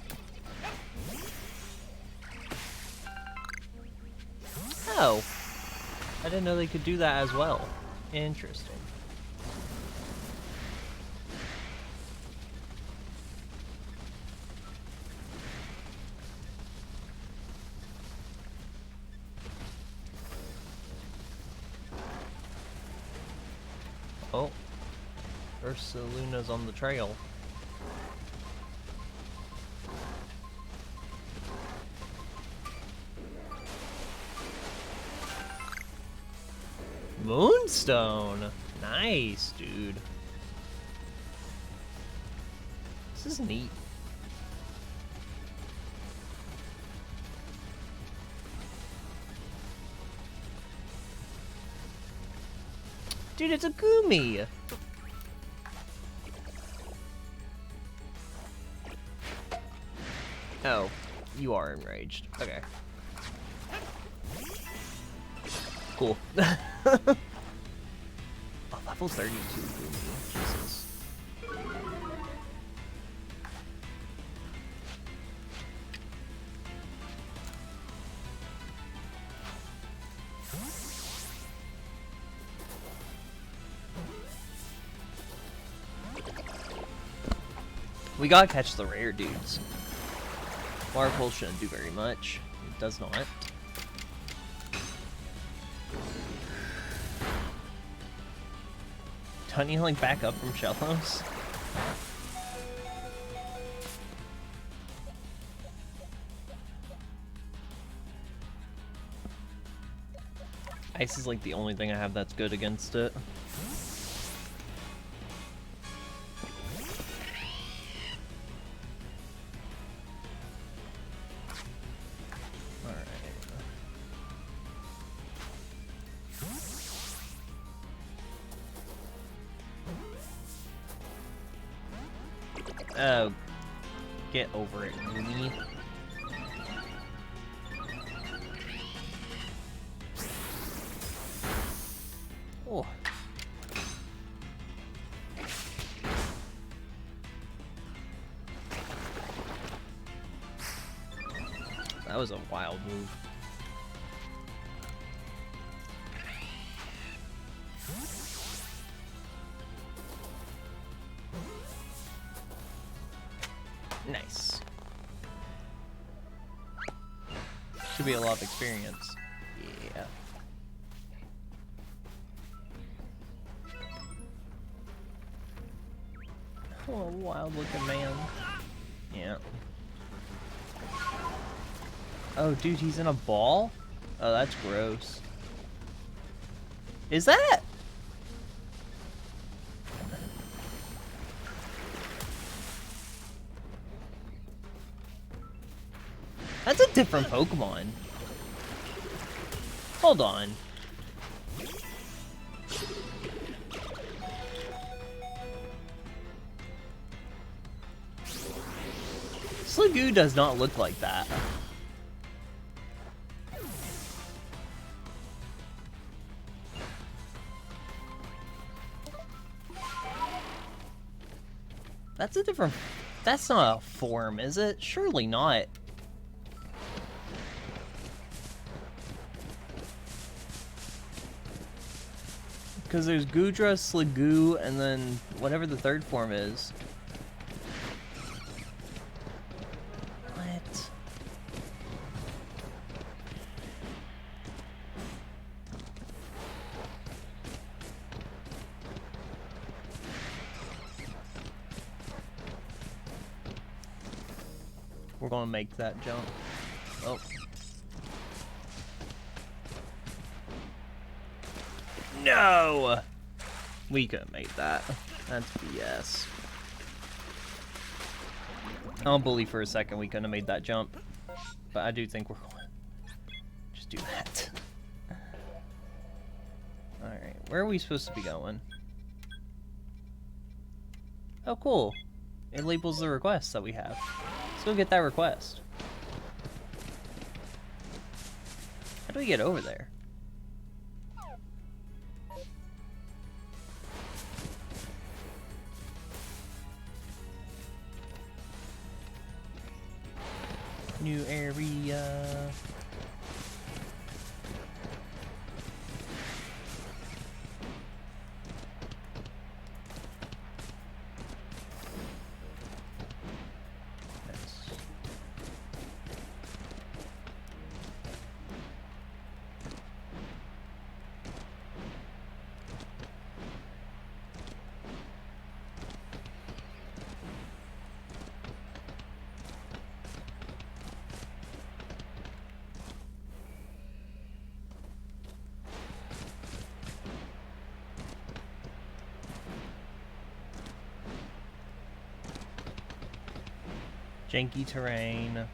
Oh. I didn't know they could do that as well. Interesting. Oh. Ursaluna's on the trail. Moonstone! Nice, dude. This is neat. Dude, it's a Gumi! Oh, you are enraged. Okay. Cool. Oh, level 32 Gumi. Jesus. We gotta catch the rare dudes. Water Pulse shouldn't do very much. It does not. Tunny healing back up from Shellos. Ice is like the only thing I have that's good against it. Oh, get over it, Gumi. Oh. That was a wild move. Nice. Should be a lot of experience. Yeah. Oh, a wild looking man. Yeah. Oh, dude, he's in a ball? Oh, that's gross. Is that? That's a different Pokemon. Hold on. Sliggoo does not look like that. That's a different... That's not a form, is it? Surely not. Because there's Goodra, Sliggoo, and then whatever the third form is. What? We're gonna make that jump. Oh. No! We couldn't make that. That's BS. I don't believe for a second we couldn't have made that jump. But I do think we're going to just do that. Alright, where are we supposed to be going? Oh, cool. It labels the requests that we have. Let's go get that request. How do we get over there? New area. Janky terrain.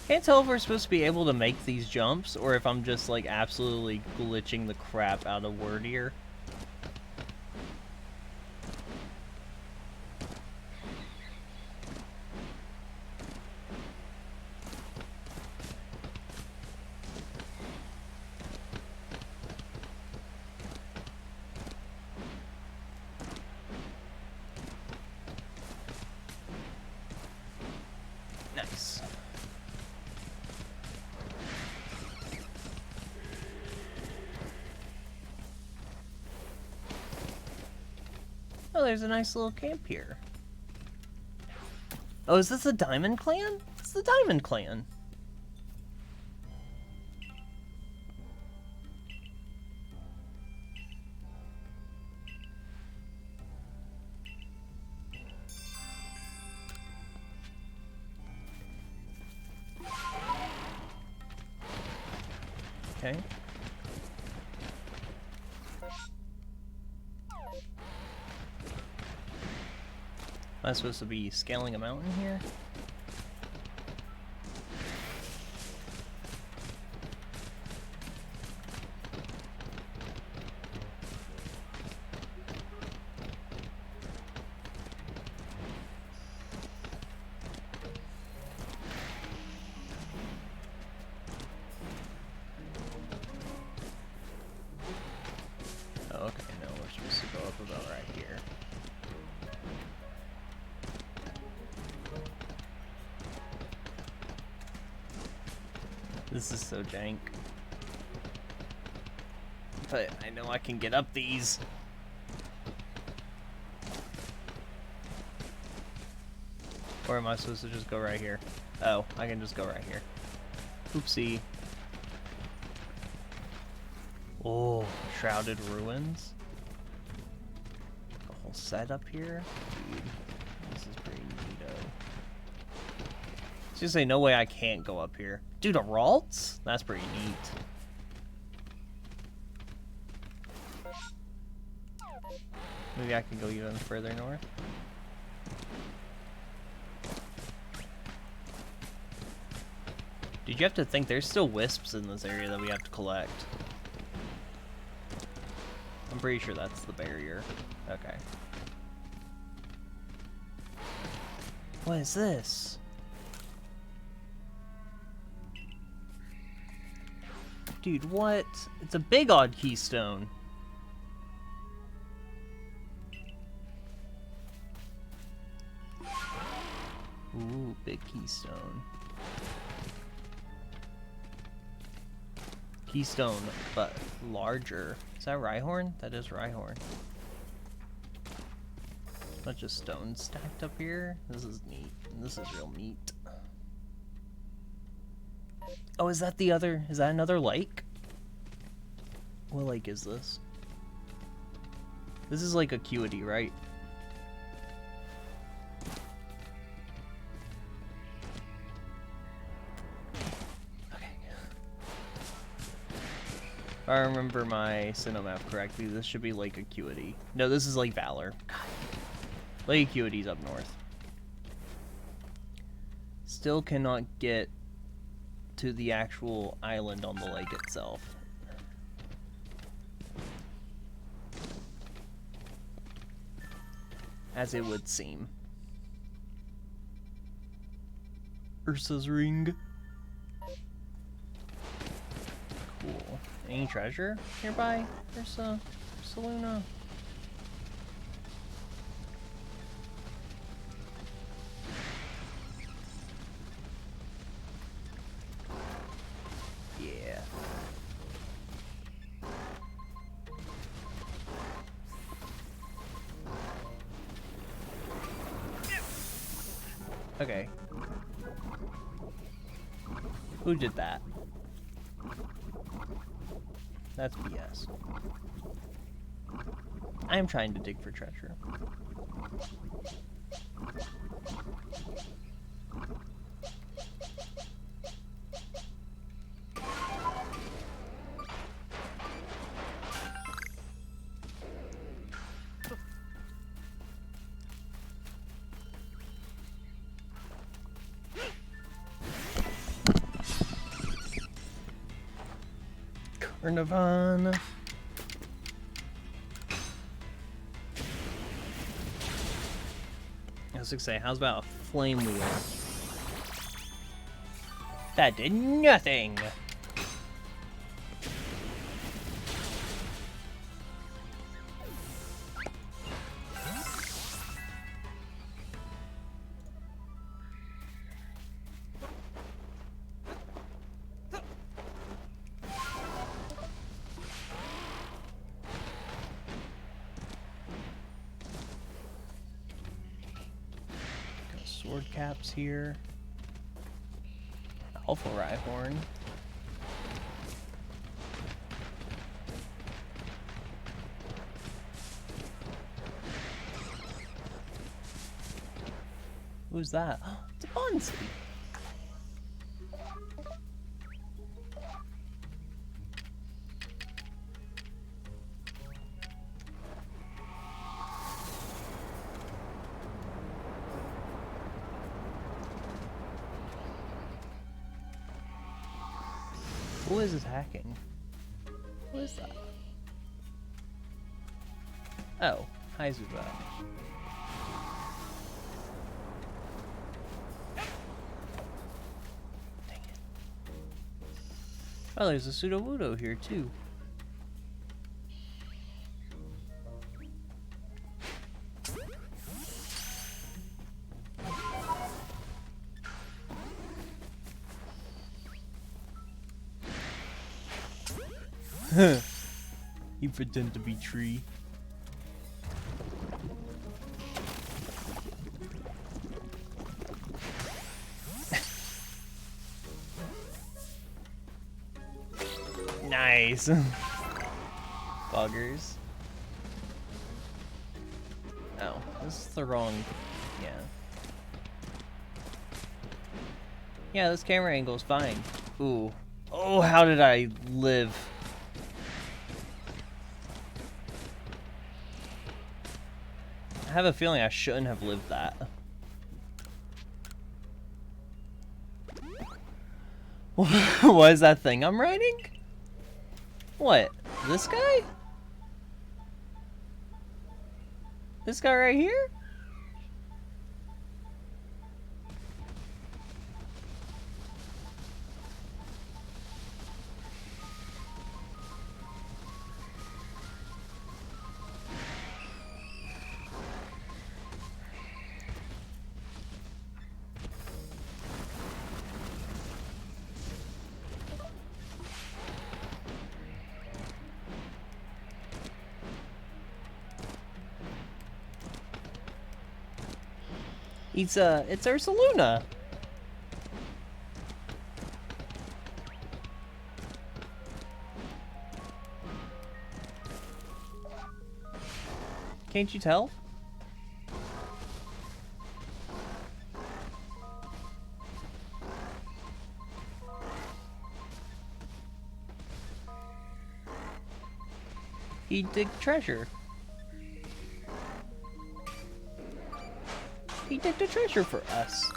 Can't tell if we're supposed to be able to make these jumps or if I'm just like absolutely glitching the crap out of Word Ear. Nice. Oh, there's a nice little camp here. Oh, is this the Diamond Clan? It's the Diamond Clan. Okay. Am I supposed to be scaling a mountain here? Oh, okay, no, we're supposed to go up about right here. This is so jank. But I know I can get up these. Or am I supposed to just go right here? Oh, I can just go right here. Oopsie. Oh, Shrouded Ruins. A whole set up here? Dude, this is pretty neato. Just say no way I can't go up here. Dude, a Ralts? That's pretty neat. Maybe I can go even further north. Did you have to think there's still wisps in this area that we have to collect? I'm pretty sure that's the barrier. Okay. What is this? Dude, what? It's a big odd keystone. Ooh, big keystone. Keystone, but larger. Is that Rhyhorn? That is Rhyhorn. Bunch of stones stacked up here. This is neat. This is real neat. Oh, is that the other? Is that another lake? What lake is this? This is like Acuity, right? If I remember my Cinemap correctly, this should be Lake Acuity. No, this is Lake Valor. God. Lake Acuity's up north. Still cannot get to the actual island on the lake itself. As it would seem. Ursa's Ring. Cool. Any treasure nearby? Ursa? Ursaluna? Yeah. Okay. Who did that? That's BS. I am trying to dig for treasure. Carnivon. I was gonna say, how's about a flame wheel? That did nothing. Sword caps here. Alpha Rhyhorn. Who's that? It's a Bonzi. Who is attacking? Who is that? Oh, hi Zuba. Dang it. Oh, there's a Sudowoodo here too. You pretend to be tree. Nice. Buggers. Oh, this is the wrong... Yeah. Yeah, this camera angle is fine. Ooh. Oh, how did I live? I have a feeling I shouldn't have lived that. What is that thing I'm riding? What? This guy? This guy right here? It's Ursaluna. Can't you tell? He dig treasure. He digged a treasure for us.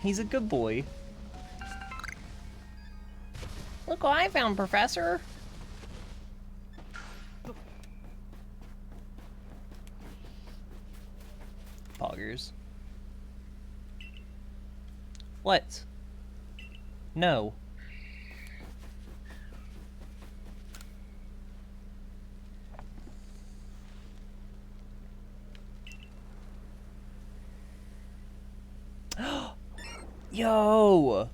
He's a good boy. Look what I found, Professor. Poggers. What? No. Yo!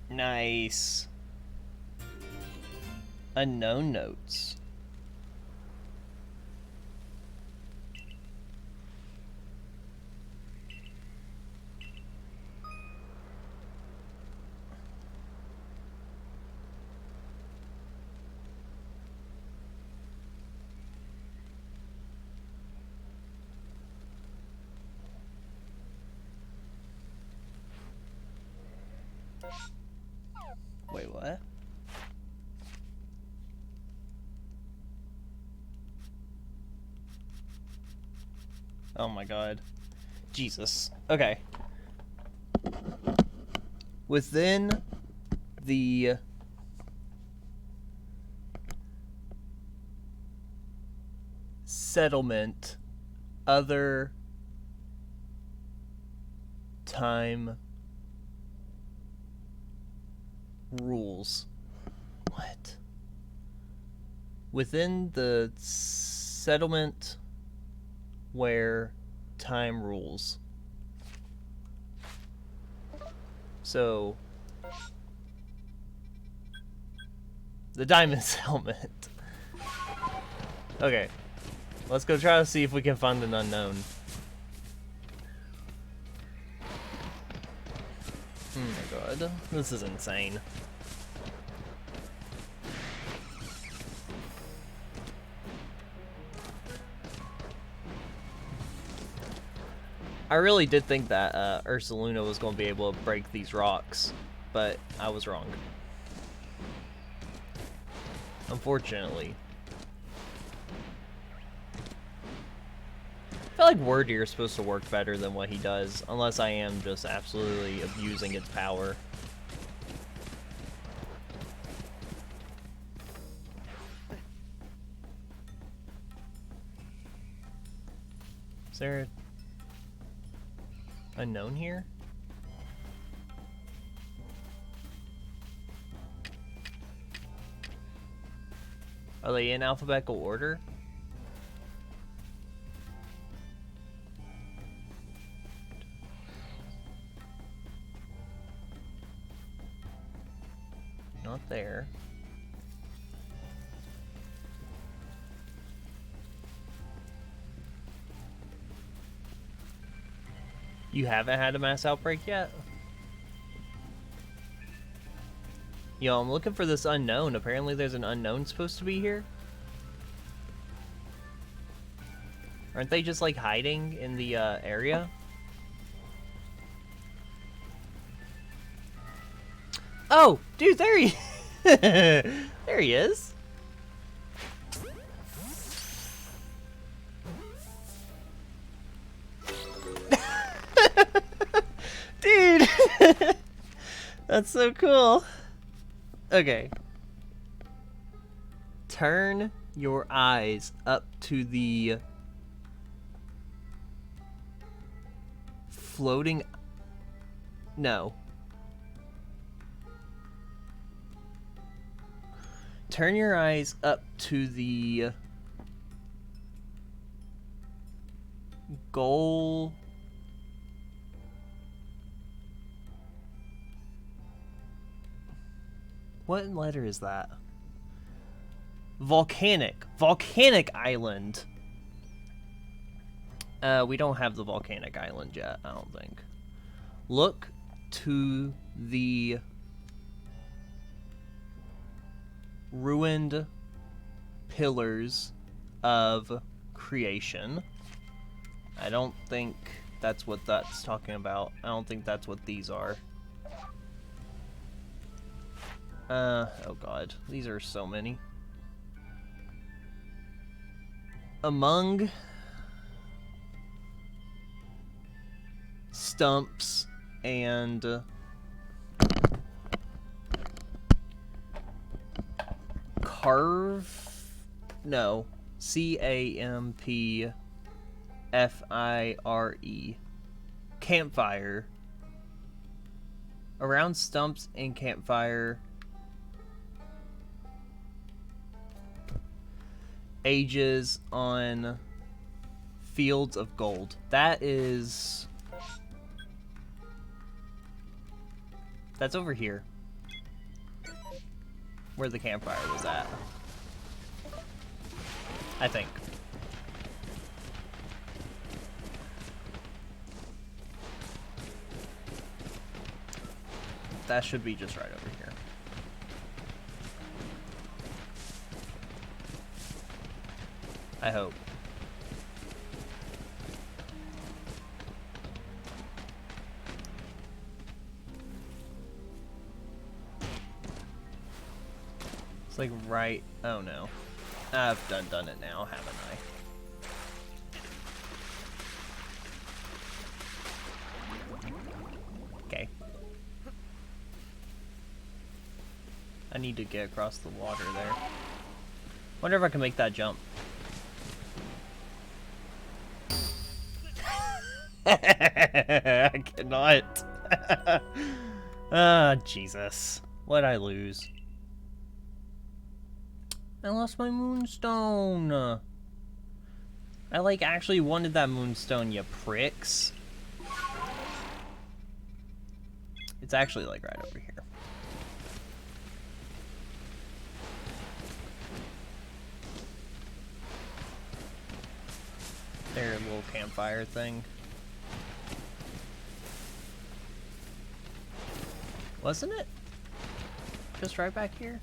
Nice. Unknown notes. Wait, what? Oh my god. Jesus. Okay. Within the settlement, other time rules. What? Within the settlement where time rules. So, the diamond settlement. Okay. Let's go try to see if we can find an unknown. Oh my god. This is insane. I really did think that Ursaluna was going to be able to break these rocks, but I was wrong. Unfortunately. I feel like Wordeer is supposed to work better than what he does, unless I am just absolutely abusing its power. Is there... Unknown here? Are they in alphabetical order? Not there. You haven't had a mass outbreak yet? Yo, I'm looking for this unknown. Apparently there's an unknown supposed to be here. Aren't they just like hiding in the area? Oh, dude, there he there he is. Dude. That's so cool. Okay. Turn your eyes up to the floating... No. Turn your eyes up to the goal... What letter is that? Volcanic. Volcanic Island. We don't have the volcanic island yet, I don't think. Look to the ruined pillars of creation. I don't think that's what that's talking about. I don't think that's what these are. Oh god, these are so many. Among stumps and campfire. Campfire. Around stumps and campfire. Ages on fields of gold. That is... That's over here. Where the campfire was at. I think. That should be just right over here. I hope. It's like right... Oh no. I've done it now, haven't I? Okay. I need to get across the water there. Wonder if I can make that jump. I cannot. Ah, Jesus. What'd I lose? I lost my moonstone. I like actually wanted that moonstone, you pricks. It's actually like right over here. Their little campfire thing. Wasn't it? Just right back here?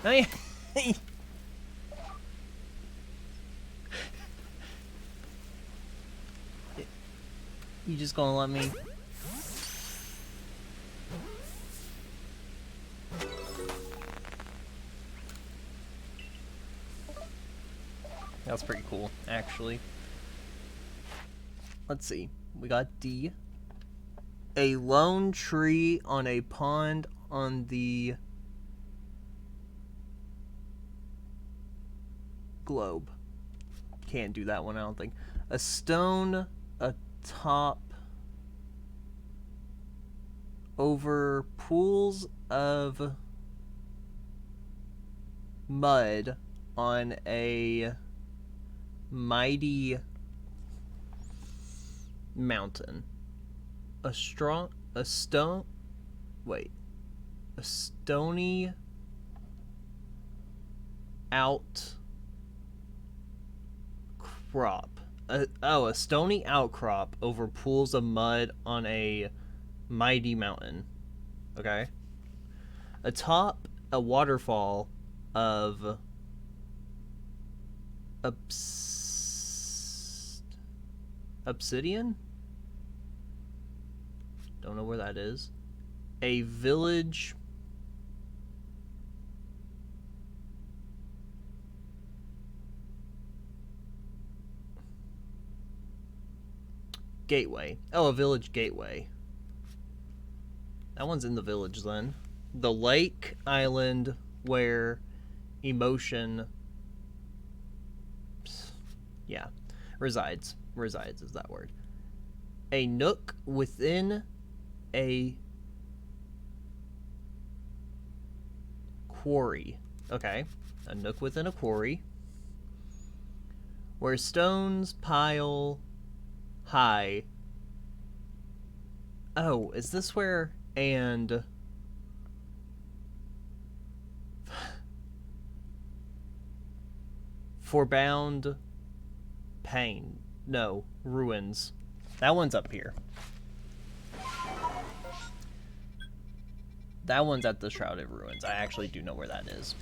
Oh yeah. You just gonna let me? That's pretty cool, actually. Let's see. We got D. A lone tree on a pond on the globe. Can't do that one, I don't think. A stone top over pools of mud on a mighty mountain. A stony outcrop. A stony outcrop over pools of mud on a mighty mountain. Okay. Atop a waterfall of obsidian? Don't know where that is. A village gateway. Oh, a village gateway. That one's in the village then. The lake island where emotion resides is that word. A nook within a quarry. Okay. A nook within a quarry where stones pile high. Oh, is this where and forbound pain. No, ruins. That one's up here. That one's at the Shrouded Ruins. I actually do know where that is.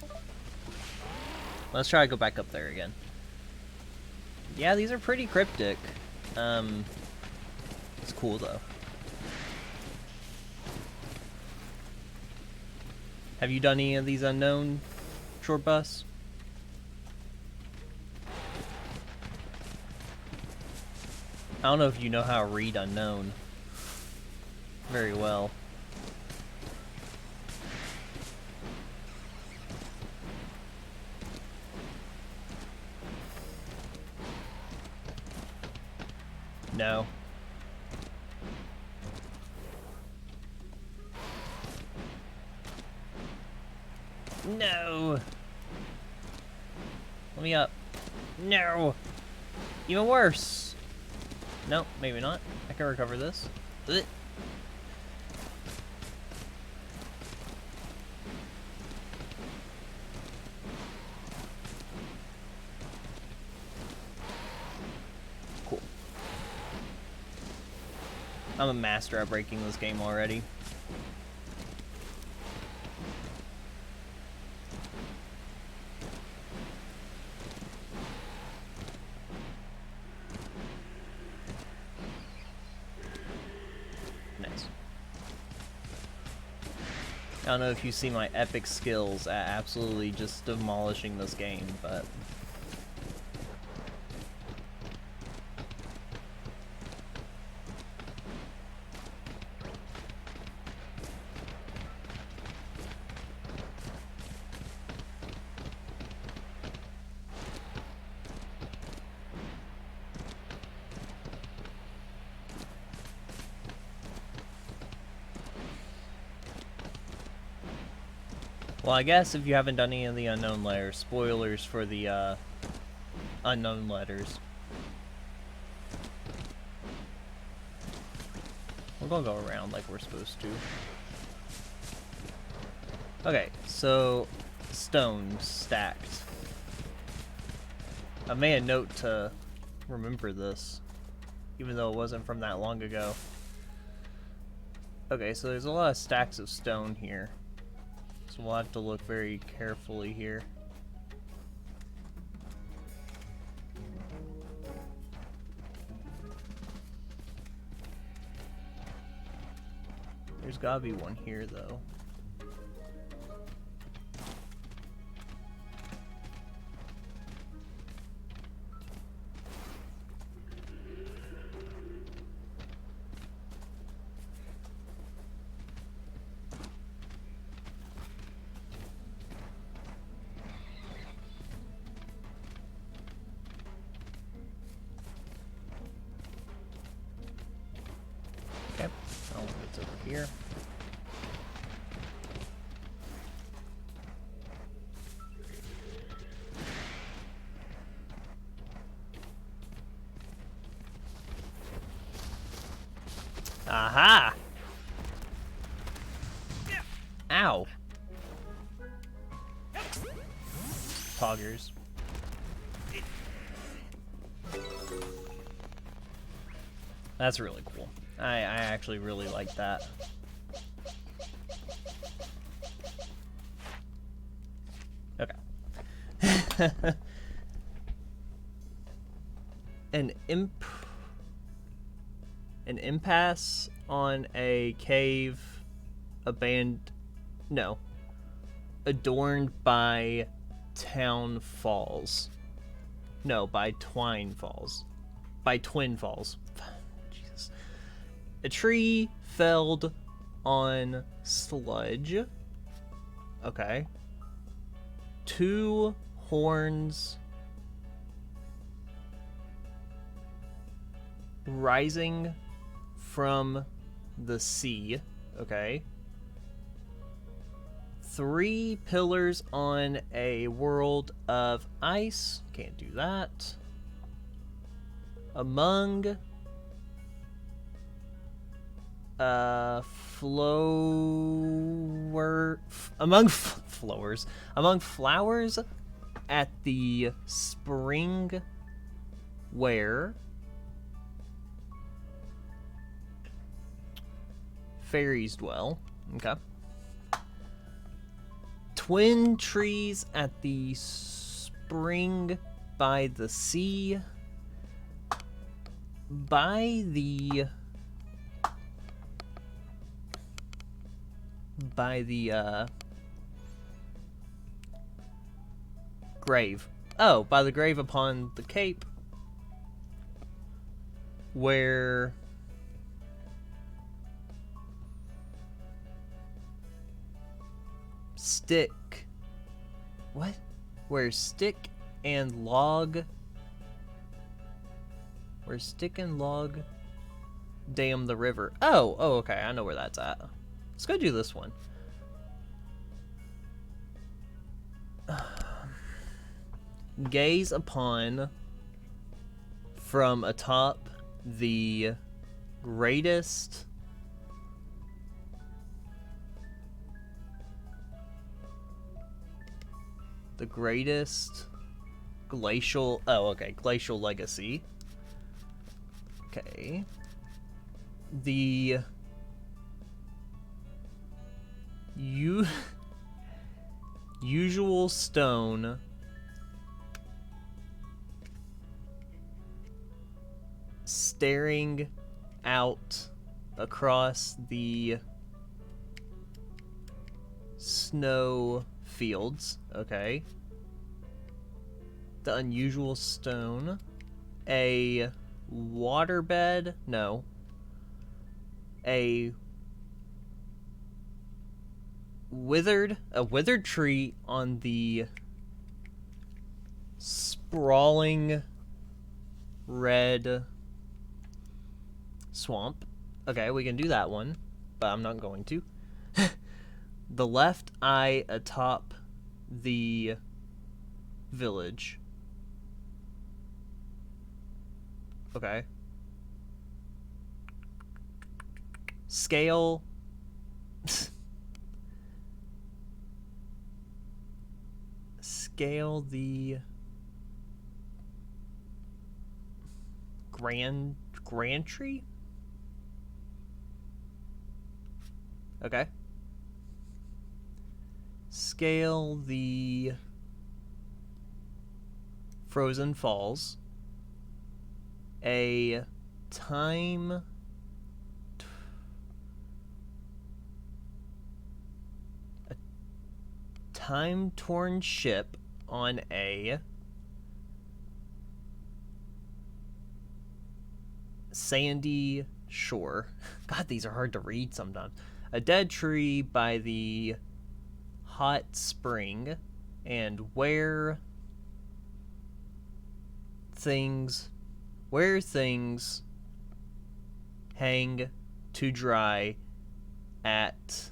Let's try to go back up there again. Yeah, these are pretty cryptic. It's cool though. Have you done any of these unknown short bus? I don't know if you know how to read unknown very well. No. No. Let me up. No. Even worse. No, maybe not. I can recover this. Ugh. Cool. I'm a master at breaking this game already. I don't know if you see my epic skills at absolutely just demolishing this game, but... Well, I guess if you haven't done any of the unknown layers, spoilers for the unknown letters. We're gonna go around like we're supposed to. Okay, so stones stacked. I made a note to remember this, even though it wasn't from that long ago. Okay, so there's a lot of stacks of stone here. So we'll have to look very carefully here. There's gotta be one here, though. here. Aha! Ow. Poggers. That's really cool. I actually really like that. Okay. An impasse on a cave adorned by town falls. No, by twine falls. By twin falls. Jesus. A tree felled on sludge. Okay. 2 horns rising from the sea. Okay. 3 pillars on a world of ice. Can't do that. Among flowers at the spring where fairies dwell. Okay. Twin trees at the spring by the sea. By the grave. Oh, by the grave upon the cape where stick and log dam the river. Oh, okay, I know where that's at. Let's go do this one. Gaze upon from atop the greatest glacial glacial legacy. Okay. The usual stone staring out across the snow fields. Okay. The unusual stone. A waterbed? No. A withered tree on the sprawling red swamp. Okay, we can do that one, but I'm not going to. The left eye atop the village. Okay. Scale. Scale the grand tree? Okay. Scale the frozen falls. A time torn ship on a sandy shore. God, these are hard to read sometimes. A dead tree by the hot spring, and where things hang to dry at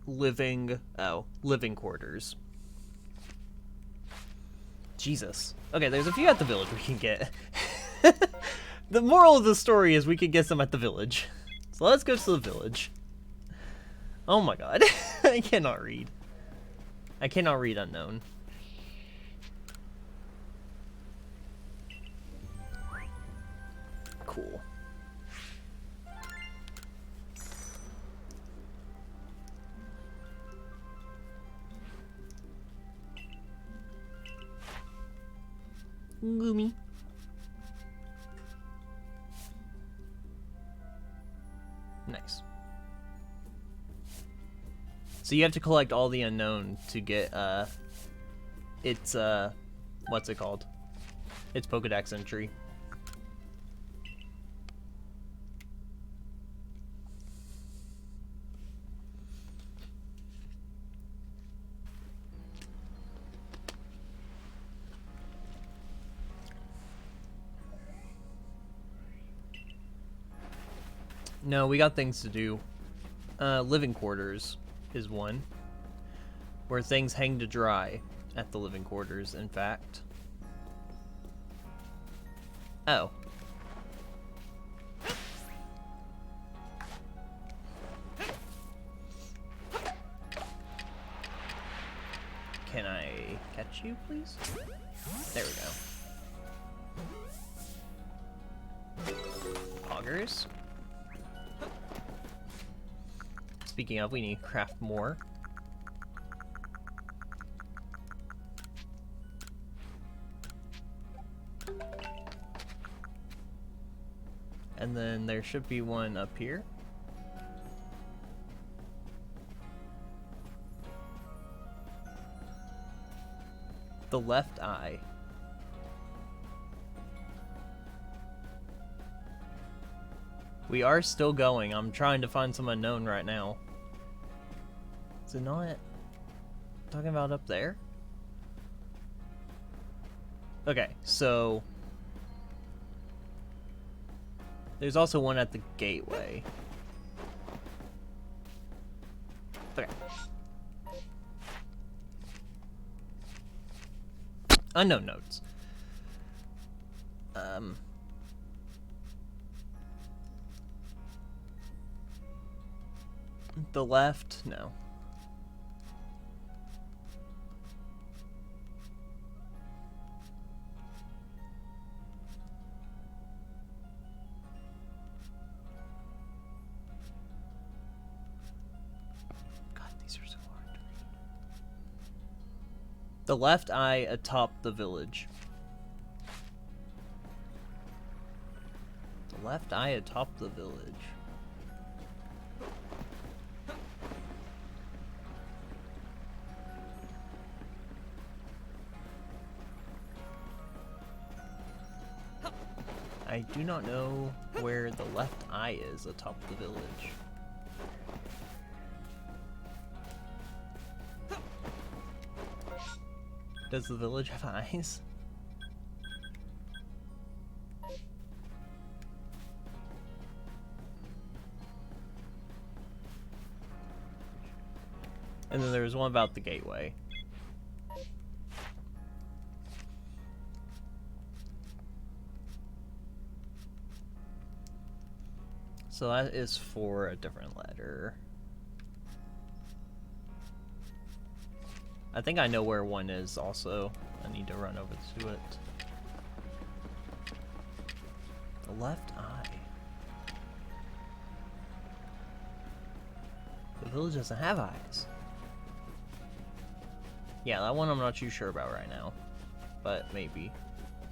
living quarters. Jesus. Okay, there's a few at the village we can get. The moral of the story is we can get some at the village. So let's go to the village. Oh my god. I cannot read. I cannot read unknown. Cool. Gloomy. Nice. So you have to collect all the unknown to get its what's it called? Its Pokédex entry. No, we got things to do. Living quarters is one. Where things hang to dry at the living quarters, in fact. Oh. Can I catch you, please? There we go. Augers. Speaking of, we need to craft more. And then there should be one up here. The left eye. We are still going. I'm trying to find some unknown right now. Is it not talking about up there? Okay, so there's also one at the gateway. Okay. Unknown notes. The left? No. God, these are so hard to read. The left eye atop the village. The left eye atop the village. I do not know where the left eye is atop the village. Does the village have eyes? And then there was one about the gateway. So that is for a different letter. I think I know where one is also. I need to run over to it. The left eye. The village doesn't have eyes. Yeah, that one I'm not too sure about right now. But maybe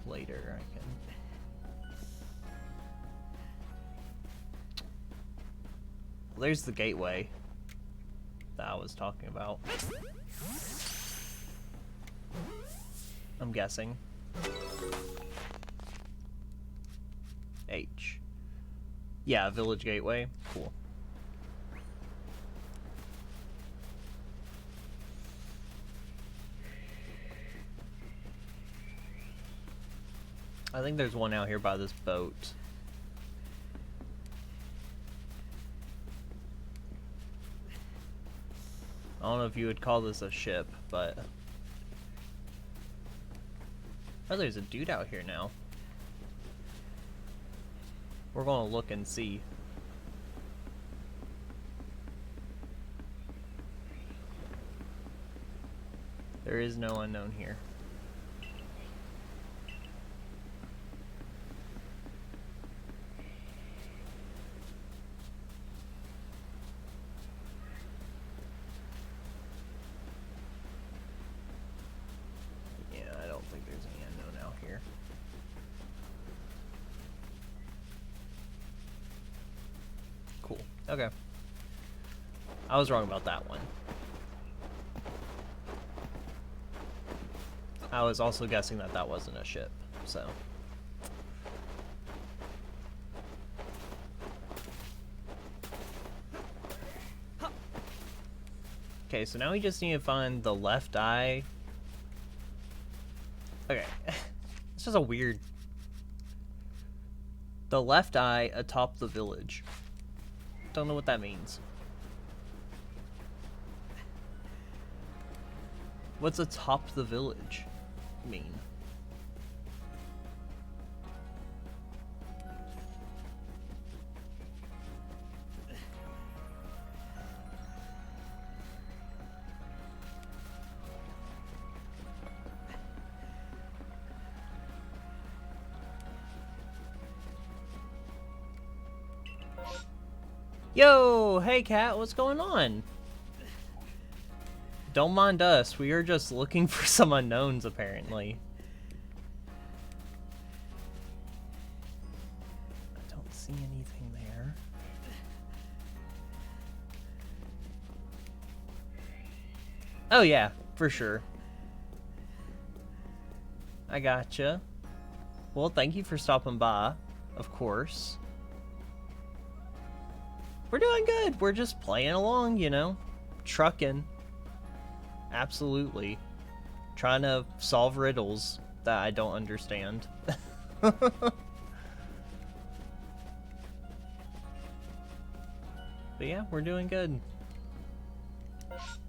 later I can. There's the gateway that I was talking about. I'm guessing. H. Yeah, village gateway. Cool. I think there's one out here by this boat. I don't know if you would call this a ship, but... Oh, there's a dude out here now. We're gonna look and see. There is no unknown here. Yeah, I don't think there's any unknown out here. Cool. Okay. I was wrong about that one. I was also guessing that that wasn't a ship, so. Okay, so now we just need to find the left eye. Okay, it's just a weird... The left eye atop the village. Don't know what that means. What's atop the village mean? Yo, hey cat, what's going on? Don't mind us, we are just looking for some unknowns apparently. I don't see anything there. Oh yeah, for sure. I gotcha. Well, thank you for stopping by, of course. We're doing good. We're just playing along, you know, trucking. Absolutely. Trying to solve riddles that I don't understand. But yeah, we're doing good.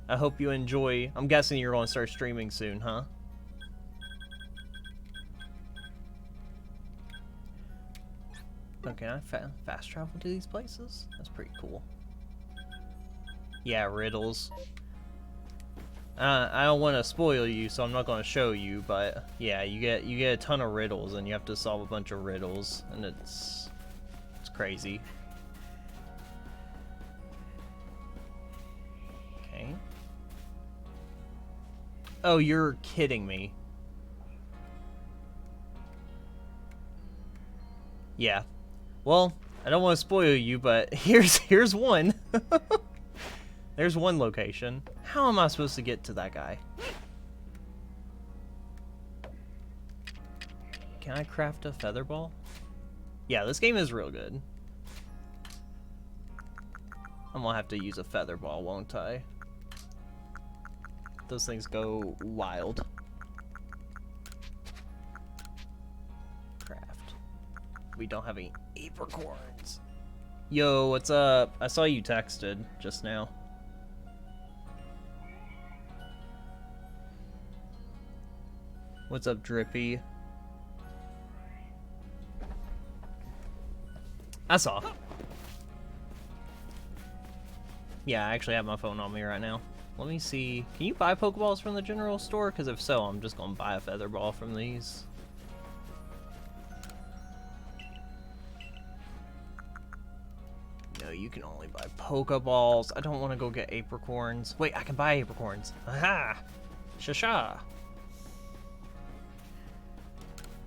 I hope you enjoy. I'm guessing you're going to start streaming soon, huh? Oh, can I fast travel to these places? That's pretty cool. Yeah, riddles. I don't want to spoil you, so I'm not going to show you, but yeah, you get a ton of riddles, and you have to solve a bunch of riddles, and it's crazy. Okay. Oh, you're kidding me. Yeah. Well, I don't want to spoil you, but here's one. There's one location. How am I supposed to get to that guy? Can I craft a feather ball? Yeah, this game is real good. I'm gonna have to use a feather ball, won't I? Those things go wild. Craft. We don't have any apricorns. Yo, what's up? I saw you texted just now. What's up, Drippy? I saw. Yeah, I actually have my phone on me right now. Let me see. Can you buy Pokeballs from the general store? Because if so, I'm just going to buy a feather ball from these. No, you can only buy Pokeballs. I don't want to go get apricorns. Wait, I can buy apricorns. Aha! Shasha!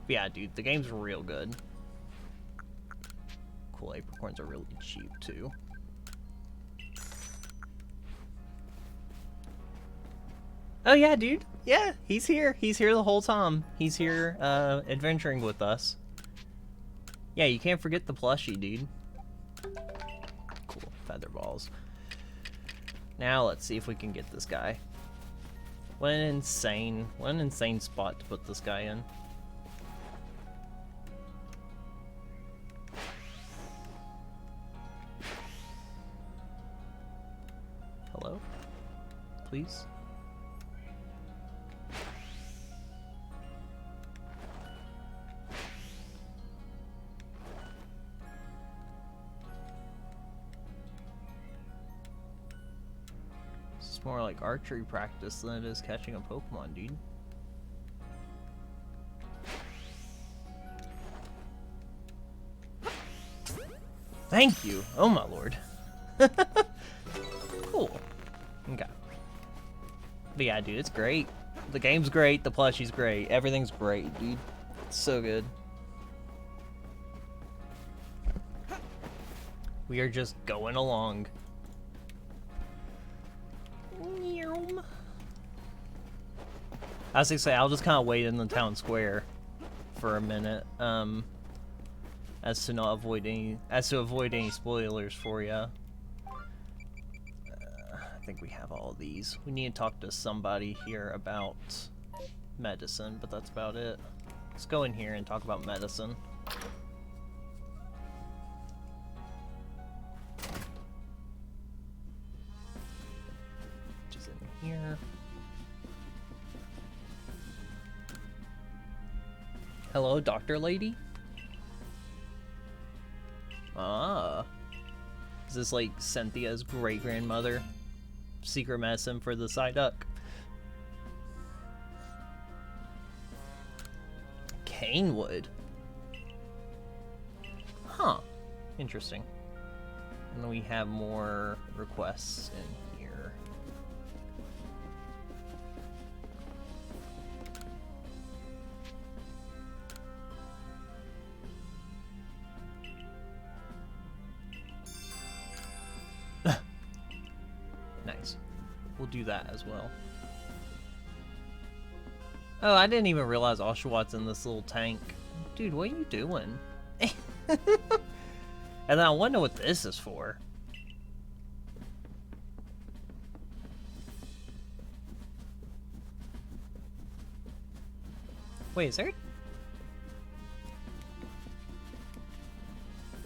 Yeah, dude, the game's real good. Cool, apricorns are really cheap, too. Oh, yeah, dude. Yeah, he's here. He's here the whole time. He's here, adventuring with us. Yeah, you can't forget the plushie, dude. Cool, feather balls. Now, let's see if we can get this guy. What an insane spot to put this guy in. please. It's more like archery practice than it is catching a Pokemon, dude. Thank you! Oh my lord. Cool. Okay. But yeah, dude, it's great. The game's great, the plushie's great, everything's great, dude. It's so good. We are just going along. I was gonna say, I'll just kind of wait in the town square for a minute, as to avoid any spoilers for ya. I think we have all of these. We need to talk to somebody here about medicine, but that's about it. Let's go in here and talk about medicine. Just in here. Hello, doctor lady? Ah. Is this like Cynthia's great-grandmother? Secret medicine for the Psyduck. Canewood. Huh. Interesting. And then we have more requests in here. Nice. We'll do that as well. Oh, I didn't even realize Oshawott in this little tank. Dude, what are you doing? And then I wonder what this is for. Wait, is there...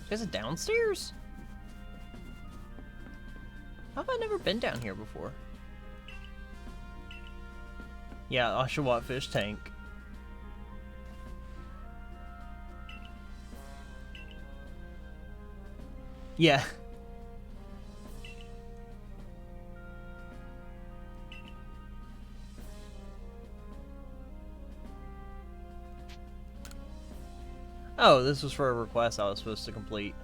There's a downstairs? How have I never been down here before? Yeah, Oshawott fish tank. Yeah. Oh, this was for a request I was supposed to complete.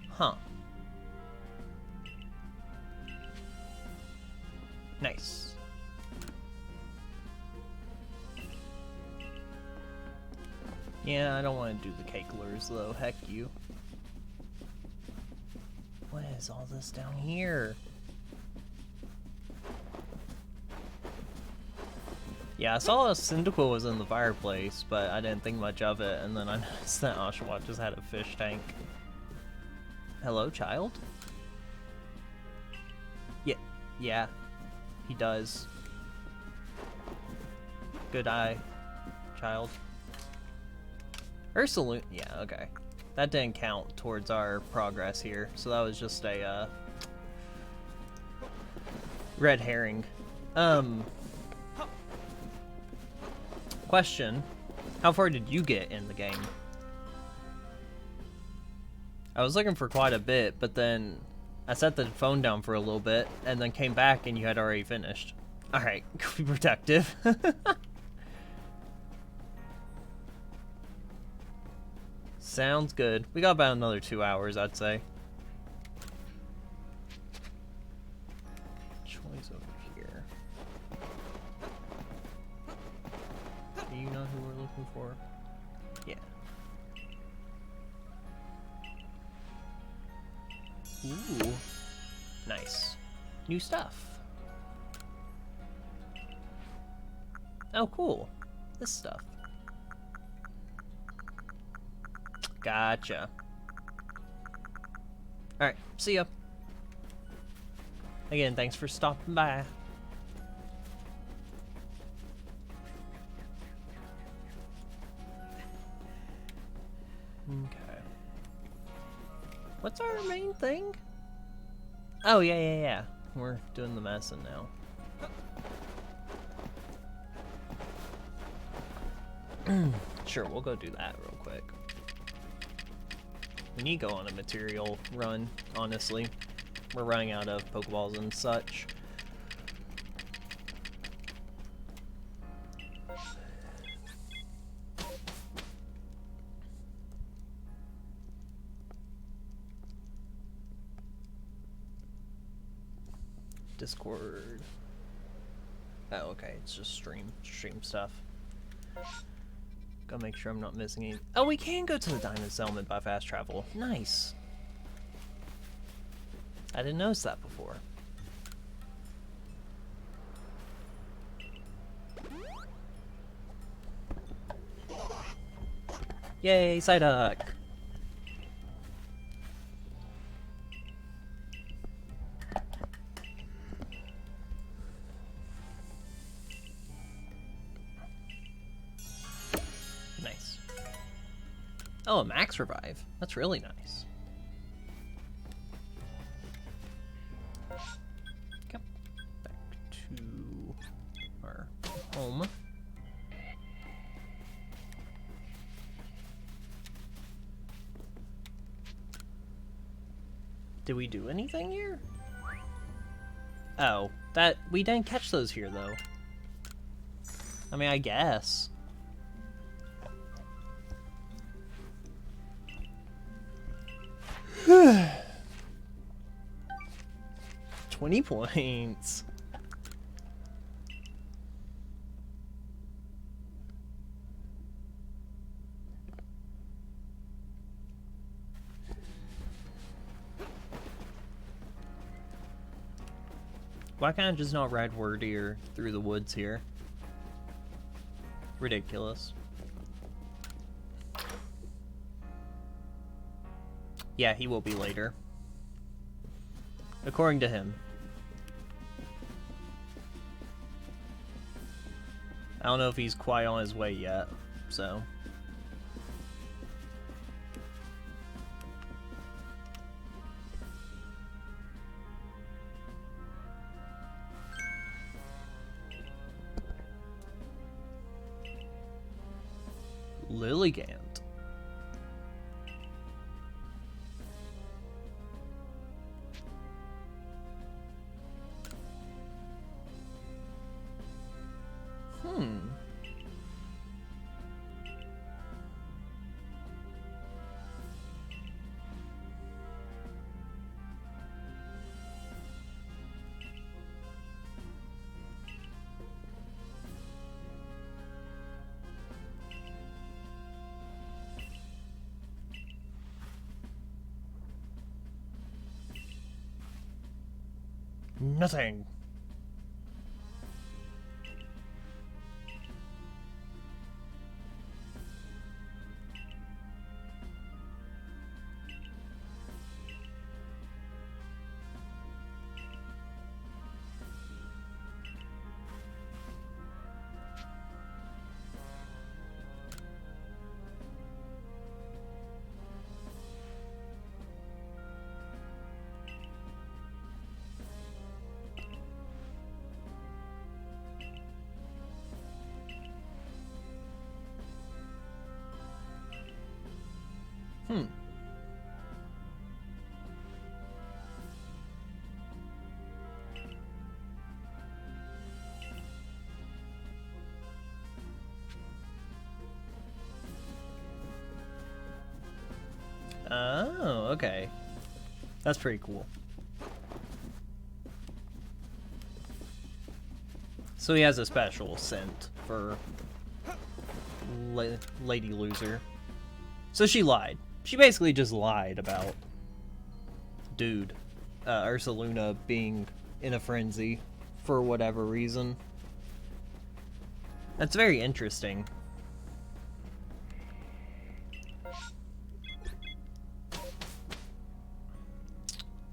Huh. Nice. Yeah, I don't want to do the cake lures though. Heck you. What is all this down here? Yeah, I saw a Cyndaquil was in the fireplace, but I didn't think much of it, and then I noticed that Oshawott just had a fish tank. Hello, child? Yeah, he does. Good eye, child. Ursaluna, yeah, okay. That didn't count towards our progress here, so that was just a, red herring. Question. How far did you get in the game? I was looking for quite a bit, but then I set the phone down for a little bit, and then came back and you had already finished. Alright, be protective. Sounds good. We got about another 2 hours, I'd say. Choice over here. Do you know who we're looking for? Yeah. Ooh. Nice. New stuff. Oh, cool. This stuff. Gotcha. Alright, see ya. Again, thanks for stopping by. Okay. What's our main thing? Oh, yeah. We're doing the medicine now. Sure, we'll go do that real quick. We need to go on a material run, honestly. We're running out of Pokeballs and such. Discord. Oh, okay, it's just stream stuff. Gotta make sure I'm not missing any. Oh, we can go to the Diamond Settlement by fast travel. Nice. I didn't notice that before. Yay, Psyduck! Nice. Oh, a max revive. That's really nice. Okay. Back to our home. Did we do anything here? Oh, that we didn't catch those here though. I mean, I guess. $20 points. Why can't I just not ride Wardeer through the woods here? Ridiculous. Yeah, he will be later. According to him. I don't know if he's quite on his way yet, so. Lilligant. Nothing. Oh, okay. That's pretty cool. So he has a special scent for Lady Loser. So she lied. She basically just lied about dude, Ursaluna being in a frenzy for whatever reason. That's very interesting.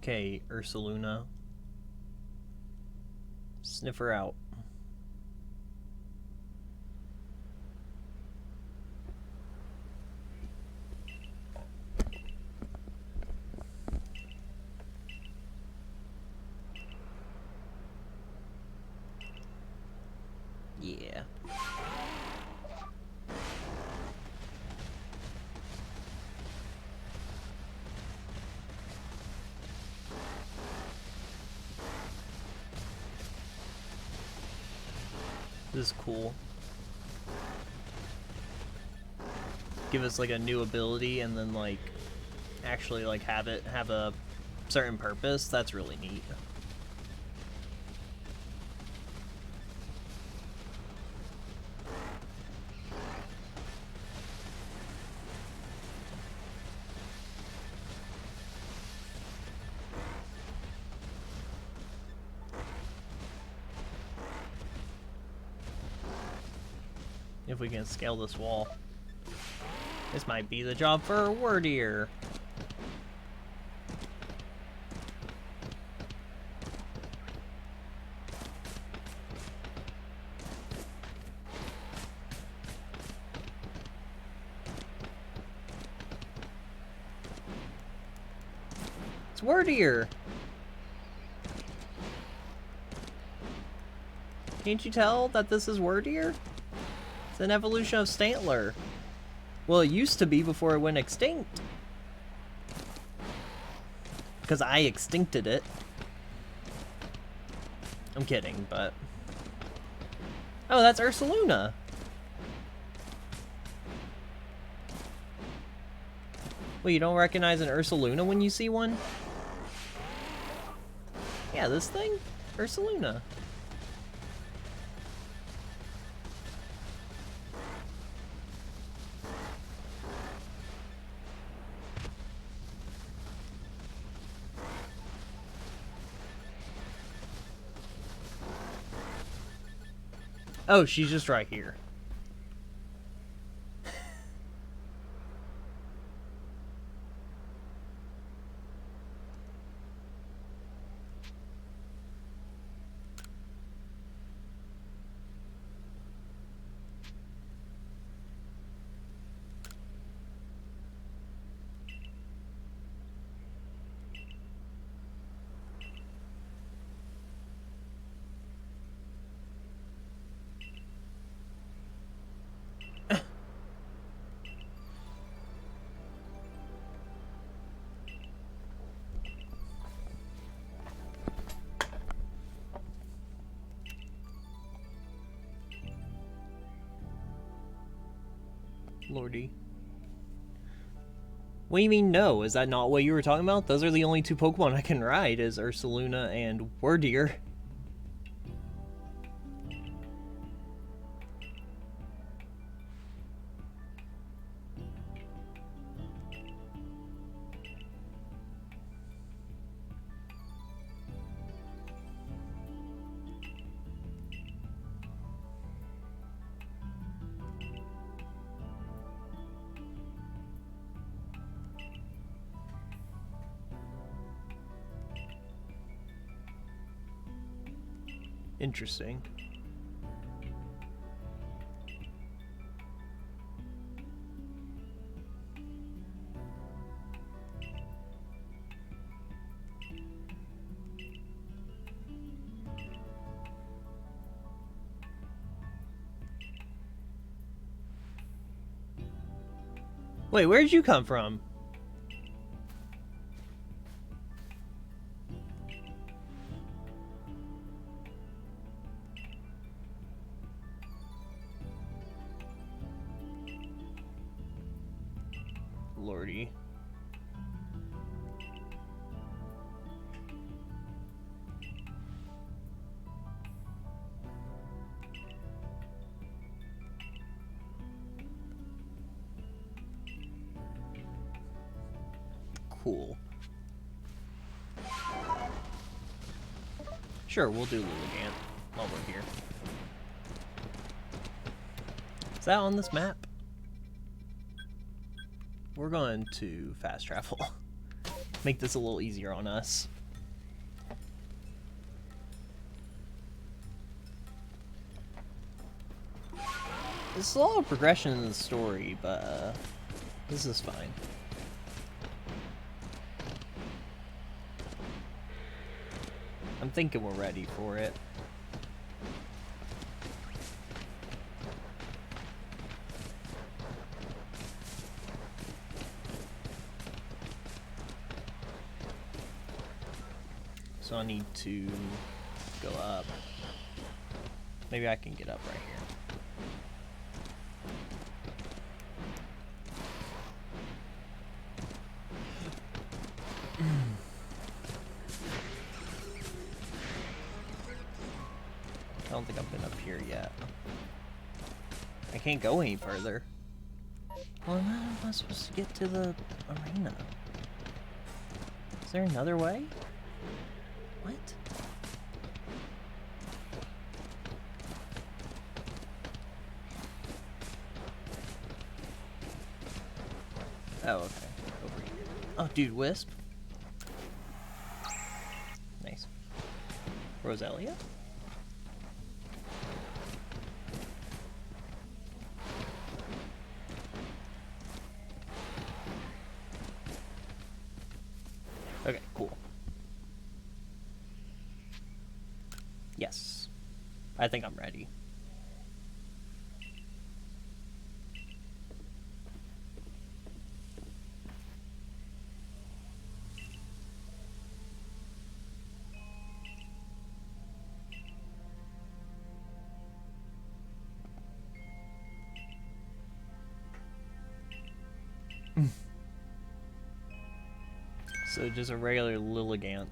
Okay, Ursaluna. Sniff her out. Yeah. This is cool. Give us like a new ability and then like actually like have it have a certain purpose. That's really neat. If we can scale this wall. This might be the job for Wordier. It's Wordier. Can't you tell that this is Wordier? It's an evolution of Stantler. Well, it used to be before it went extinct. Because I extincted it. I'm kidding, but... Oh, that's Ursaluna. Well, you don't recognize an Ursaluna when you see one? Yeah, this thing? Ursaluna. Oh, she's just right here. Lordy. What do you mean no? Is that not what you were talking about? Those are the only two Pokemon I can ride, is Ursaluna and Wordier. Interesting. Wait, where'd you come from? Lordy. Cool. Sure, we'll do Lilligant while we're here. Is that on this map? We're going to fast travel. Make this a little easier on us. There's a lot of progression in the story, but this is fine. I'm thinking we're ready for it. So I need to go up. Maybe I can get up right here. I don't think I've been up here yet. I can't go any further. Well, how am I supposed to get to the arena? Is there another way? What? Oh, okay. Over here. Oh, dude, Wisp. Nice. Roselia? Okay, cool. Yes. I think I'm ready. So just a regular Lilligant.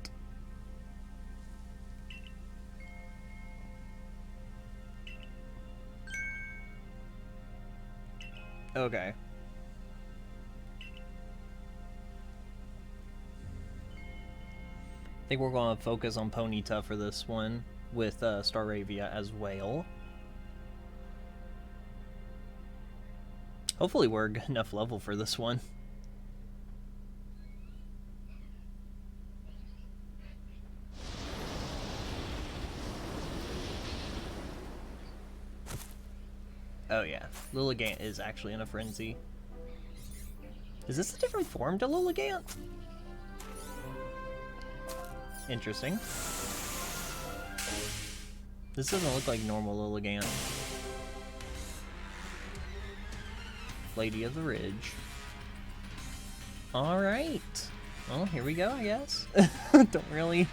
Okay. I think we're going to focus on Ponyta for this one with Staravia as well. Hopefully we're a good enough level for this one. Oh yeah, Lilligant is actually in a frenzy. Is this a different form to Lilligant? Interesting. This doesn't look like normal Lilligant. Lady of the Ridge. Alright. Well, here we go, I guess. Don't really...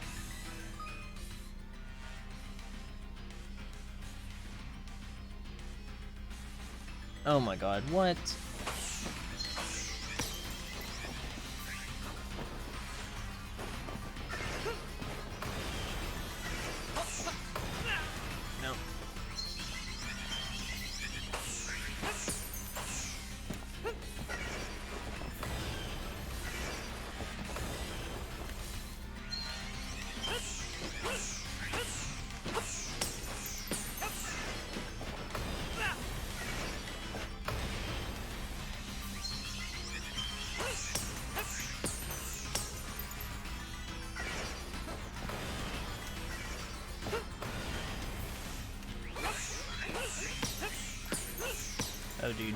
Oh my god, what? No. Oh, dude.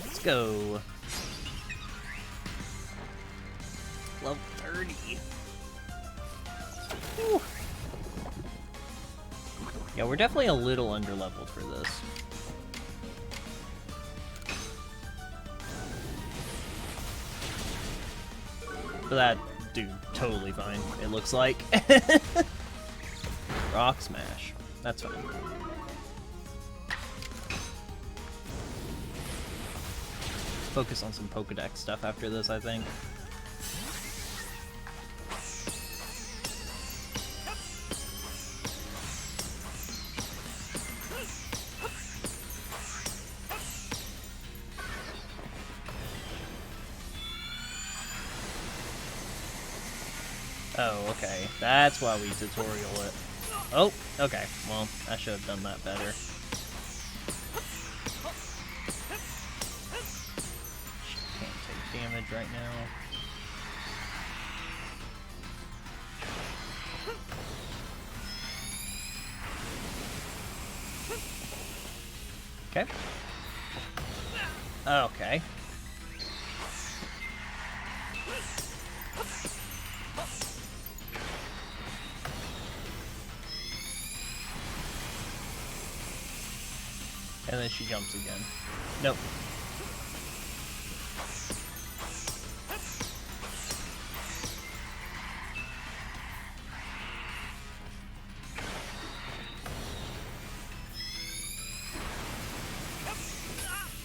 Let's go. Level 30. Whew. Yeah, we're definitely a little underleveled for this. But that dude, totally fine, it looks like. Rock Smash. That's fine. Focus on some Pokedex stuff after this, I think. Oh, okay. That's why we tutorial it. Oh, okay. Well, I should have done that better. Can't take damage right now. Okay. Okay. And then she jumps again. Nope.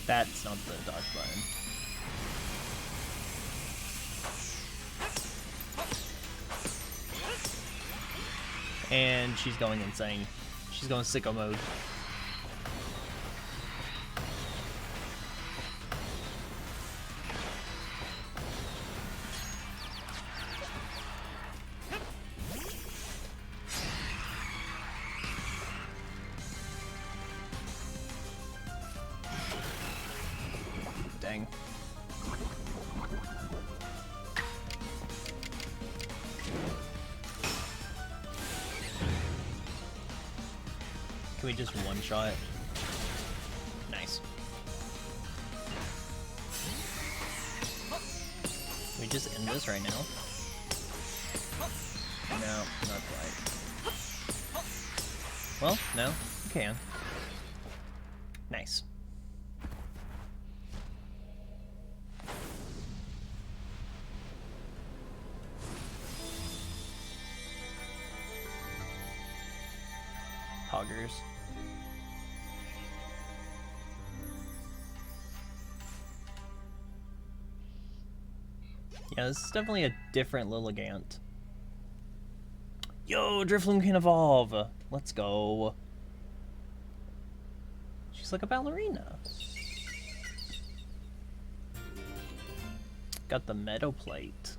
That's not the dodge button. And she's going insane. She's going sicko mode. Dang. Can we just one-shot? Nice. Can we just end this right now? No, not quite. Well, no, we can. Nice. Hoggers. Yeah, this is definitely a different Lilligant. Yo, Drifloon can evolve! Let's go. She's like a ballerina. Got the Meadow Plate.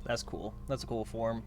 That's cool. That's a cool form.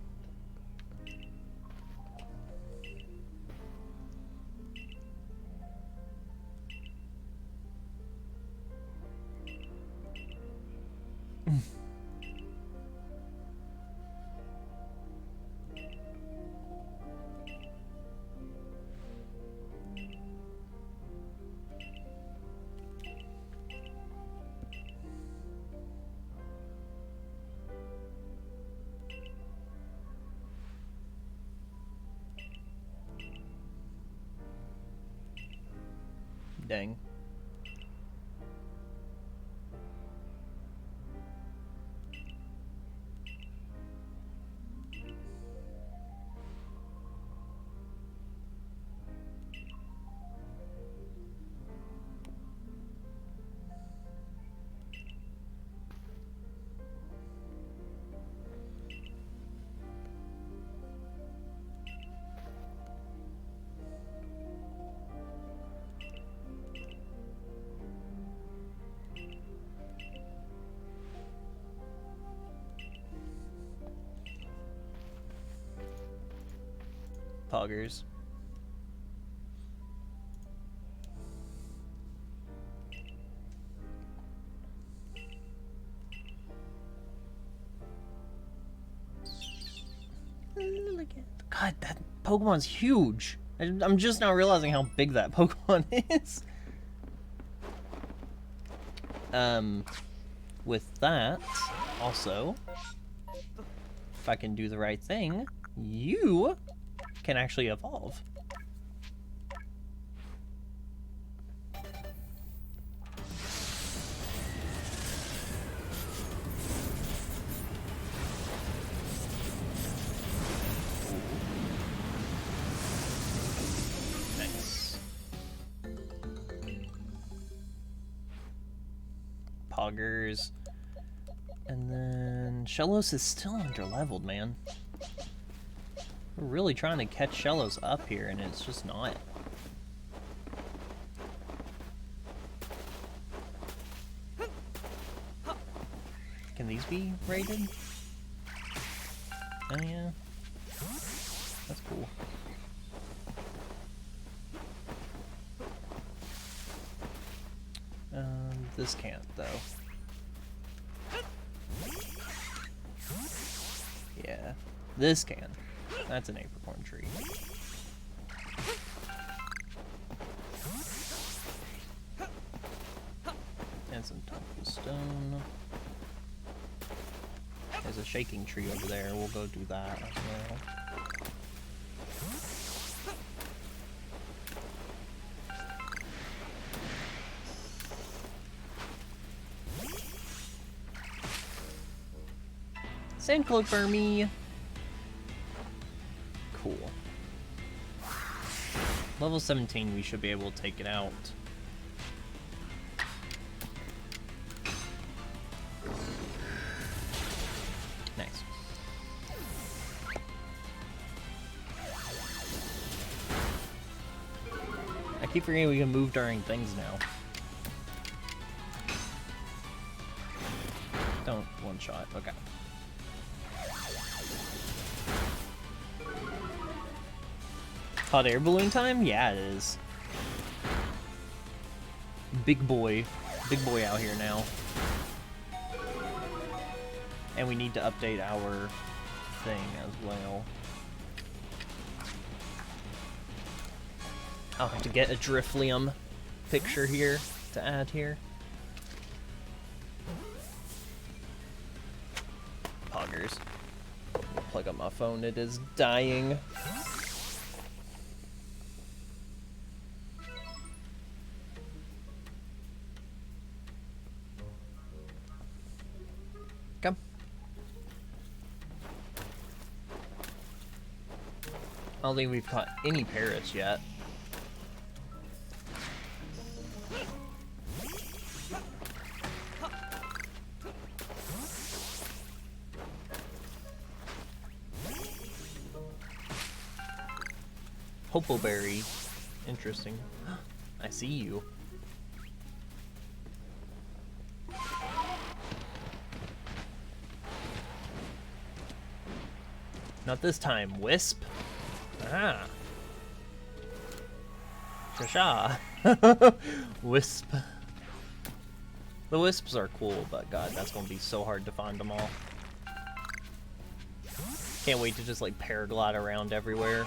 Dang. Poggers. God, that Pokemon's huge. I'm just now realizing how big that Pokemon is. With that, also, if I can do the right thing, you can actually evolve. Nice. Poggers. And then Shellos is still underleveled, man. We're really trying to catch Shellos up here, and it's just not. Can these be rated? Oh yeah. That's cool. This can't, though. Yeah, this can. That's an apricorn tree. shaking tree over there. We'll go do that as well. Sandcloak for me. Cool. Level 17, we should be able to take it out. Nice. I keep forgetting we can move during things now. Don't one shot. Okay. Hot air balloon time? Yeah, it is. Big boy out here now. And we need to update our thing as well. I'll have to get a Driflium picture here to add here. Poggers. Plug up my phone, it is dying. Come. I don't think we've caught any parrots yet. Hopoberry. Interesting. I see you. Not this time, Wisp. Ah. Shasha. Wisp. The Wisps are cool, but god, that's gonna be so hard to find them all. Can't wait to just like paraglide around everywhere.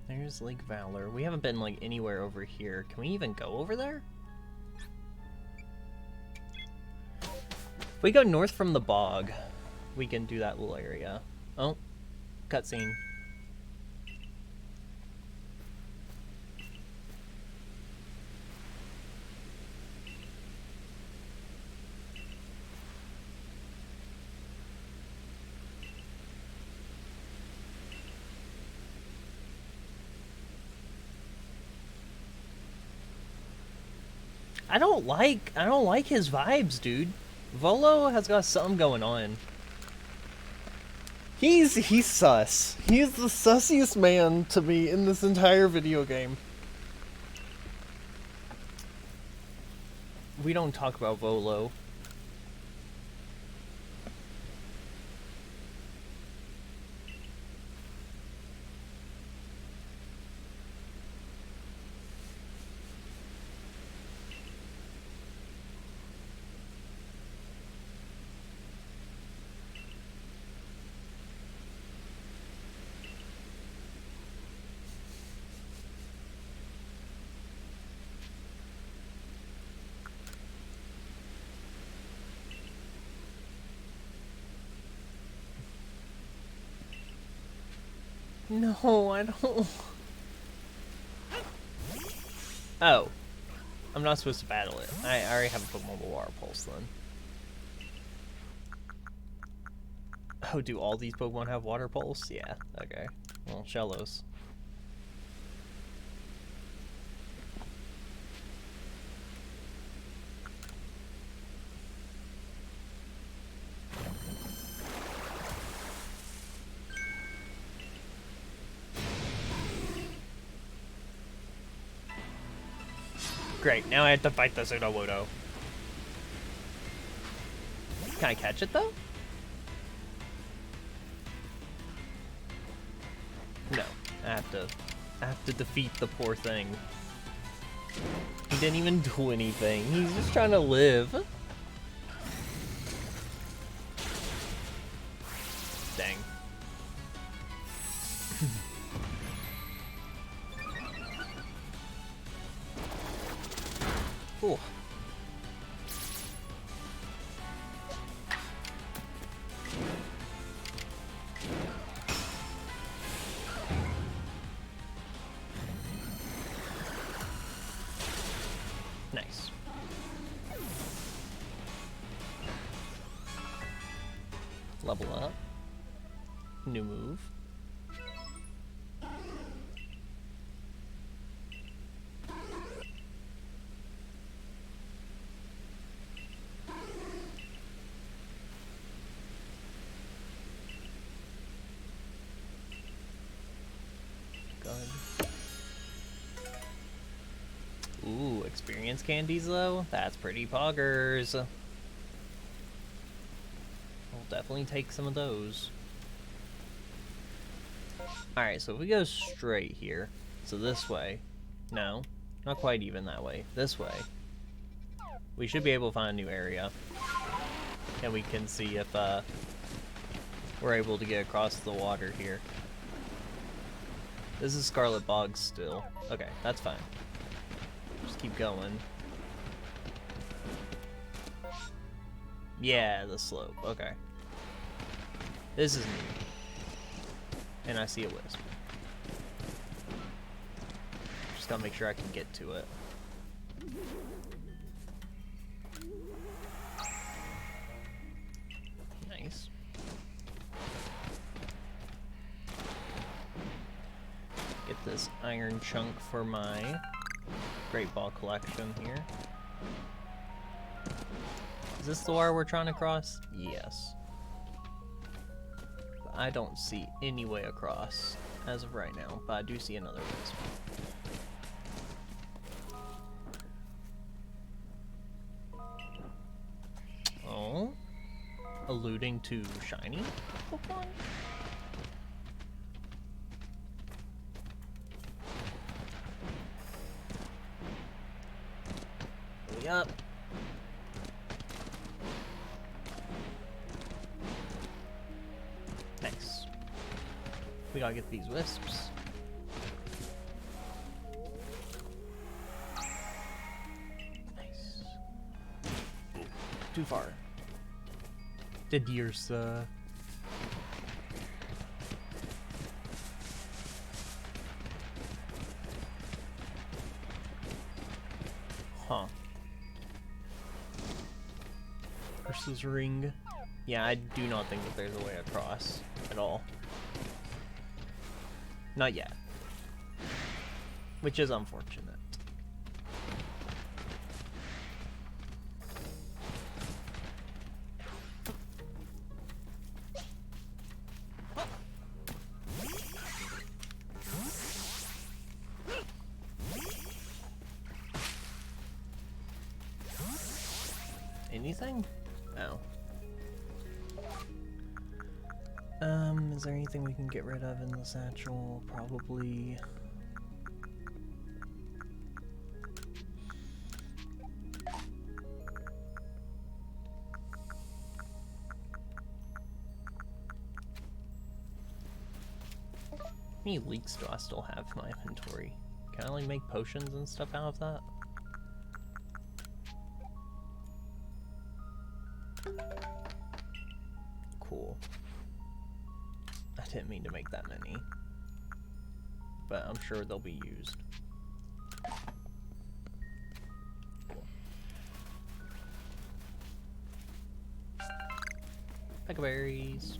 There's Lake Valor. We haven't been like anywhere over here. Can we even go over there? If we go north from the bog, we can do that little area. Oh, cutscene. I don't like his vibes, dude. Volo has got something going on. He's sus. He's the sussiest man to me in this entire video game. We don't talk about Volo. No, I don't. Oh. I'm not supposed to battle it. I already have a Pokemon with Water Pulse then. Oh, do all these Pokemon have Water Pulse? Yeah, okay. Well, Shellos. Great, now I have to fight the Sudowoodo. Can I catch it though? No, I have to defeat the poor thing. He didn't even do anything. He's just trying to live. Dang. Cool. Nice. Level up. New move. Ooh, experience candies though? That's pretty poggers. We'll definitely take some of those. Alright, so if we go straight here, so this way, no, not quite even that way, this way, we should be able to find a new area. And we can see if we're able to get across the water here. This is Scarlet Bog still. Okay, that's fine. Just keep going. Yeah, the slope. Okay. This is new. And I see a wisp. Just gotta make sure I can get to it. Nice. Get this iron chunk for my Great Ball collection here. Is this the wire we're trying to cross? Yes. But I don't see any way across as of right now, but I do see another wisp. Oh? Alluding to shiny Pokemon? Up. Nice. We gotta get these wisps. Nice. Too far. The deer's huh. Versus ring. Yeah, I do not think that there's a way across at all. Not yet. Which is unfortunate. Anything? Oh. Is there anything we can get rid of in the satchel? Probably. How many leeks do I still have in my inventory? Can I like make potions and stuff out of that? Cool. I didn't mean to make that many, but I'm sure they'll be used. Pack of berries.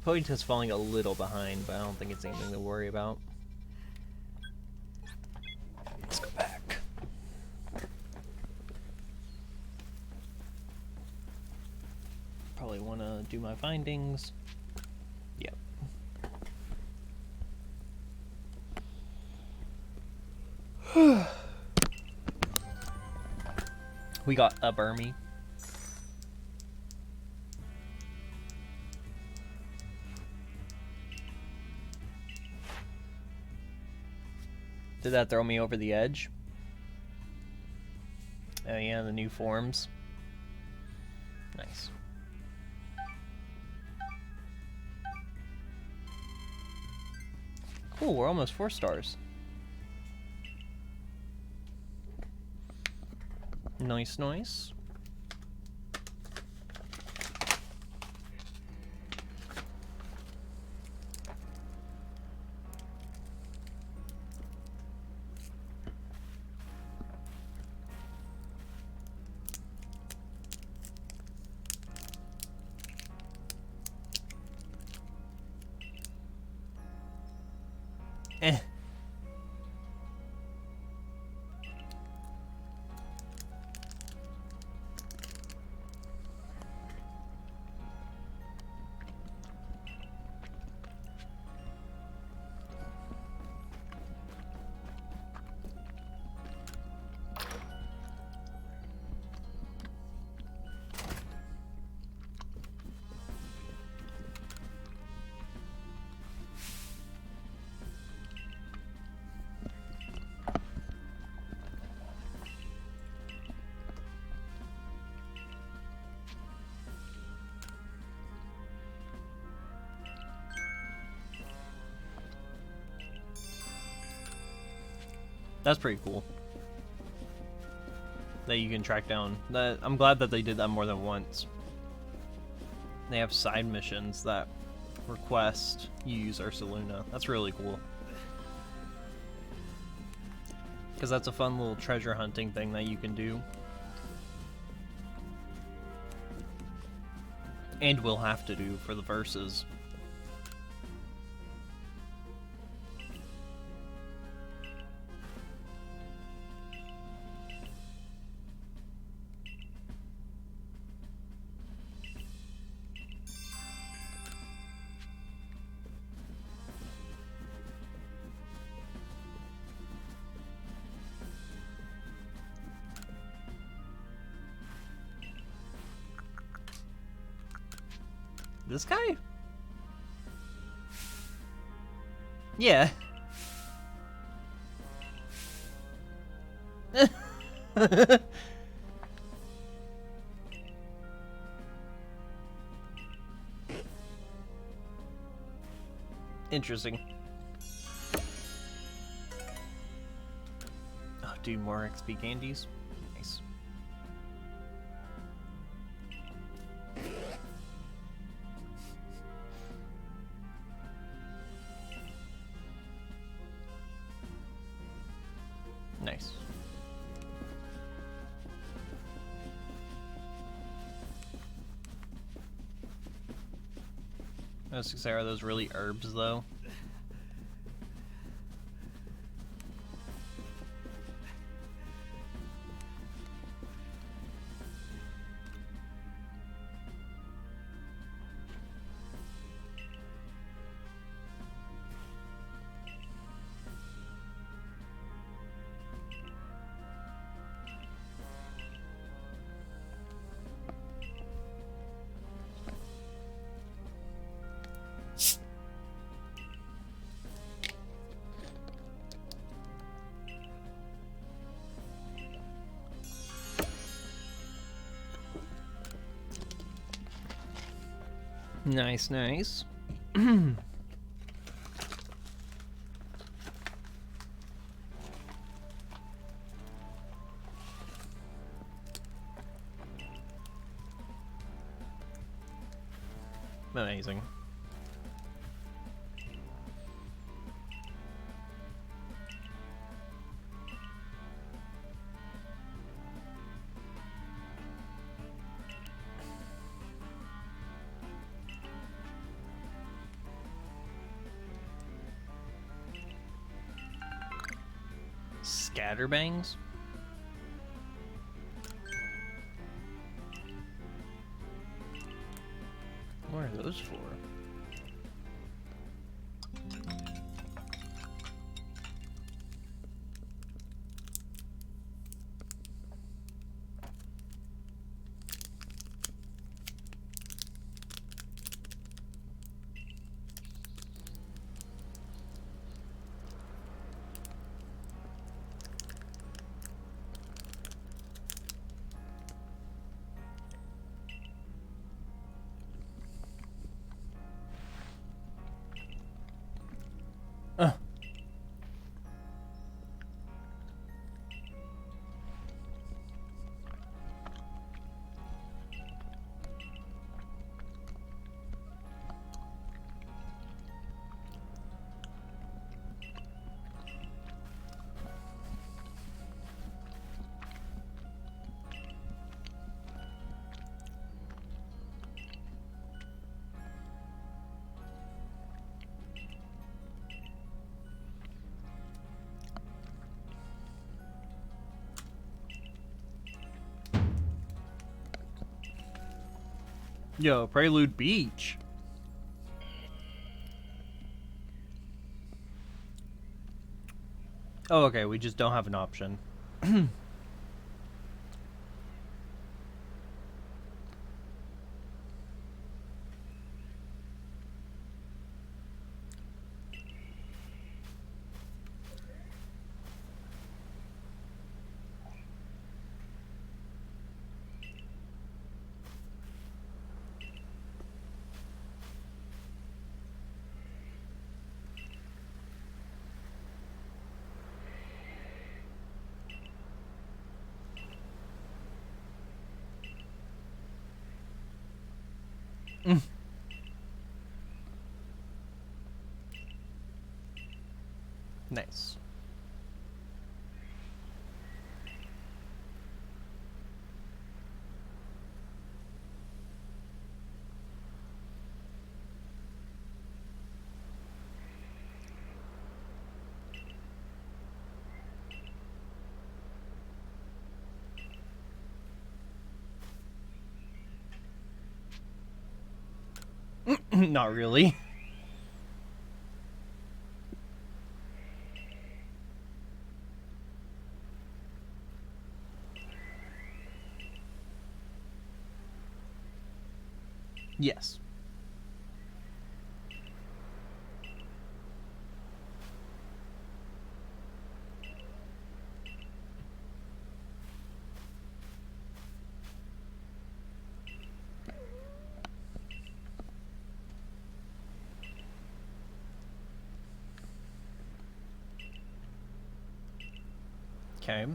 Ponyta's falling a little behind, but I don't think it's anything to worry about. Let's go back. Probably want to do my findings. Yep. We got a Burmy. Did that throw me over the edge? Oh yeah, the new forms. Nice. Cool, we're almost 4 stars. Nice, nice. Eh. That's pretty cool. That you can track down. I'm glad that they did that more than once. They have side missions that request you use Ursaluna. That's really cool. Because that's a fun little treasure hunting thing that you can do. And will have to do for the verses. This guy? Yeah. Interesting. Oh, dude, more XP candies. Nice. Nice. I was gonna say, are those really herbs though? Nice, nice. Amazing. Scatterbangs? What are those for? Yo, Prelude Beach. Oh, okay, we just don't have an option. Nice. Not really. Yes. Okay.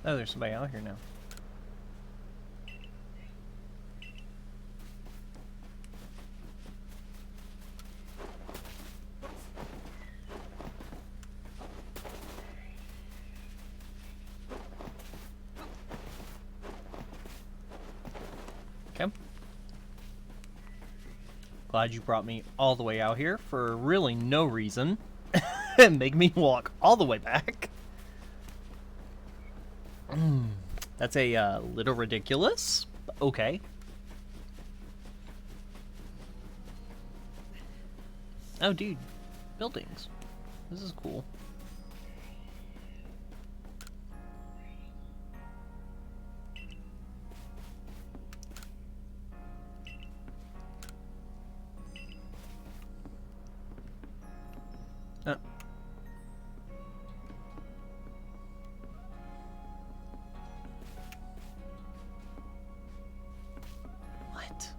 Oh, there's somebody out here now. Okay. Glad you brought me all the way out here for really no reason. And make me walk all the way back. That's a little ridiculous. Okay. Oh, dude. Buildings. This is cool. What?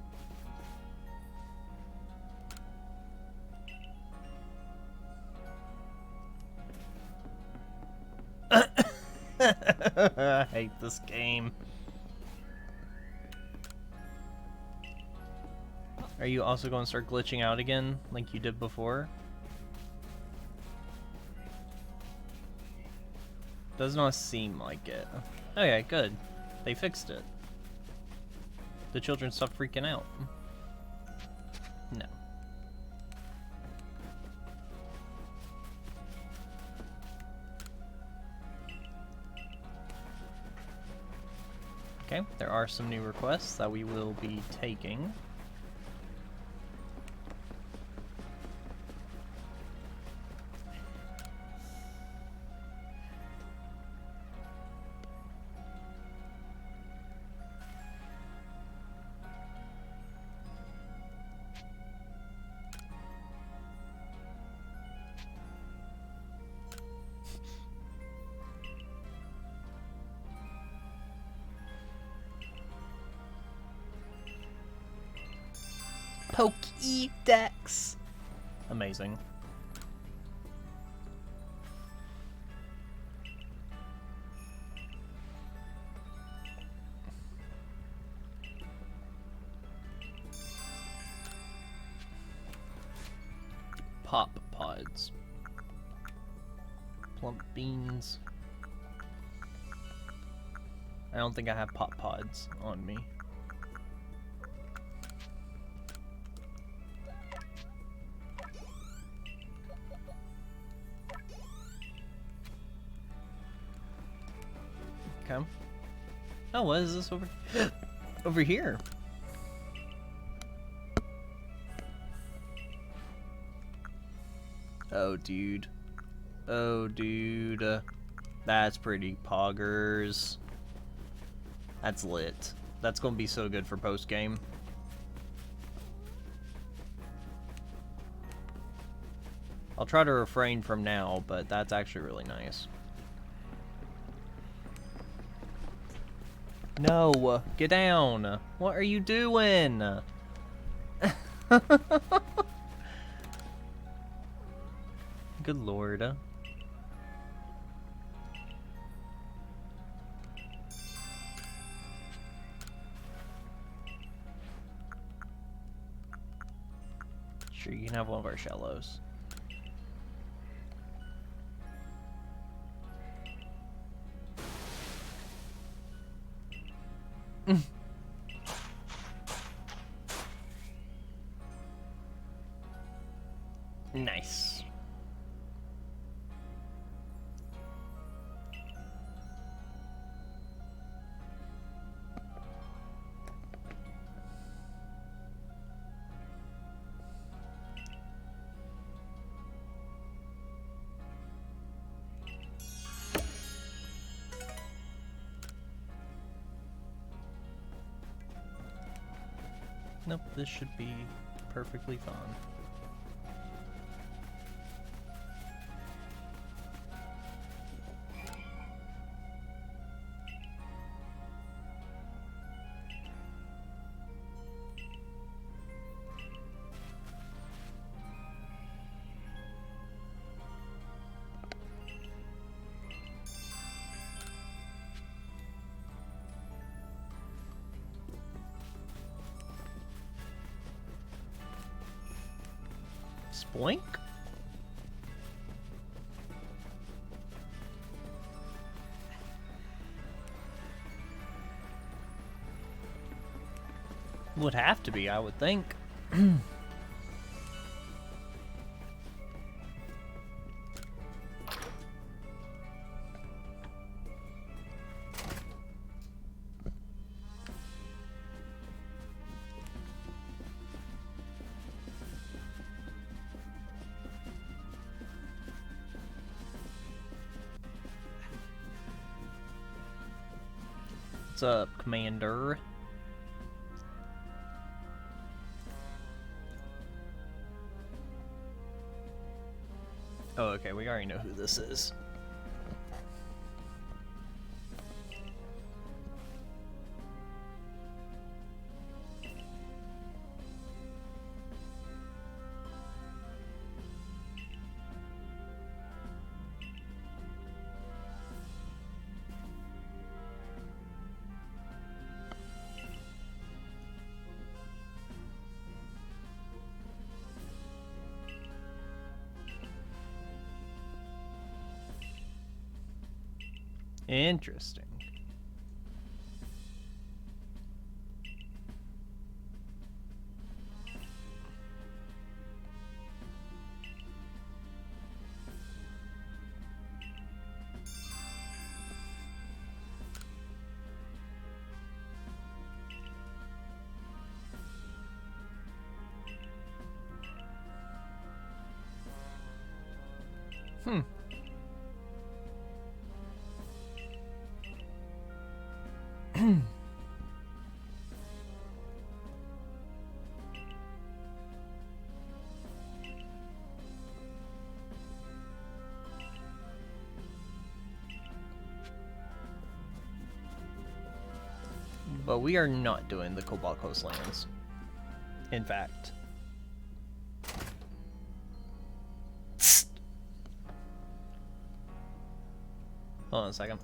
I hate this game. Are you also going to start glitching out again like you did before? Does not seem like it. Okay, good. They fixed it. The children stopped freaking out. No. Okay, there are some new requests that we will be taking. Pokédex. Amazing. Pop pods. Plump beans. I don't think I have pop pods on me. Okay. Oh, what is this over over here? Oh, dude. Oh, dude. That's pretty poggers. That's lit. That's gonna be so good for post-game. I'll try to refrain from now, but that's actually really nice. No! Get down! What are you doing? Good lord. Sure, you can have one of our shallows. Nice. Nope, this should be perfectly fine. Spoink? Would have to be, I would think. What's up, Commander? Oh, okay, we already know who this is. Interesting. Hmm. But we are not doing the Cobalt Coastlands. In fact. Hold on a second.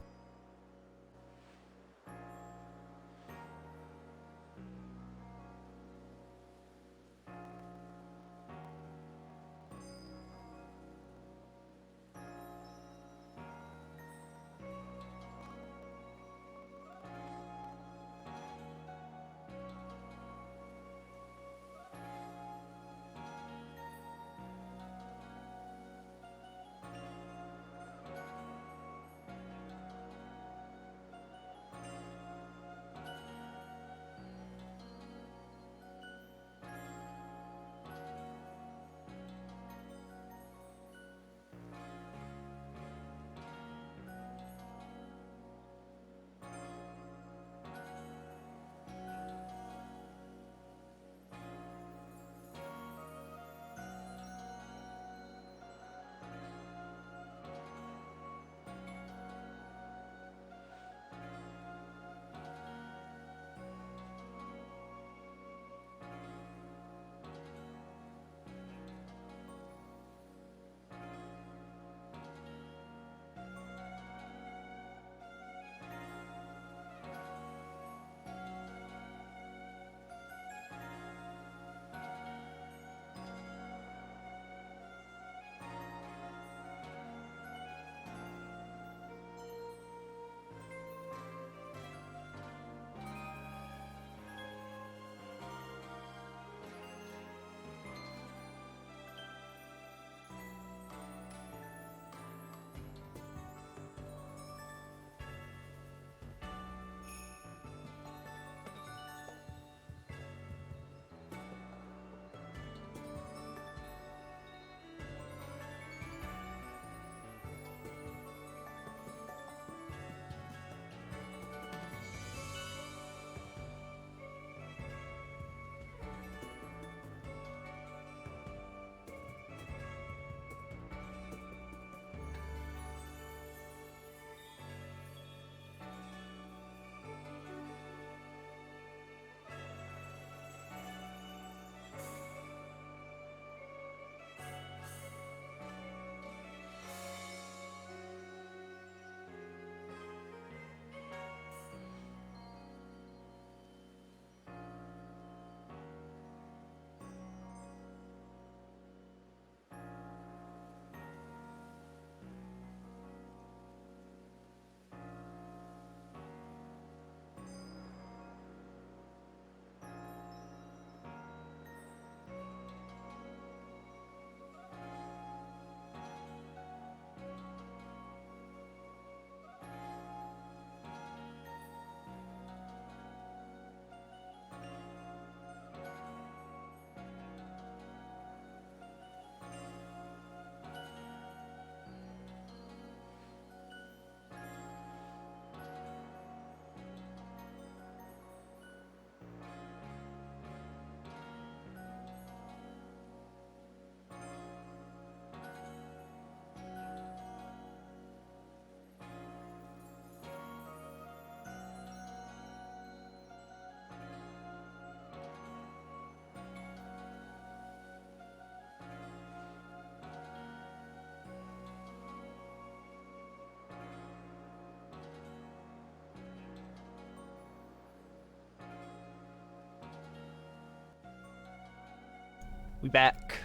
We back.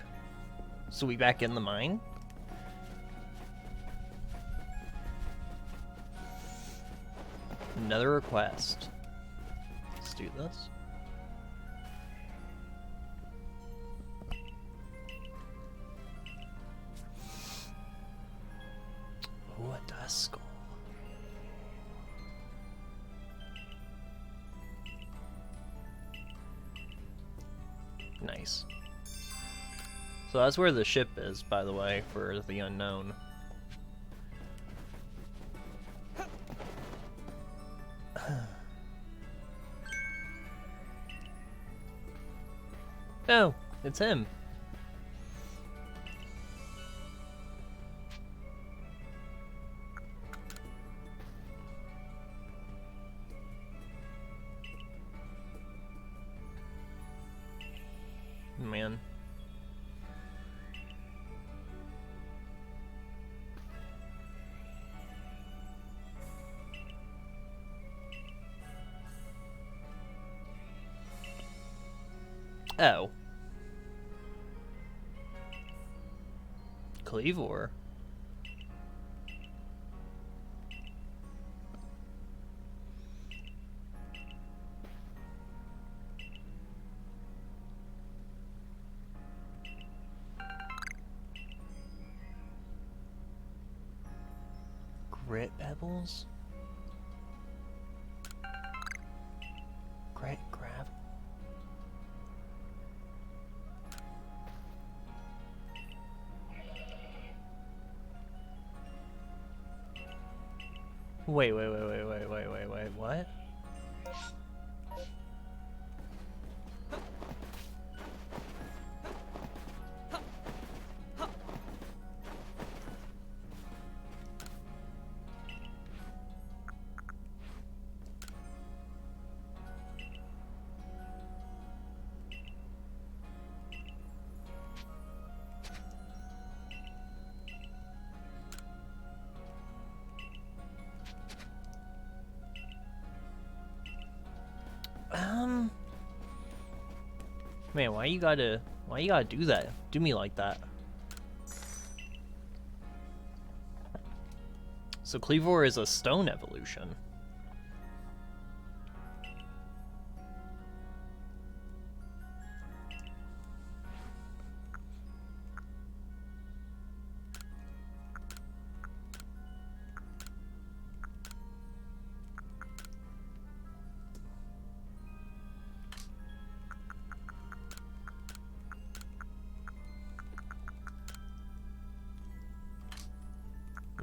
So we back in the mine? Another request. Let's do this. Oh, a dust skull. Nice. So that's where the ship is, by the way, for the unknown. Oh, it's him. Man. Oh. Cleavor. Grit pebbles? Grit gravel? Wait, what? Man, why you gotta do that? Do me like that. So Cleavor is a stone evolution.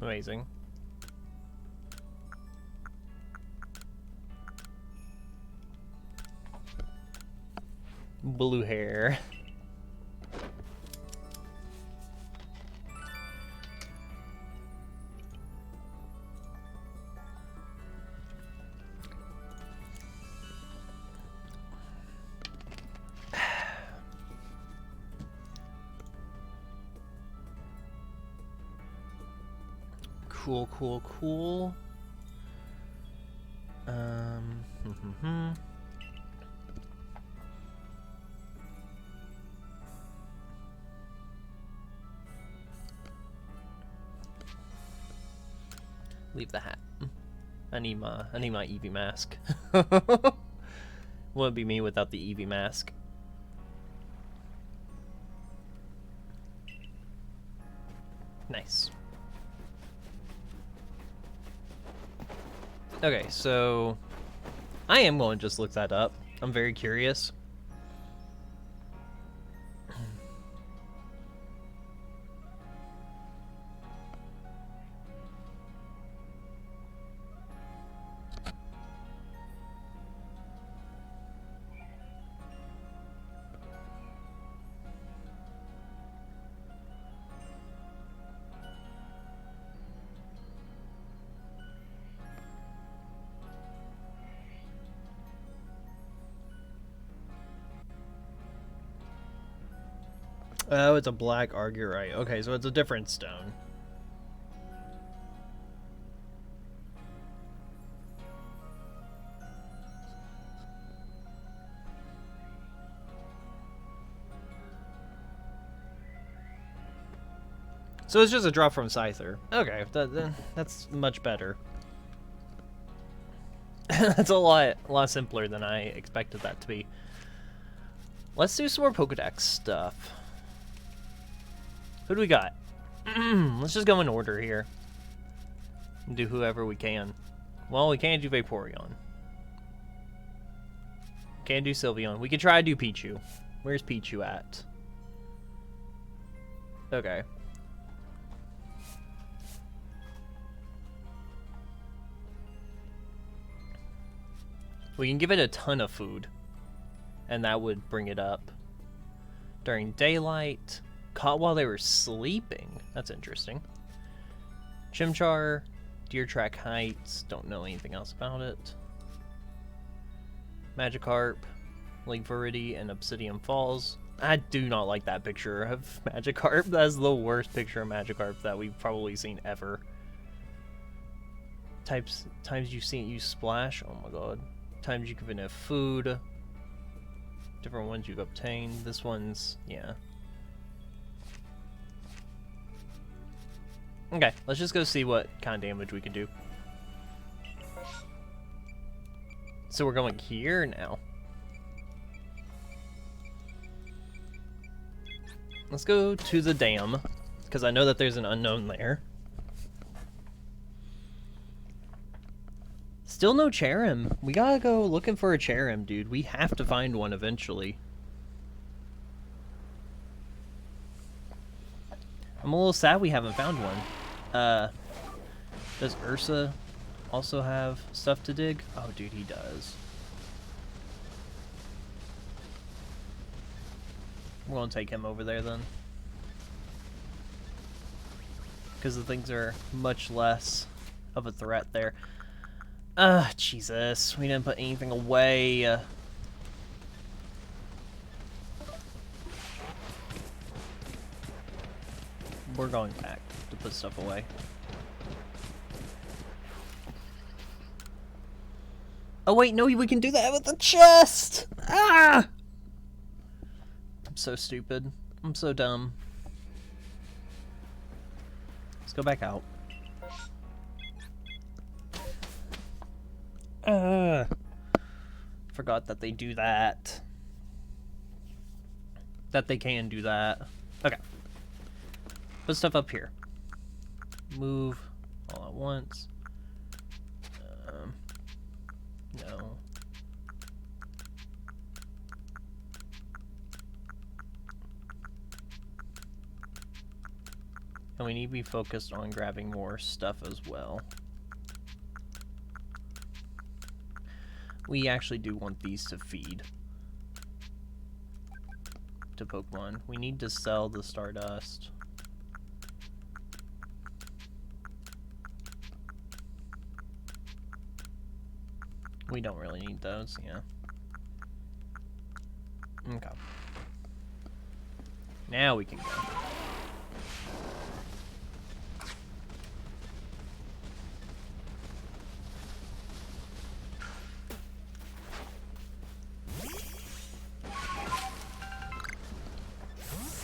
Amazing. Blue hair. Cool. Leave the hat. I need my Eevee mask. Wouldn't be me without the Eevee mask. Nice. Okay, so I am going to just look that up. I'm very curious. Oh, it's a black Argyrite. Okay, so it's a different stone. So it's just a drop from Scyther. Okay, that's much better. That's a lot simpler than I expected that to be. Let's do some more Pokedex stuff. Who do we got? Let's just go in order here. And do whoever we can. Well, we can't do Vaporeon. Can't do Sylveon. We can try to do Pichu. Where's Pichu at? Okay. We can give it a ton of food, and that would bring it up. During daylight, caught while they were sleeping. That's interesting. Chimchar, Deer Track Heights, don't know anything else about it. Magikarp, Lake Viridi, and Obsidian Falls. I do not like that picture of Magikarp. That's the worst picture of Magikarp that we've probably seen ever. Times you've seen it use Splash, oh my god. Times you give it enough food. Different ones you've obtained. This one's, yeah. Okay, let's just go see what kind of damage we can do. So we're going here now. Let's go to the dam, because I know that there's an unknown there. Still no Cherim. We gotta go looking for a Cherim, dude. We have to find one eventually. I'm a little sad we haven't found one. Does Ursa also have stuff to dig? Oh, dude, he does. We're gonna take him over there then. Because the things are much less of a threat there. Jesus. We didn't put anything away. We're going back to put stuff away. Oh wait, no, we can do that with the chest! Ah! I'm so stupid. I'm so dumb. Let's go back out. Forgot that they do that. That they can do that. Okay. Put stuff up here. Move all at once. No. And we need to be focused on grabbing more stuff as well. We actually do want these to feed to Pokemon. We need to sell the Stardust. We don't really need those, yeah. Okay. Now we can go.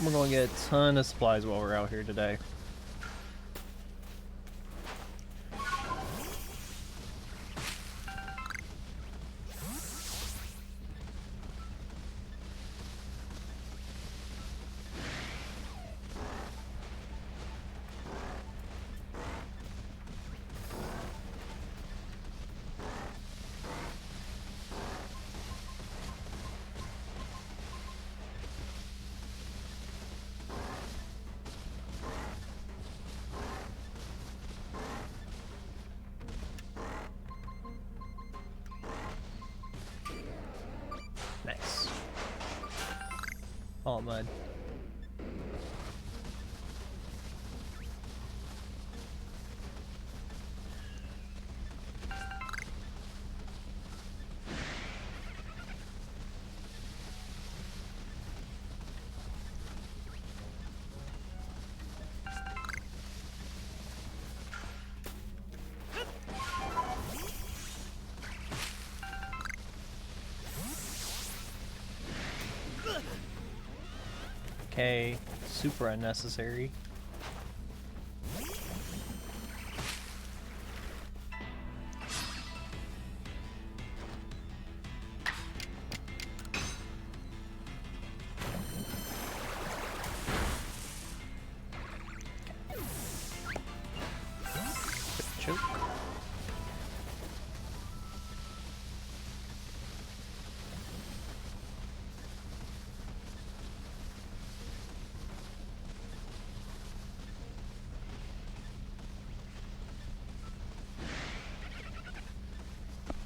We're going to get a ton of supplies while we're out here today. Nice. All mud. Okay, super unnecessary. Choke.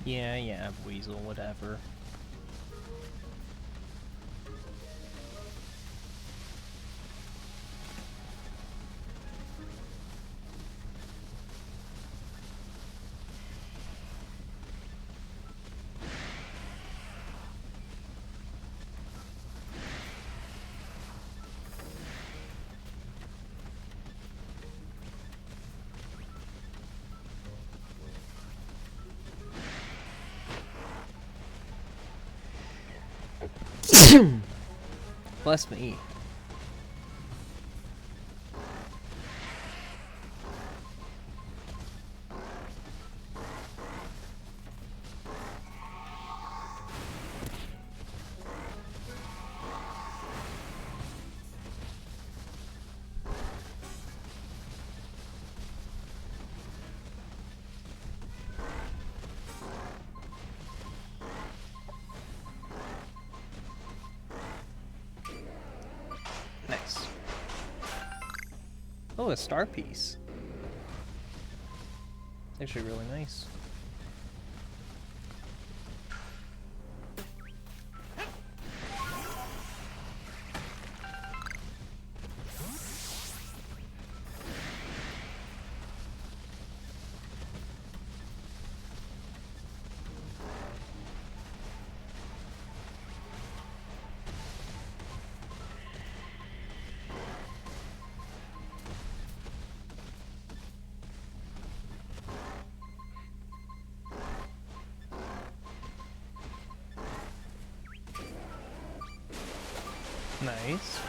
Yeah, Weasel, whatever. Bless me. Nice. Oh, a star piece. It's actually really nice. Nice.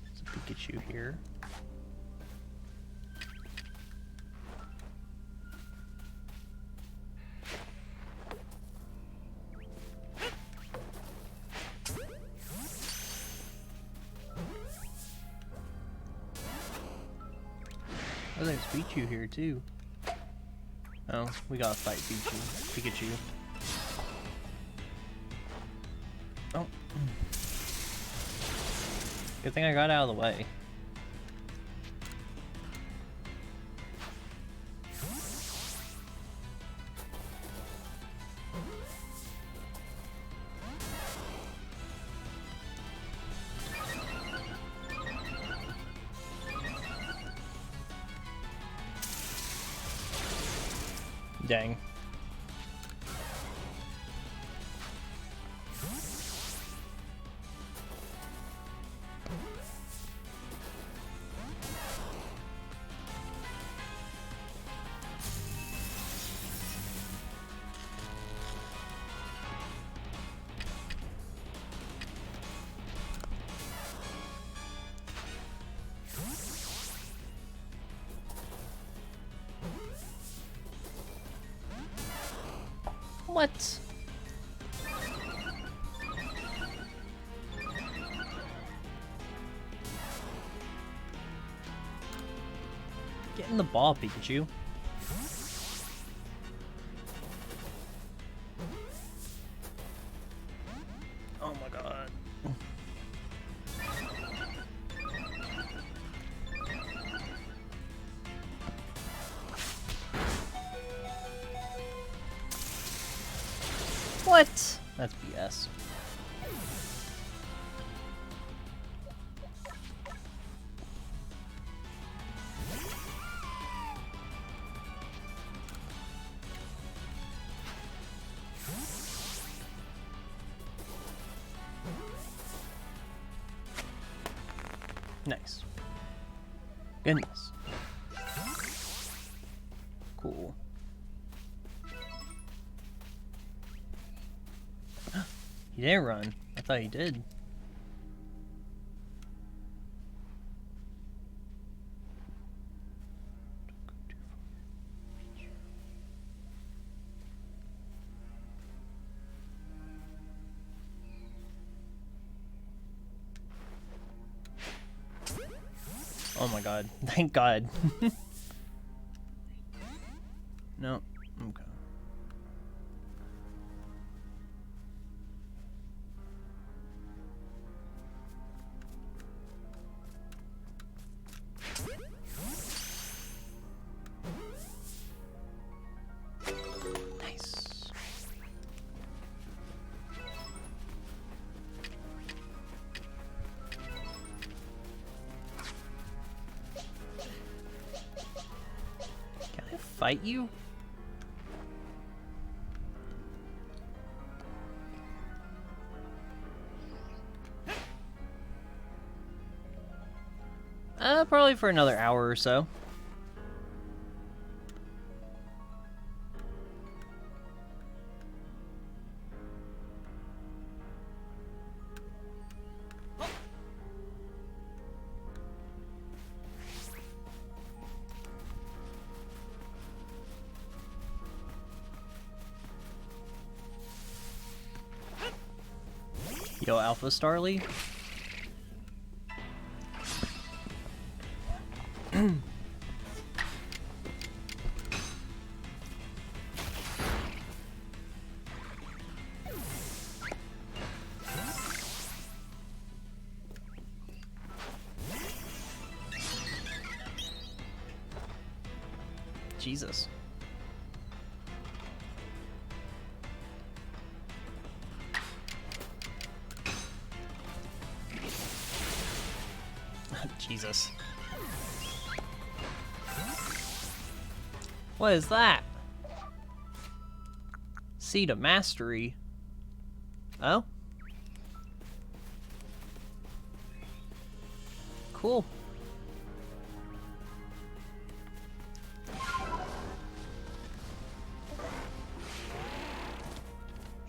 There's a Pikachu here. Oh, there's Pikachu here too. Oh, we gotta fight Pikachu. Oh. Good thing I got out of the way. Dang. What? Get in the ball, Pikachu. Oh my god. What? That's BS. Nice. Goodness. Cool. He didn't run. I thought he did. Oh my god. Thank god. No. Okay. Nice. Can I fight you? Probably for another hour or so. Yo, Alpha Starly. Jesus. Jesus. What is that? Seed of Mastery. Oh? Cool.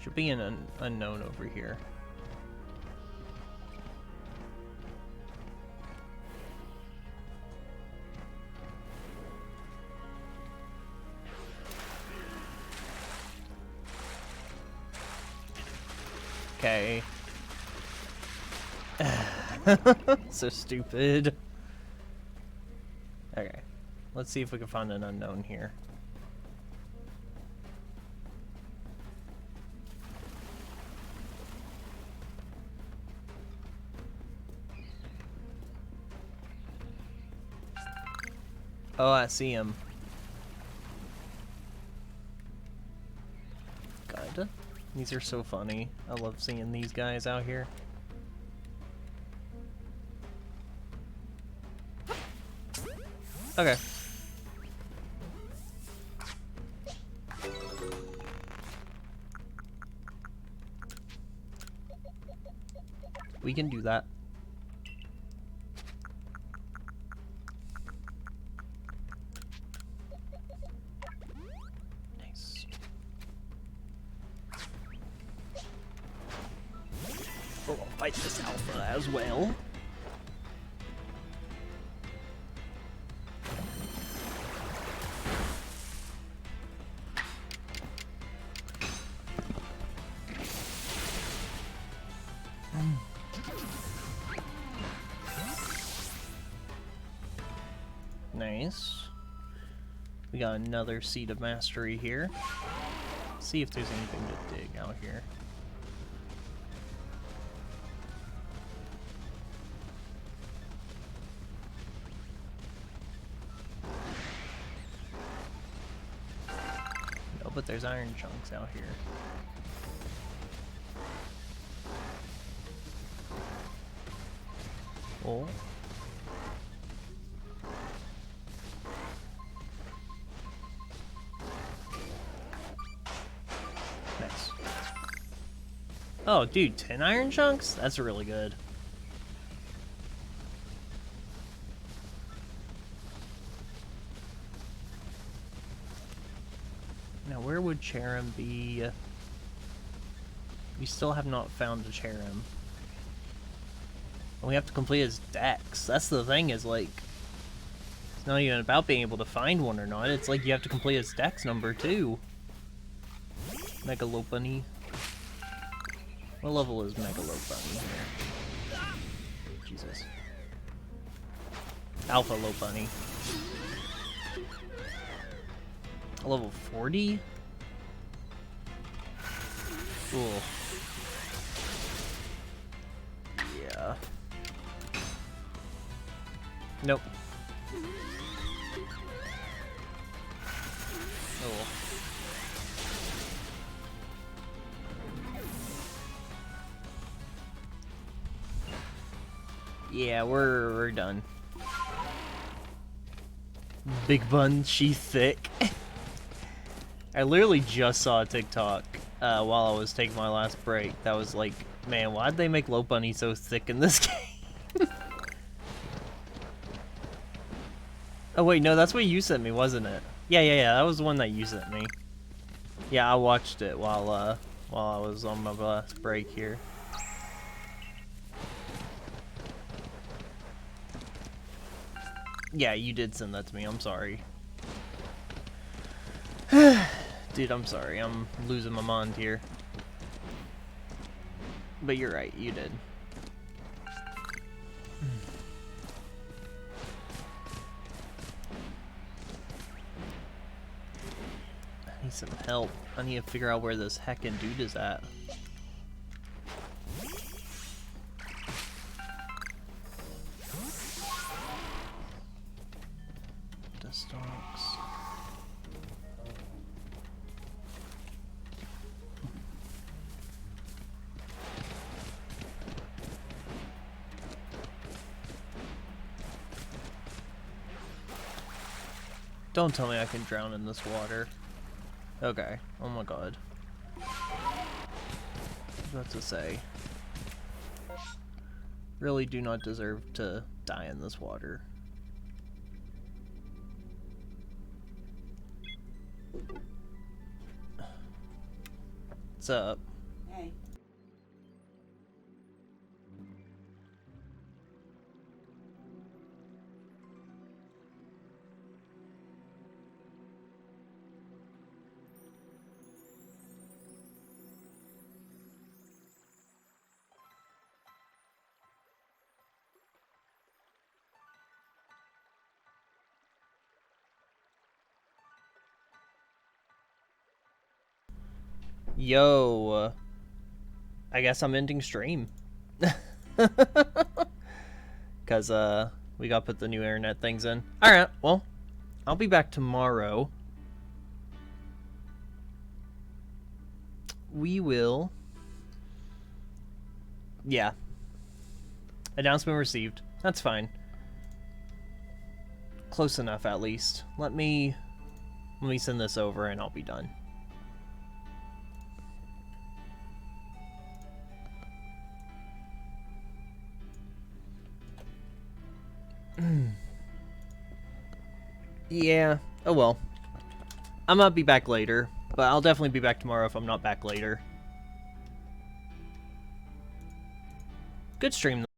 Should be an unknown over here. Okay. So stupid. Okay. Let's see if we can find an unknown here. Oh, I see him. God. These are so funny. I love seeing these guys out here. Okay. We can do that. Nice. Oh, I'll fight this alpha as well. Nice. We got another Seed of Mastery here. Let's see if there's anything to dig out here. No, but there's iron chunks out here. Oh. Nice. Oh, dude, 10 iron chunks? That's really good. Now, where would Cherim be? We still have not found a Cherim. And we have to complete his dex. That's the thing, is like, it's not even about being able to find one or not. It's like you have to complete his dex number too. Megalopony. What level is Megalopony here? Jesus. Alpha Low Bunny. Level 40? Cool. Yeah. Nope. Oh. Yeah, we're done. Big bun, she thick. I literally just saw a TikTok while I was taking my last break. That was like, man, why'd they make Low Bunny so thick in this game? Oh wait, no, that's what you sent me, wasn't it? Yeah, that was the one that you sent me. Yeah, I watched it while I was on my last break here. Yeah, you did send that to me. I'm sorry. Dude, I'm sorry. I'm losing my mind here. But you're right. You did. I need some help. I need to figure out where this heckin' dude is at. Stonks. Don't tell me I can drown in this water. Okay. Oh my god. I was about to say. Really do not deserve to die in this water. What's up? Hey. Yo. I guess I'm ending stream. Because, we gotta put the new internet things in. Alright, well, I'll be back tomorrow. We will... Yeah. Announcement received. That's fine. Close enough, at least. Let me send this over and I'll be done. Yeah. Oh well. I might be back later, but I'll definitely be back tomorrow if I'm not back later. Good stream, though.